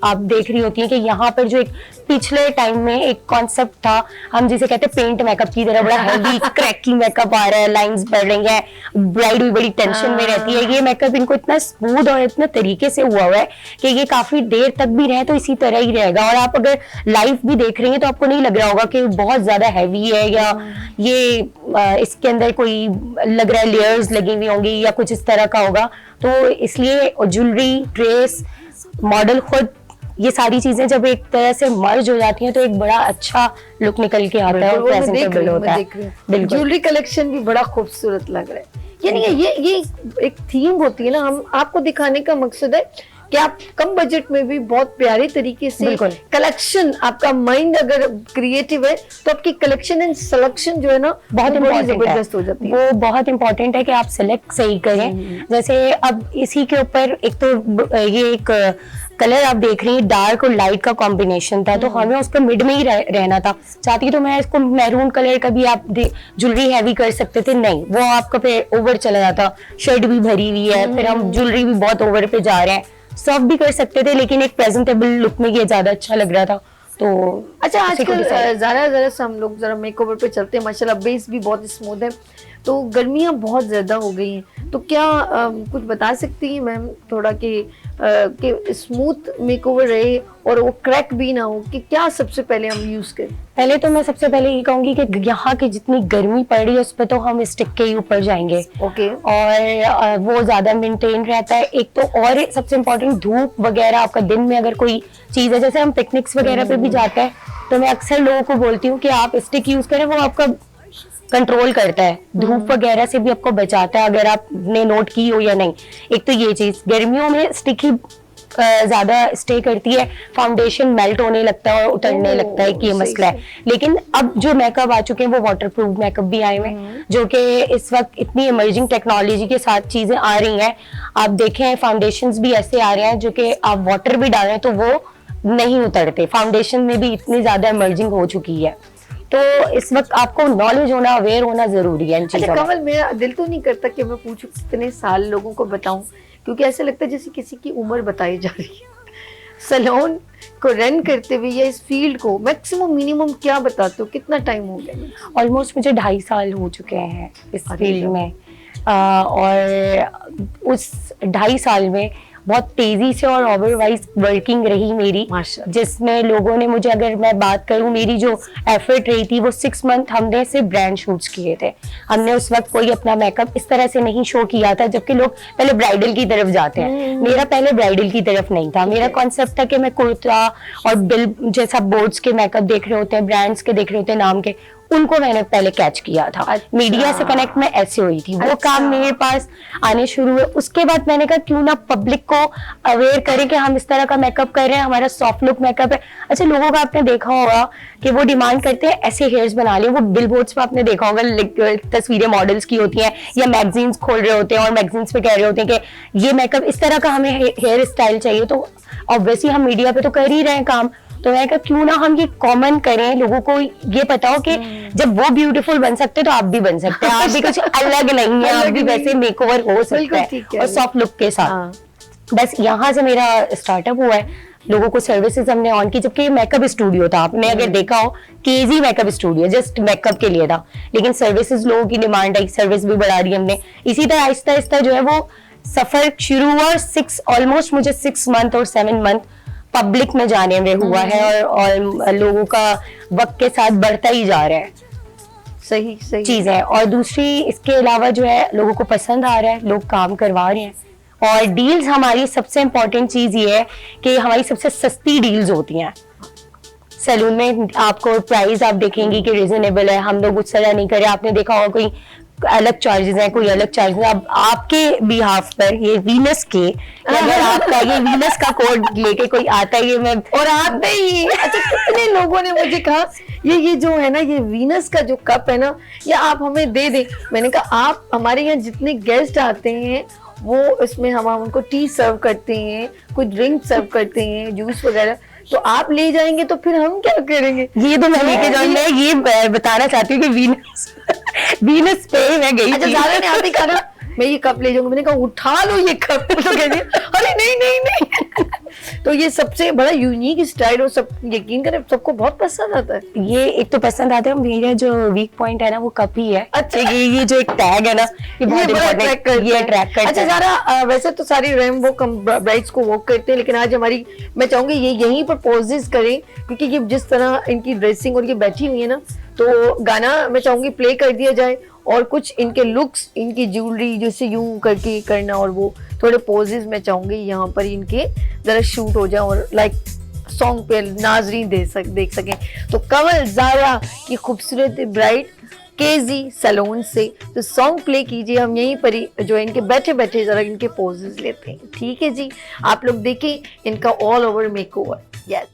आप देख रही होती है कि यहाँ पर जो एक पिछले टाइम में एक कॉन्सेप्ट था, हम जिसे कहते हैं पेंट मेकअप की तरह, बड़ा हेवी क्रैकी मेकअप आ रहा है, लाइंस बढ़ रही है, ब्राइड भी बड़ी टेंशन में रहती है। ये मेकअप इनको इतना स्मूथ और इतना तरीके से हुआ है कि ये काफी देर तक भी रहे तो इसी तरह ही रहेगा। और आप अगर लाइव भी देख रही हैं तो आपको नहीं लग रहा होगा कि बहुत ज्यादा हैवी है या ये इसके अंदर कोई लग रहा है लेयर्स लगी हुई होंगी या कुछ इस तरह का होगा। तो इसलिए ज्वेलरी, ड्रेस, मॉडल खुद, ये सारी चीजें जब एक तरह से मर्ज हो जाती हैं तो एक बड़ा अच्छा लुक निकल के आता है और प्रेजेंटेबल होता है। बिल्कुल, ज्वेलरी कलेक्शन भी बड़ा खूबसूरत लग रहा है। यानी ये एक थीम होती है ना, हम आपको दिखाने का मकसद है कि आप कम बजट में भी बहुत प्यारे तरीके से कलेक्शन, आपका माइंड अगर क्रिएटिव है तो आपकी कलेक्शन एंड सिलेक्शन जो है ना बहुत जबरदस्त हो जाती है। वो बहुत इंपॉर्टेंट है कि आप सिलेक्ट सही करें। जैसे अब इसी के ऊपर एक तो ये एक कलर आप देख रही हैं डार्क और लाइट का कॉम्बिनेशन था, तो हमें उस पर मिड में ही रहना था। चाहती तो मैं इसको मैरून कलर का भी आप ज्वेलरी हैवी कर सकते थे, नहीं वो आपका पे ओवर चला जाता। शर्ट भी भरी हुई है, फिर हम ज्वेलरी भी बहुत ओवर पे जा रहे हैं। सॉफ्ट भी कर सकते थे, लेकिन एक प्रेजेंटेबल लुक में ये ज्यादा अच्छा लग रहा था। तो अच्छा, आजकल जरा से हम लोग जरा मेकओवर पे चलते हैं, माशाल्लाह बेस भी बहुत स्मूथ है, तो गर्मियाँ बहुत ज़्यादा हो गई हैं, तो क्या कुछ बता सकती हैं मैम थोड़ा कि स्मूथ मेकओवर रहे और वो क्रैक भी ना हो, कि क्या सबसे पहले हम यूज़ करें? पहले तो मैं सबसे पहले ये कहूंगी कि यहाँ की जितनी गर्मी पड़ रही है उस पर तो हम स्टिक के ही ऊपर जाएंगे। ओके। और वो ज्यादा मेंटेन रहता है एक तो, और सबसे इम्पोर्टेंट धूप वगैरह आपका दिन में अगर कोई चीज है, जैसे हम पिकनिक्स वगैरह पे भी जाते हैं, तो मैं अक्सर लोगों को बोलती हूँ कि आप स्टिक यूज करें, वो आपका कंट्रोल करता है, धूप वगैरह से भी आपको बचाता है, अगर आपने नोट की हो या नहीं। एक तो ये चीज, गर्मियों में स्टिक ही ज्यादा स्टे करती है, फाउंडेशन मेल्ट होने लगता है और उतरने लगता है कि ये मसला है। लेकिन अब जो मेकअप आ चुके हैं वो वाटरप्रूफ मेकअप भी आए हुए हैं, जो कि इस वक्त इतनी इमर्जिंग टेक्नोलॉजी के साथ चीजें आ रही हैं। आप देखें फाउंडेशंस भी ऐसे आ रहे हैं जो कि आप वाटर भी डालें तो वो नहीं उतरते, फाउंडेशन में भी इतनी ज्यादा इमर्जिंग हो चुकी है। तो इस वक्त आपको नॉलेज होना, अवेयर होना जरूरी है इन चीजों अच्छा में। कमल, मेरा दिल तो नहीं करता कि मैं पूछूं कितने साल लोगों को बताऊं, क्योंकि ऐसा लगता है जैसे किसी की उम्र बताई जा रही है। सैलून को रन करते हुए या इस फील्ड को मैक्सिमम मिनिमम क्या बताते हो, कितना टाइम हो गया? ऑलमोस्ट मुझे 2.5 साल हो चुके हैं इस फील्ड में। और उस 2.5 साल में बहुत तेजी से और ओवरवाइज वर्किंग रही मेरी, जिसमें लोगों ने मुझे, अगर मैं बात करूं मेरी जो एफर्ट रही थी वो 6 मंथ हमने सिर्फ ब्रांड शूट्स किए थे। हमने उस वक्त कोई अपना मेकअप इस तरह से नहीं शो किया था, जबकि लोग पहले ब्राइडल की तरफ जाते हैं। मेरा पहले ब्राइडल की तरफ नहीं था, मेरा कॉन्सेप्ट था कि मैं कुर्ता और बिल जैसा बोर्ड्स के मेकअप देख रहे होते हैं, ब्रांड्स के देख रहे होते हैं नाम के, उनको मैंने पहले कैच किया था। अच्छा। मीडिया से कनेक्ट मैं ऐसे हुई थी, वो अच्छा। काम मेरे पास आने शुरू हुए। उसके बाद मैंने कहा क्यों ना पब्लिक को अवेयर करें कि हम इस तरह का मेकअप कर रहे हैं, हमारा सॉफ्ट लुक मेकअप है। अच्छा, लोगों का आपने देखा होगा कि वो डिमांड करते हैं ऐसे हेयर्स बना लें, वो बिलबोर्ड्स पे आपने देखा होगा तस्वीरें मॉडल्स की होती हैं, या मैगजीन्स खोल रहे होते हैं और मैगजीन्स पे कह रहे होते हैं कि ये मेकअप इस तरह का हमें हेयर स्टाइल चाहिए। तो ऑब्वियसली हम मीडिया पे तो कर ही रहे हैं काम, तो मैं कहा क्यों ना हम ये कॉमन करें, लोगों को ये पता हो कि जब वो ब्यूटीफुल बन सकते तो आप भी बन सकते हैं, आप भी कुछ अलग नहीं है, आप भी वैसे मेकओवर हो सकता है और सॉफ्ट लुक के साथ। बस यहाँ से मेरा स्टार्टअप हुआ है, लोगों को सर्विसेज हमने ऑन की, जबकि मेकअप स्टूडियो था, आपने अगर देखा हो KG makeup studio just makeup के लिए था, लेकिन सर्विसेज लोगों की डिमांड आई, सर्विस भी बढ़ा दी हमने। इसी तरह आहिस्ता आहिस्ता जो है वो सफर शुरू हुआ, और ऑलमोस्ट मुझे 6 मंथ और 7 मंथ पब्लिक में जाने में हुआ है, और लोगों का वक्त के साथ बढ़ता ही जा रहा है। सही चीज है। और दूसरी इसके अलावा जो है लोगों को पसंद आ रहा है, लोग काम करवा रहे हैं, और डील्स हमारी सबसे इम्पोर्टेंट चीज ये है कि हमारी सबसे सस्ती डील्स होती हैं सैलून में। आपको प्राइस आप देखेंगी कि रिजनेबल है, हम लोग उस तरह नहीं करे। आपने देखा होगा कोई अलग चार्जेस हैं, कोई अलग चार्जेस। अब आपके बिहाफ पर ये वीनस के, अगर आपका ये वीनस का कोड लेके कोई आता है, ये मैं और आते ही अच्छा कितने लोगों ने मुझे कहा ये जो है ना, ये वीनस का जो कप है ना, ये आप हमें दे दें। मैंने कहा आप हमारे यहाँ जितने गेस्ट आते हैं वो इसमें हम उनको टी सर्व करते हैं, कोई ड्रिंक सर्व करते हैं, जूस वगैरह, तो आप ले जाएंगे तो फिर हम क्या करेंगे? ये तो मैं लेके जाऊंगी। मैं ये बताना चाहती हूँ कि वीनस पे मैं गई। अच्छा, ज़ारा ने आते कहा मैं ये कप ले जाऊंगी, मैंने कहा उठा लो ये कप, तो कहती अरे नहीं नहीं नहीं। तो ये सबसे बड़ा यूनिक स्टाइल, और सब यकीन करें सबको बहुत पसंद आता है। ये एक तो पसंद आता है, मेरा जो वीक पॉइंट है ना वो कप ही है। अच्छा, ये जो एक टैग है ना, ये बहुत अट्रैक्ट करता है। अच्छा ज़ारा, वैसे तो सारी रेनबो ब्राइड्स को वॉक करते हैं, लेकिन आज हमारी, मैं चाहूंगी ये यहीं पर पॉजेस करें, क्योंकि ये जिस तरह इनकी ड्रेसिंग और ये बैठी हुई है ना, तो गाना मैं चाहूंगी प्ले कर दिया जाए, और कुछ इनके लुक्स, इनकी ज्वेलरी जैसे यूं करके करना, और वो थोड़े पोजेस मैं चाहूंगी यहाँ पर इनके जरा शूट हो जाए, और लाइक सॉन्ग पे नाजरीन देख सकें। तो कमल ज़ारा की खूबसूरत ब्राइड केजी सैलून से तो सॉन्ग प्ले कीजिए, हम यहीं पर ही जो है इनके बैठे बैठे जरा इनके पोजेस लेते हैं। ठीक है जी, आप लोग देखें इनका ऑल ओवर मेकओवर। यस,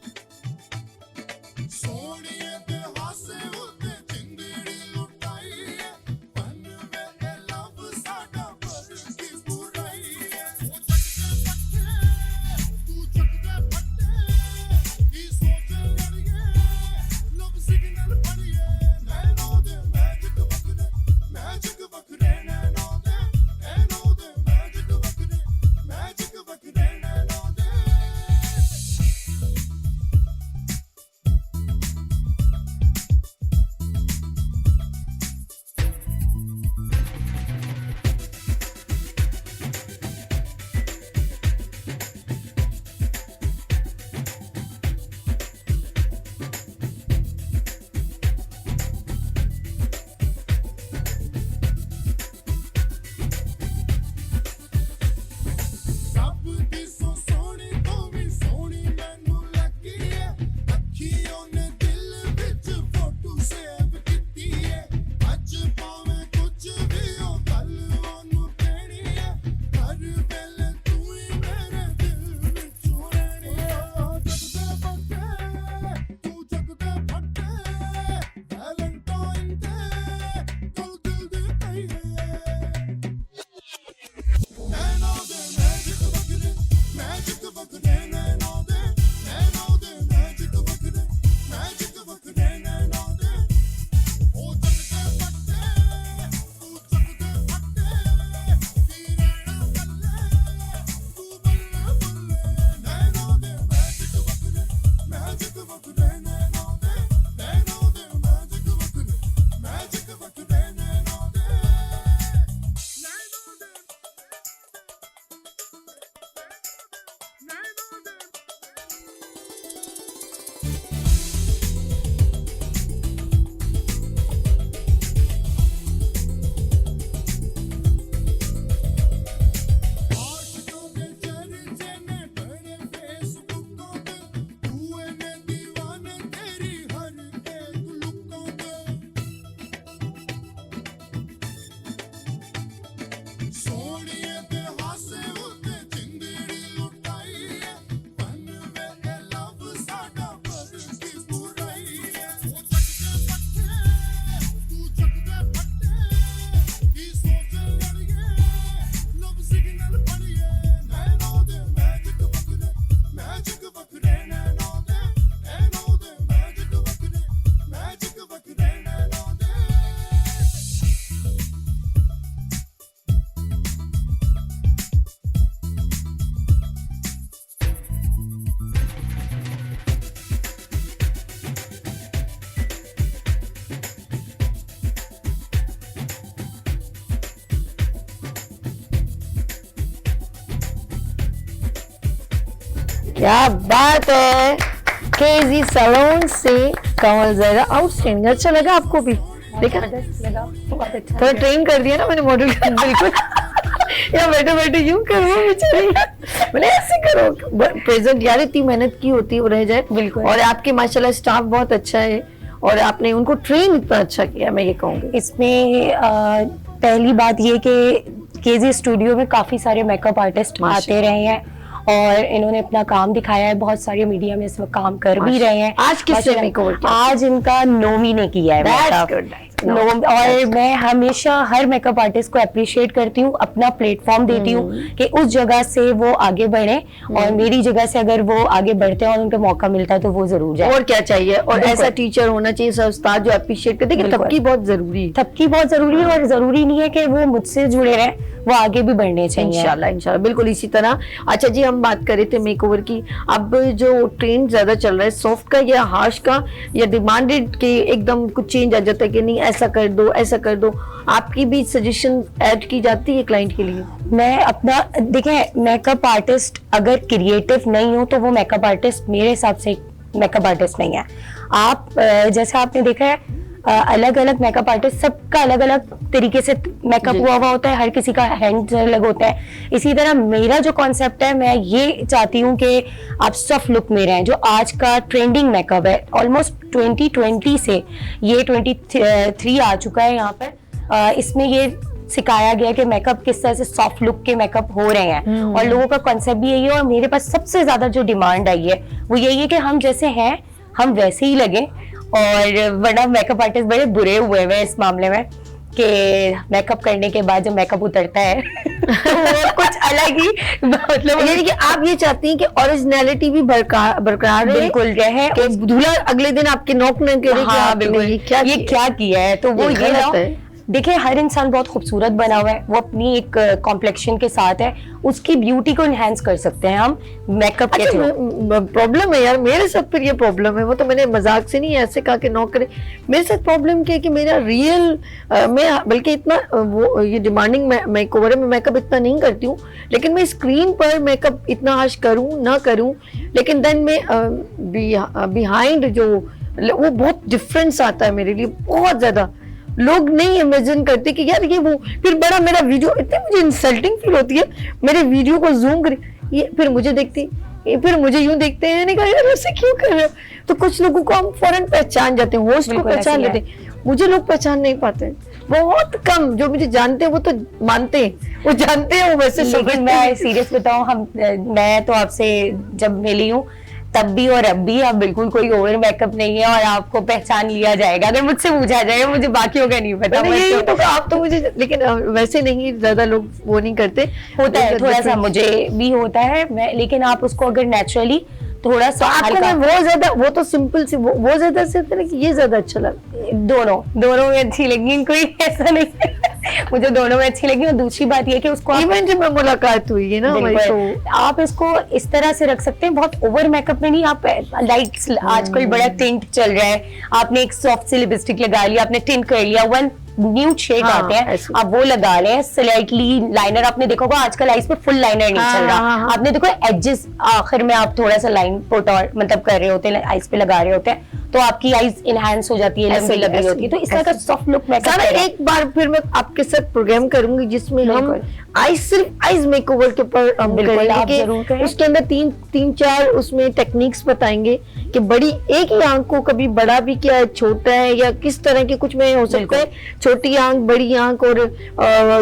क्या बात है, केजी सैलून से कमल जहरा आउटस्टैंडिंग। अच्छा लगा आपको भी? देखा लगा बहुत अच्छा। थोड़ा ट्रेन कर दिया ना मैंने मॉडल का, बिल्कुल या बैठे बैठे यूं करो बेचारे, मैंने ऐसे करो प्रेजेंट यार, इतनी मेहनत की होती है वो रह जाए। बिल्कुल। और आपके माशाल्लाह स्टाफ बहुत अच्छा है और आपने उनको ट्रेन इतना अच्छा किया, मैं ये कहूँगी। इसमें पहली बात ये कि केजी स्टूडियो में काफी सारे मेकअप आर्टिस्ट आते रहे हैं और इन्होंने अपना काम दिखाया है, बहुत सारे मीडिया में इस वक्त काम कर भी रहे हैं। आज किसने मेकओवर किया? आज इनका नोमी ने किया है मेकअप। और मैं हमेशा हर मेकअप आर्टिस्ट को अप्रिशिएट करती हूँ, अपना प्लेटफॉर्म देती हूँ कि उस जगह से वो आगे बढ़े और मेरी जगह से अगर वो आगे बढ़ते हैं और उनको मौका मिलता है तो वो जरूर जाए। और क्या चाहिए, और ऐसा टीचर होना चाहिए, ऐसा उस्ताद जो अप्रिशिएट करे। देखिए थपकी बहुत जरूरी है, थपकी बहुत जरूरी है और जरूरी नहीं है कि वो मुझसे जुड़े रहें, वो आगे भी बढ़ने चाहिए। इंशाल्लाह इंशाल्लाह, बिल्कुल इसी तरह। अच्छा जी, हम बात कर रहे थे मेकओवर की। अब जो ट्रेंड ज्यादा चल रहा है सॉफ्ट का या हार्श का या डिमांडेड के, एकदम कुछ चेंज आ जाता है कि नहीं ऐसा कर दो ऐसा कर दो, आपकी भी सजेशन ऐड की जाती है क्लाइंट के लिए? मैं अपना देखें, मेकअप आर्टिस्ट अगर क्रिएटिव नहीं हो तो वो मेकअप आर्टिस्ट मेरे हिसाब से मेकअप आर्टिस्ट नहीं है। आप जैसे आपने देखा है अलग अलग मेकअप आर्टिस्ट सबका अलग अलग तरीके से मेकअप हुआ होता है, हर किसी का हैंड अलग होता है। इसी तरह मेरा जो कॉन्सेप्ट है, मैं ये चाहती हूँ कि आप सॉफ्ट लुक में रहें। जो आज का ट्रेंडिंग मेकअप है, ऑलमोस्ट 2020 से ये 23 आ चुका है यहाँ पर, इसमें ये सिखाया गया कि मेकअप किस तरह से सॉफ्ट लुक के मेकअप हो रहे हैं और लोगों का कॉन्सेप्ट भी यही है। और मेरे पास सबसे ज्यादा जो डिमांड आई है वो यही है कि हम जैसे हैं हम वैसे ही लगे। और वरना मेकअप आर्टिस्ट बड़े बुरे हुए हैं इस मामले में कि मेकअप करने के बाद जब मेकअप उतरता है तो वो कुछ अलग ही, मतलब यानी कि आप ये चाहती हैं कि ओरिजिनलिटी भी बरकरार रहे, बिल्कुल रहे, कि दूल्हा अगले दिन आपके नॉक न करे। हाँ बिल्कुल, ये क्या किया है, तो वो ये ना देखिए हर इंसान बहुत खूबसूरत बना हुआ है, वो अपनी एक कॉम्प्लेक्शन के साथ है, उसकी ब्यूटी को इनहेंस कर सकते हैं हम मेकअप के थ्रू। प्रॉब्लम है यार मेरे साथ, फिर ये प्रॉब्लम है, वो तो मैंने मजाक से नहीं ऐसे कहा कि नॉक करे। मेरे साथ प्रॉब्लम क्या है कि मेरा रियल मैं बल्कि इतना वो ये डिमांडिंग मेकओवर है, मैं मेकअप इतना नहीं करती हूँ, लेकिन मैं स्क्रीन पर मेकअप इतना आज करूँ ना करूँ, लेकिन देन में बिहाइंड जो वो बहुत डिफरेंस आता है मेरे लिए, बहुत ज्यादा। लोग नहीं इमेजिन करते कि यार ये वो, फिर बड़ा मेरा वीडियो, इतनी मुझे इंसल्टिंग फील होती है, मेरे वीडियो को जूम कर ये फिर मुझे देखती, ये फिर मुझे यूं देखते हैं, नहीं कहा यार ऐसे क्यों कर रहे हो। तो कुछ लोगों को हम फौरन पहचान जाते हैं, होस्ट को पहचान लेते हैं, मुझे लोग पहचान नहीं पाते, बहुत कम। जो मुझे जानते हैं वो तो मानते हैं, वो जानते हैं, वो वैसे। लेकिन मैं सीरियस बताऊं, मैं तो आपसे जब मिली हूँ तब भी और अब भी आप बिल्कुल कोई ओवर मेकअप नहीं है और आपको पहचान लिया जाएगा अगर मुझसे पूछा जाएगा, मुझे बाकियों का नहीं पता। नहीं, तो आप तो मुझे, लेकिन वैसे नहीं, ज्यादा लोग वो नहीं करते, होता है थोड़ा सा, मुझे भी होता है, मैं, लेकिन आप उसको अगर नेचुरली थोड़ा सा आपको वो ज्यादा, वो तो सिंपल सी, वो ज्यादा से कि ये ज्यादा अच्छा लगा। दोनों में अच्छी लगी, कोई ऐसा नहीं है। मुझे दोनों में अच्छी लगी। और दूसरी बात ये कि उसको इवेंट में मुलाकात हुई है ना हमारी, तो आप इसको इस तरह से रख सकते हैं, बहुत ओवर मेकअप में नहीं। आप लाइट्स, आजकल बड़ा टिंट चल रहा है, आपने एक सॉफ्ट सी लिपस्टिक लगा लिया, आपने टिंट कर लिया, न्यूड शेड हाँ, आते हैं, ऐसे। आप वो लगा लें। स्लाइटली लाइनर आपने देखा होगा आजकल आईज पे फुल लाइनर नहीं चल रहा, हाँ। आपने देखो एजेस आखिर में आप थोड़ा सा लाइन पुट और मतलब कर रहे होते हैं, आईज पे लगा रहे होते हैं, तो आपकी आईज इनहैंस हो जाती है, लंबी लग रही होती है। तो इस तरह का सॉफ्ट लुक मेकअप सारा एक बार फिर मैं आपके साथ प्रोग्राम करूंगी जिसमें हम आईज सिर्फ आईज मेकओवर के ऊपर हम बिल्कुल, आप जरूर करेंगे। करें। उसके अंदर तीन चार उसमें टेक्निक्स बताएंगे कि बड़ी एक ही आंख को कभी बड़ा भी क्या छोटा है या किस तरह के कुछ में हो सकता है, छोटी आंख, बड़ी आंख और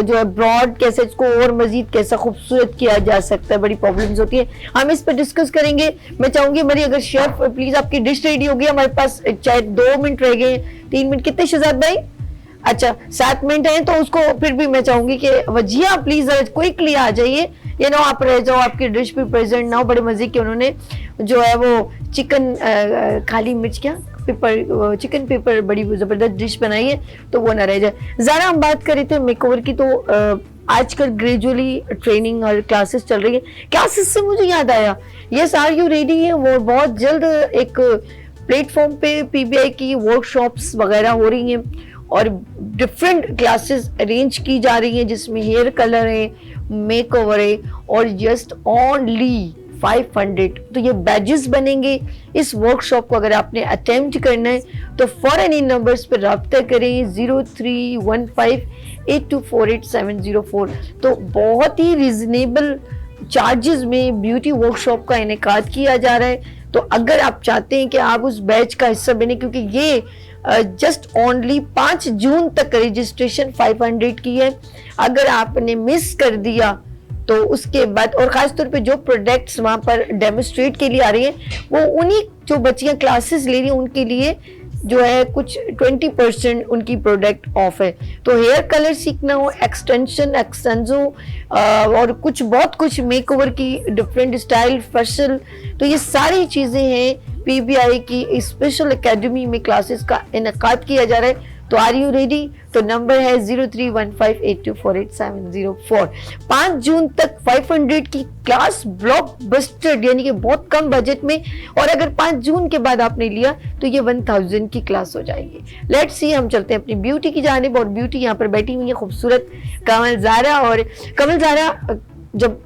जो है ब्रॉड कैसे इसको और मजीद कैसा खूबसूरत किया जा सकता है, बड़ी प्रॉब्लम्स होती है, हम इस पर डिस्कस करेंगे। मैं चाहूंगी मरी अगर शेफ प्लीज आपकी डिश रेडी होगी, हमारे पास चाहे 2 मिनट रह गए, 3 मिनट कितने शहजाद भाई? अच्छा 7 मिनट है, तो उसको फिर भी मैं चाहूंगी कि वजिया प्लीज क्विकली आ जाइए, ये ना आप रह जाओ, आपकी डिश भी प्रेजेंट ना हो। बड़े मजे की उन्होंने जो है वो चिकन खाली मिर्च क्या पेपर चिकन पेपर बड़ी जबरदस्त डिश बनाई है, तो वो ना रह जाए। ज़रा हम बात कर रहे थे मेकओवर की, तो आजकल ग्रेजुअली ट्रेनिंग और क्लासेस चल रही है। क्लासेस से मुझे याद आया, यस आर यू रेडी है, वो बहुत जल्द एक प्लेटफॉर्म पे पीबीआई की वर्कशॉप्स वगैरह हो रही हैं और डिफरेंट क्लासेस अरेंज की जा रही हैं जिसमें हेयर कलर है, मेकओवर है और जस्ट ओनली 500। तो ये बैजेस बनेंगे। इस वर्कशॉप को अगर आपने अटेम्प्ट करना है तो फौरन इन नंबर्स पर रब्ता करें 0315824870 तो बहुत ही रिजनेबल चार्जेस में ब्यूटी वर्कशॉप का इनेकाद किया जा रहा है। तो अगर आप चाहते हैं कि आप उस बैच का हिस्सा बने, क्योंकि ये जस्ट ओनली 5 जून तक रजिस्ट्रेशन 500 की है, अगर आपने मिस कर दिया तो उसके बाद, और खास तौर पे जो प्रोडक्ट्स वहाँ पर डेमोस्ट्रेट के लिए आ रही हैं वो उन्हीं जो बच्चियाँ क्लासेस ले रही हैं उनके लिए जो है कुछ 20% उनकी प्रोडक्ट ऑफ है। तो हेयर कलर सीखना हो, एक्सटेंशन, एक्सटेंजो और कुछ बहुत कुछ मेकओवर की डिफरेंट स्टाइल, फेशियल, तो ये सारी चीज़ें हैं पीबीआई की स्पेशल एकेडमी में क्लासेस का इनेकाद किया जा रहा है। तो आर यू रेडी? तो नंबर है 0315824870 5 जून तक 500 की क्लास ब्लॉकबस्टर, यानी कि बहुत कम बजट में, और अगर 5 जून के बाद आपने लिया तो ये 1000 की क्लास हो जाएगी। लेट्स सी, हम चलते हैं अपनी ब्यूटी की जानिब, और ब्यूटी यहाँ पर बैठी हुई है खूबसूरत कमल ज़ारा। और कमल ज़ारा, जब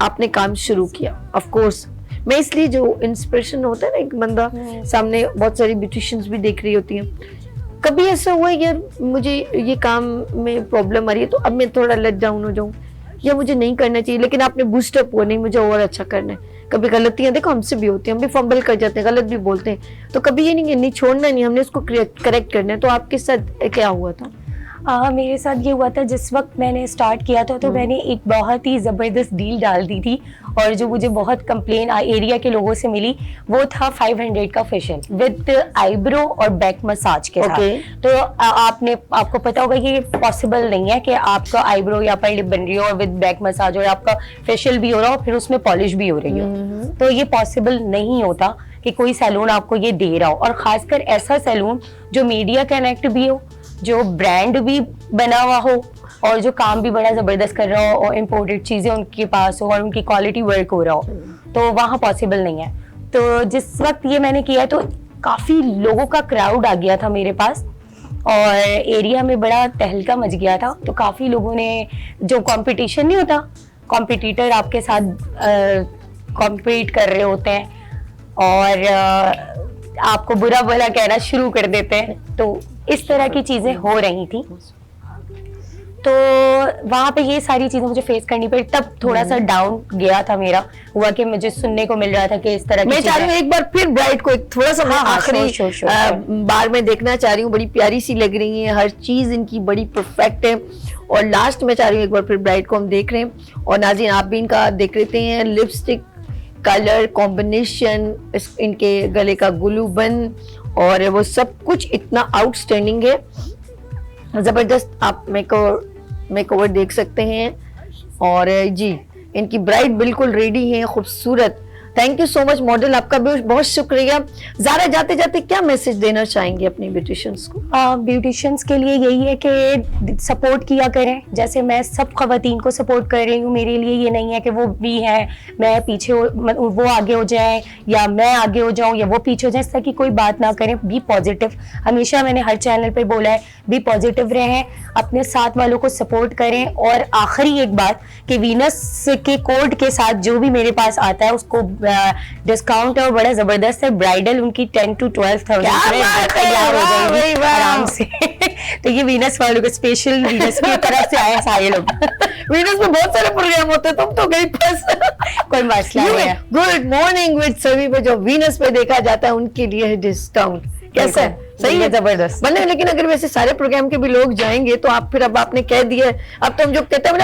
आपने काम शुरू किया, ऑफ कोर्स मैं इसलिए जो इंस्पिरेशन होता है ना, एक बंदा सामने बहुत सारी ब्यूटिशियंस भी देख रही होती हैं, कभी ऐसा हुआ है यार मुझे ये काम में प्रॉब्लम आ रही है तो अब मैं थोड़ा लेट डाउन हो जाऊं या मुझे नहीं करना चाहिए, लेकिन आपने बूस्टअप हुआ, नहीं मुझे और अच्छा करना है। कभी गलतियां देखो हमसे भी होती हैं, हम भी फंबल कर जाते हैं, गलत भी बोलते हैं, तो कभी ये नहीं छोड़ना नहीं, हमने उसको करेक्ट करना है। तो आपके साथ क्या हुआ था? मेरे साथ ये हुआ था, जिस वक्त मैंने स्टार्ट किया था तो मैंने एक बहुत ही ज़बरदस्त डील डाल दी थी, और जो मुझे बहुत कंप्लेन एरिया के लोगों से मिली वो था 500 का फेशियल विद आईब्रो और बैक मसाज के साथ। तो आपको पता होगा कि ये पॉसिबल नहीं है कि आपका आईब्रो या पर लिप बन रही हो और विद बैक मसाज और आपका फेशियल भी हो रहा हो फिर उसमें पॉलिश भी हो रही हो, तो ये पॉसिबल नहीं होता कि कोई सैलून आपको ये दे रहा हो, और खासकर ऐसा सैलून जो मीडिया कनेक्ट भी हो, जो ब्रांड भी बना हुआ हो और जो काम भी बड़ा ज़बरदस्त कर रहा हो और इम्पोर्टेड चीज़ें उनके पास हो और उनकी क्वालिटी वर्क हो रहा हो, तो वहाँ पॉसिबल नहीं है। तो जिस वक्त ये मैंने किया तो काफ़ी लोगों का क्राउड आ गया था मेरे पास और एरिया में बड़ा तहलका मच गया था। तो काफ़ी लोगों ने, जो कंपटीशन नहीं होता, कॉम्पिटिटर आपके साथ कॉम्पीट कर रहे होते हैं और आपको बुरा भला कहना शुरू कर देते हैं, तो इस तरह की चीजें हो रही थी। तो वहां पे ये सारी चीजें मुझे फेस करनी पड़ी, तब थोड़ा सा डाउन गया था मेरा, हुआ कि मुझे सुनने को मिल रहा था कि इस तरह की मैं चाह रही हूँ एक बार फिर ब्राइड को एक थोड़ा सा आखिरी बार में देखना चाह रही हूँ, बड़ी प्यारी सी लग रही है, हर चीज इनकी बड़ी परफेक्ट है, और लास्ट में चाह रही हूँ एक बार फिर ब्राइड को हम देख रहे हैं, और नाज़रीन आप भी इनका देख लेते हैं, लिपस्टिक कलर कॉम्बिनेशन, इनके गले का गुलू बन और वो सब कुछ इतना आउटस्टैंडिंग है, जबरदस्त। आप मेकओवर देख सकते हैं। और जी इनकी ब्राइड बिल्कुल रेडी है, खूबसूरत thank you so much model, आपका भी बहुत शुक्रिया। ज़ारा, जाते जाते क्या मैसेज देना चाहेंगे अपनी ब्यूटिशियंस को? ब्यूटिशियंस के लिए यही है कि सपोर्ट किया करें, जैसे मैं सब खवातीन को सपोर्ट कर रही हूँ। मेरे लिए ये नहीं है कि वो भी है मैं पीछे वो आगे हो जाए या मैं आगे हो जाऊँ या वो पीछे हो जाए, इस तरह की कोई बात ना करें। बी पॉजिटिव, हमेशा मैंने हर चैनल पे बोला है, बी पॉजिटिव रहें, अपने साथ वालों को सपोर्ट करें। और आखिरी एक बात कि वीनस के कोड के साथ जो भी मेरे पास आता है उसको डिस्काउंट है और बड़ा जबरदस्त है। ब्राइडल उनकी 10 to 12,000 तैयार हो जाएगी आराम से। तो ये वीनस वालों को स्पेशल, वीनस की तरफ से आए सारे लोग। वीनस में बहुत सारे प्रोग्राम होते हैं, तुम तो गई फंस। कोई मसला नहीं है। गुड मॉर्निंग विद सभी पे जो वीनस पे देखा जाता है उनके लिए है डिस्काउंट। कैसा है? सही है, जबरदस्त। बने। लेकिन अगर वैसे सारे प्रोग्राम के भी लोग जाएंगे तो आप फिर, अब आपने कह दिया, अब तो हम जो कहते हैं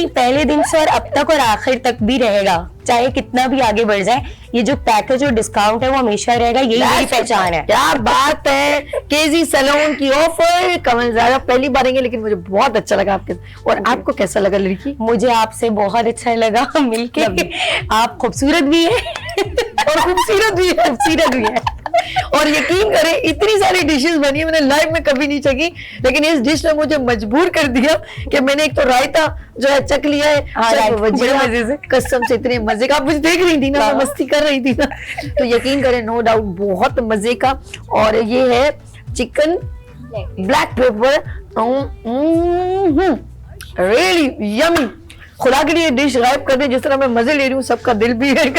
पहले दिन से और अब तक और आखिर तक भी रहेगा, चाहे कितना भी आगे बढ़ जाए। ये जो पैकेज और डिस्काउंट है वो हमेशा रहेगा, यही मेरी पहचान है। क्या बात है। केजी सैलून की ऑफर, कमल ज़ारा पहली बार आएंगे, लेकिन मुझे बहुत अच्छा लगा आपके। और आपको कैसा लगा लड़की? मुझे आपसे बहुत अच्छा लगा मिलके। आप खूबसूरत भी है और खूबसूरत भी है। और यकीन करें इतनी सारी डिशेस बनी है, मैंने लाइव में कभी नहीं चखी, लेकिन इस डिश ने मुझे मजबूर कर दिया कि मैंने एक तो रायता जो है चख लिया है, मजे से, कसम से इतने मजे का। आप मुझे देख रही थी ना, मैं मस्ती कर रही थी ना, तो यकीन करें नो डाउट बहुत मजे का। और ये है chicken black pepper, really yummy. खुदा के लिए डिश गायब कर दे, जिस तरह मैं मजे ले रही हूँ सबका दिल भी है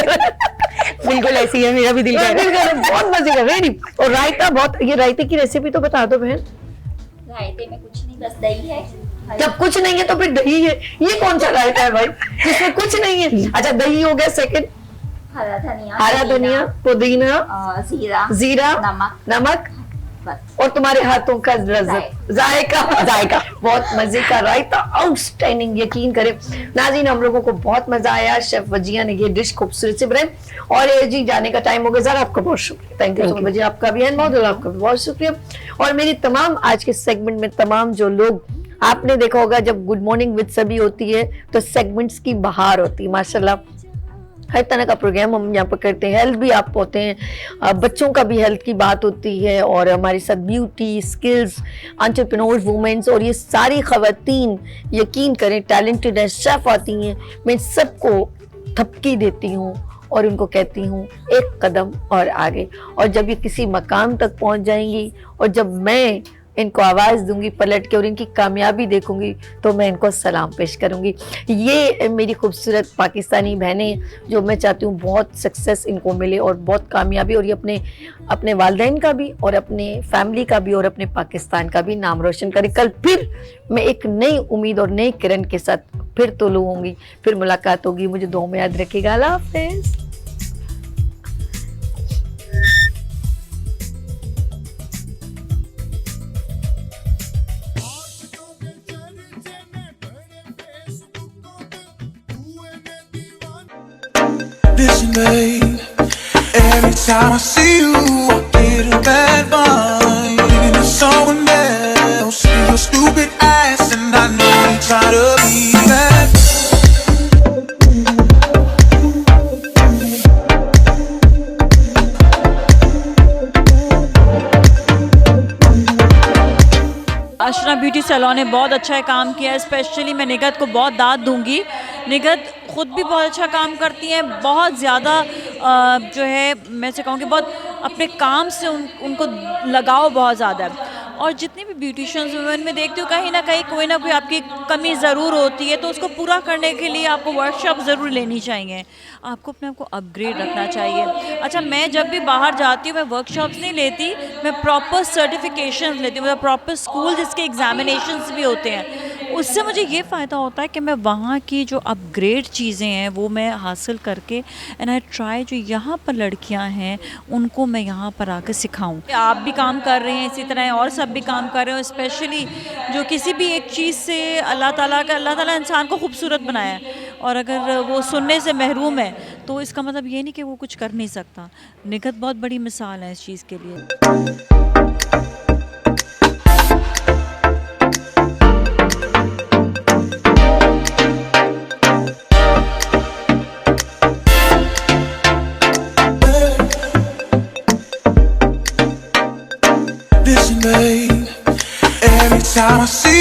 बिल्कुल ऐसी है, मेरा भी दिल कर रहा है। बहुत मजे का रेडी। और रायता बहुत, ये रायते की रेसिपी तो बता दो बहन। रायते में कुछ नहीं, बस दही है। जब कुछ नहीं है तो फिर दही है। ये कौन सा रायता है भाई जिसमें कुछ नहीं है? अच्छा, दही हो गया, सेकंड हरा धनिया, पुदीना, जीरा, नमक और तुम्हारे हाथों का जायका। बहुत मजे का रायता, आउटस्टैंडिंग। यकीन करें नाज़रीन, हम लोगों को बहुत मजा आया। शेफ वजिया ने ये डिश खूबसूरत से बनाई। और जी जाने का टाइम हो गया। ज़रा आपका बहुत शुक्रिया, थैंक यू सो मच। आपका भी है मॉडल, आपका भी बहुत शुक्रिया। और मेरी तमाम आज के सेगमेंट में तमाम जो लोग, आपने देखा होगा जब गुड मॉर्निंग विद सभी होती है तो सेगमेंट्स की बहार होती है माशाल्लाह। हर तरह का प्रोग्राम हम यहाँ पर करते हैं। हेल्थ भी आप होते हैं, बच्चों का भी हेल्थ की बात होती है, और हमारे साथ ब्यूटी, स्किल्स, एंटरप्रेन्योर्स, वुमेन्स, और ये सारी खवातीन यकीन करें टैलेंटेड है, शेफ आती हैं। मैं सबको थपकी देती हूँ और उनको कहती हूँ एक कदम और आगे। और जब ये किसी मकाम तक पहुँच जाएंगी और जब मैं इनको आवाज़ दूंगी पलट के और इनकी कामयाबी देखूंगी तो मैं इनको सलाम पेश करूंगी। ये मेरी खूबसूरत पाकिस्तानी बहनें जो मैं चाहती हूँ बहुत सक्सेस इनको मिले और बहुत कामयाबी, और ये अपने वालिदैन का भी और अपने फैमिली का भी और अपने पाकिस्तान का भी नाम रोशन करें। कल फिर मैं एक नई उम्मीद और नई किरण के साथ फिर तुलू होंगी, फिर मुलाकात होगी। मुझे दुआ में याद रखिएगा। अल्लाह हाफ़िज़। Listen, babe, every time I see you, I get a bad vibe. And it's someone else, see your stupid ass, and I know you try to be that. Ashra beauty salon ने बहुत अच्छा काम किया है। स्पेशली मैं निगत को बहुत दाद दूंगी। निगत ख़ुद भी बहुत अच्छा काम करती हैं, बहुत ज़्यादा जो है मैं से कहूँ कि बहुत अपने काम से उनको लगाव बहुत ज़्यादा है। और जितनी भी ब्यूटिशियंस वुमेन में देखती हूँ कहीं ना कहीं कोई ना कोई आपकी कमी ज़रूर होती है, तो उसको पूरा करने के लिए आपको वर्कशॉप ज़रूर लेनी चाहिए। आपको अपने आप को अपग्रेड रखना चाहिए। अच्छा, मैं जब भी बाहर जाती हूँ मैं वर्कशॉप्स नहीं लेती, मैं प्रॉपर सर्टिफिकेशन लेती हूँ, मतलब प्रॉपर स्कूल जिसके एग्जामिनेशंस भी होते हैं। उससे मुझे ये फ़ायदा होता है कि मैं वहाँ की जो अपग्रेड चीज़ें हैं वो मैं हासिल करके एंड आई ट्राई जो यहाँ पर लड़कियाँ हैं उनको मैं यहाँ पर आकर सिखाऊँ। आप भी काम कर रहे हैं इसी तरह, और सब भी काम कर रहे हो। स्पेशली जो किसी भी एक चीज़ से अल्लाह ताला इंसान को खूबसूरत बनाया है, और अगर वो सुनने से महरूम है तो इसका मतलब ये नहीं कि वो कुछ कर नहीं सकता। निगत बहुत बड़ी मिसाल है इस चीज़ के लिए। I see